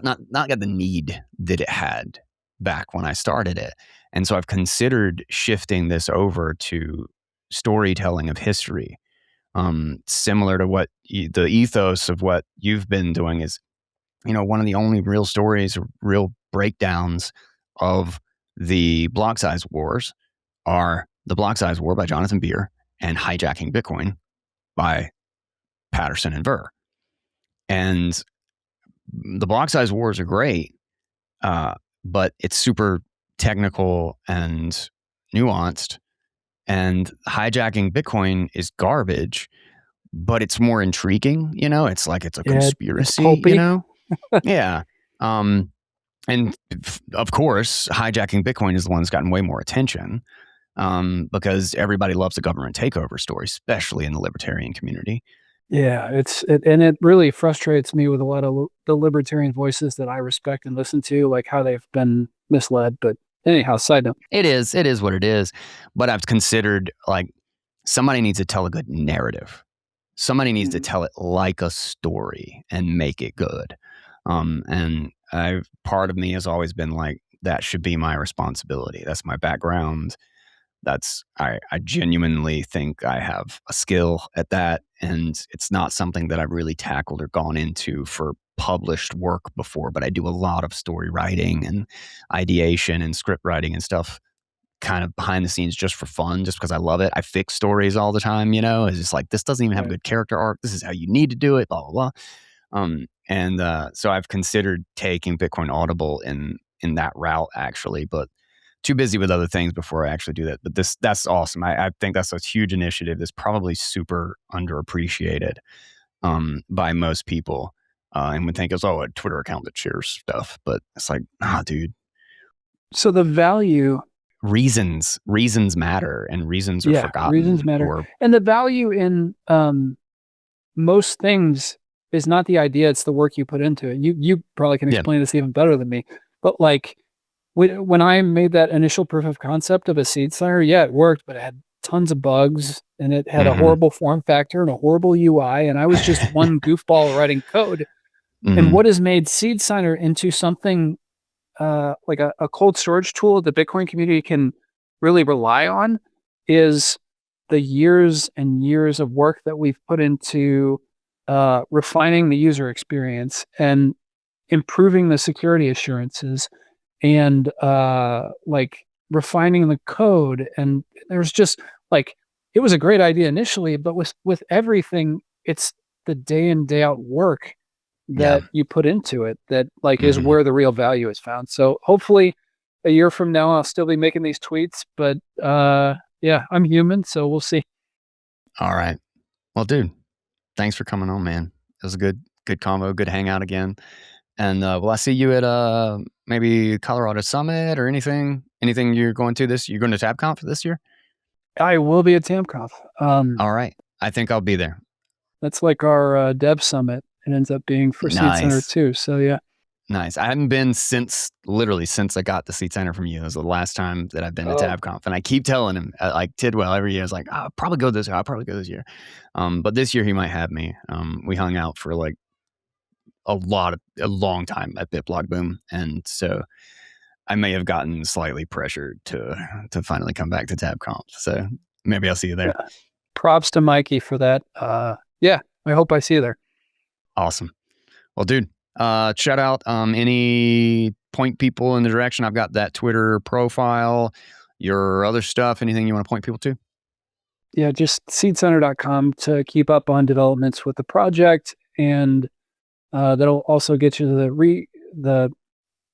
not got the need that it had back when I started it. And so I've considered shifting this over to storytelling of history. Similar to what the ethos of what you've been doing is, one of the only real stories, real breakdowns of the block size wars are the block size war by Jonathan Beer and hijacking Bitcoin by Patterson and Ver. And the block size wars are great, but it's super technical and nuanced. And hijacking Bitcoin is garbage, but it's more intriguing. It's like it's a Yeah, it's conspiracy. pulpy. Yeah. Um, and of course, hijacking Bitcoin is the one that's gotten way more attention, because everybody loves a government takeover story, especially in the libertarian community. Yeah, and it really frustrates me with a lot of the libertarian voices that I respect and listen to, like how they've been misled. But anyhow, side note. It is what it is. But I've considered like somebody needs to tell a good narrative. Somebody needs to Mhm. tell it like a story and make it good. And part of me has always been like, that should be my responsibility. That's my background. I genuinely think I have a skill at that. And it's not something that I've really tackled or gone into for published work before, but I do a lot of story writing and ideation and script writing and stuff kind of behind the scenes just for fun, just because I love it. I fix stories all the time, It's just like, this doesn't even have a Right. good character arc. This is how you need to do it, blah, blah, blah. And so I've considered taking Bitcoin Audible in that route actually, but too busy with other things before I actually do that. But that's awesome. I think that's a huge initiative that's probably super underappreciated, by most people. And would think it's, a Twitter account that shares stuff. But it's like, dude, So the value, reasons matter, and reasons are yeah, reasons forgotten matter, or and the value in most things is not the idea; it's the work you put into it. You probably can yeah. explain this even better than me, but like when I made that initial proof of concept of a seed signer, yeah, it worked, but it had tons of bugs and it had a Hmm. horrible form factor and a horrible UI. And I was just one goofball writing code. And Hmm. what has made seed signer into something like a cold storage tool the Bitcoin community can really rely on is the years and years of work that we've put into refining the user experience. And improving the security assurances and like refining the code. And there's just like, it was a great idea initially, but with everything, it's the day in, day out work Yeah. that you put into it that like is Mhm. where the real value is found. So hopefully a year from now I'll still be making these tweets, but yeah, I'm human, so we'll see. All right. Well, dude, thanks for coming on, man. It was a good combo, good hangout again. And will I see you at maybe Colorado Summit or anything you're going to this? You're going to TabConf this year? I will be at TamConf. All right. I think I'll be there. That's like our dev summit. It ends up being for SeedSigner Nice. too. So yeah. Nice. I haven't been literally since I got the SeedSigner from you. It was the last time that I've been to Oh, TabConf. And I keep telling him, like Tidwell every year, I was like, I'll probably go this year. I'll probably go this year. But this year he might have me. We hung out for like a long time at BitBlock Boom. And so I may have gotten slightly pressured to finally come back to TabConf. So maybe I'll see you there. yeah. Props to Mikey for that. Yeah, I hope I see you there. Awesome. Well, dude, shout out any point people in the direction. I've got that Twitter profile, your other stuff, anything you want to point people to? Yeah, just seedsigner.com to keep up on developments with the project, and that'll also get you to the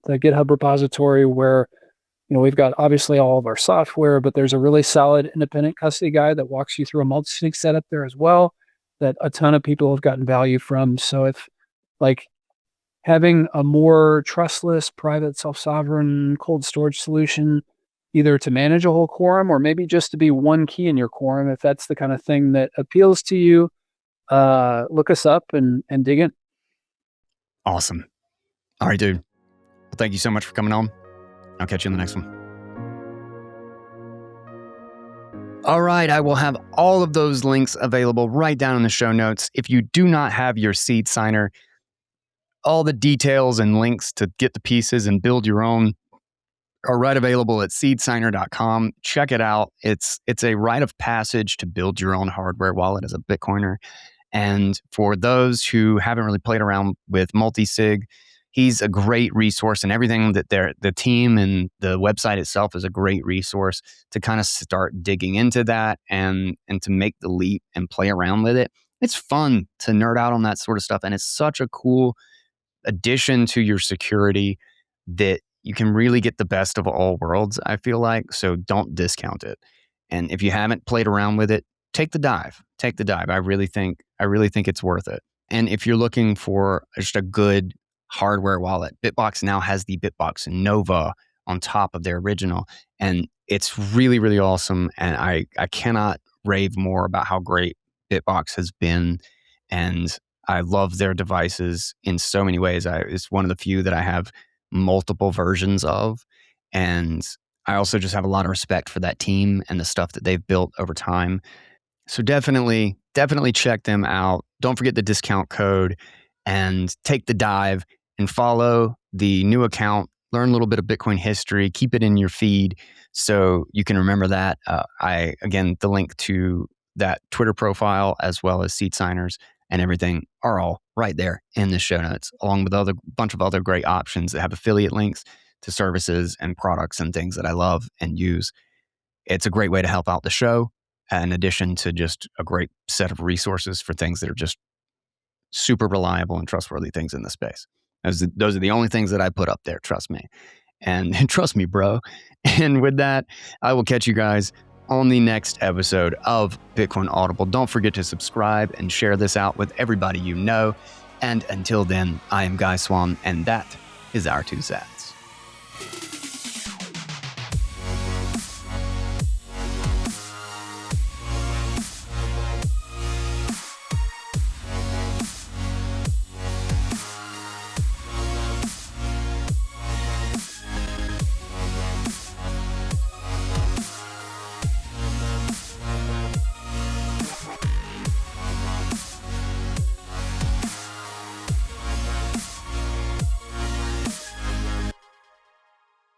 GitHub repository where we've got obviously all of our software, but there's a really solid independent custody guide that walks you through a multi-sig setup there as well that a ton of people have gotten value from. So if like having a more trustless, private, self-sovereign cold storage solution, either to manage a whole quorum or maybe just to be one key in your quorum, if that's the kind of thing that appeals to you, look us up and dig in. Awesome. All right, dude. Well, thank you so much for coming on. I'll catch you in the next one. All right, I will have all of those links available right down in the show notes. If you do not have your SeedSigner, all the details and links to get the pieces and build your own are right available at seedsigner.com. Check it out. It's a rite of passage to build your own hardware wallet as a Bitcoiner. And for those who haven't really played around with multi-sig, he's a great resource, and everything that the team and the website itself is a great resource to kind of start digging into that and to make the leap and play around with it. It's fun to nerd out on that sort of stuff, and it's such a cool addition to your security that you can really get the best of all worlds, I feel like. So don't discount it. And if you haven't played around with it, take the dive. Take the dive. I really think it's worth it. And if you're looking for just a good hardware wallet, Bitbox now has the Bitbox Nova on top of their original. And it's really, really awesome. And I cannot rave more about how great Bitbox has been. And I love their devices in so many ways. It's one of the few that I have multiple versions of. And I also just have a lot of respect for that team and the stuff that they've built over time. So definitely check them out. Don't forget the discount code and take the dive and follow the new account. Learn a little bit of Bitcoin history. Keep it in your feed so you can remember that. The link to that Twitter profile as well as SeedSigners and everything are all right there in the show notes, along with a bunch of other great options that have affiliate links to services and products and things that I love and use. It's a great way to help out the show, in addition to just a great set of resources for things that are just super reliable and trustworthy things in the space. Those are the only things that I put up there, trust me. And trust me, bro. And with that, I will catch you guys on the next episode of Bitcoin Audible. Don't forget to subscribe and share this out with everybody you know. And until then, I am Guy Swan, and that is our 2 cents.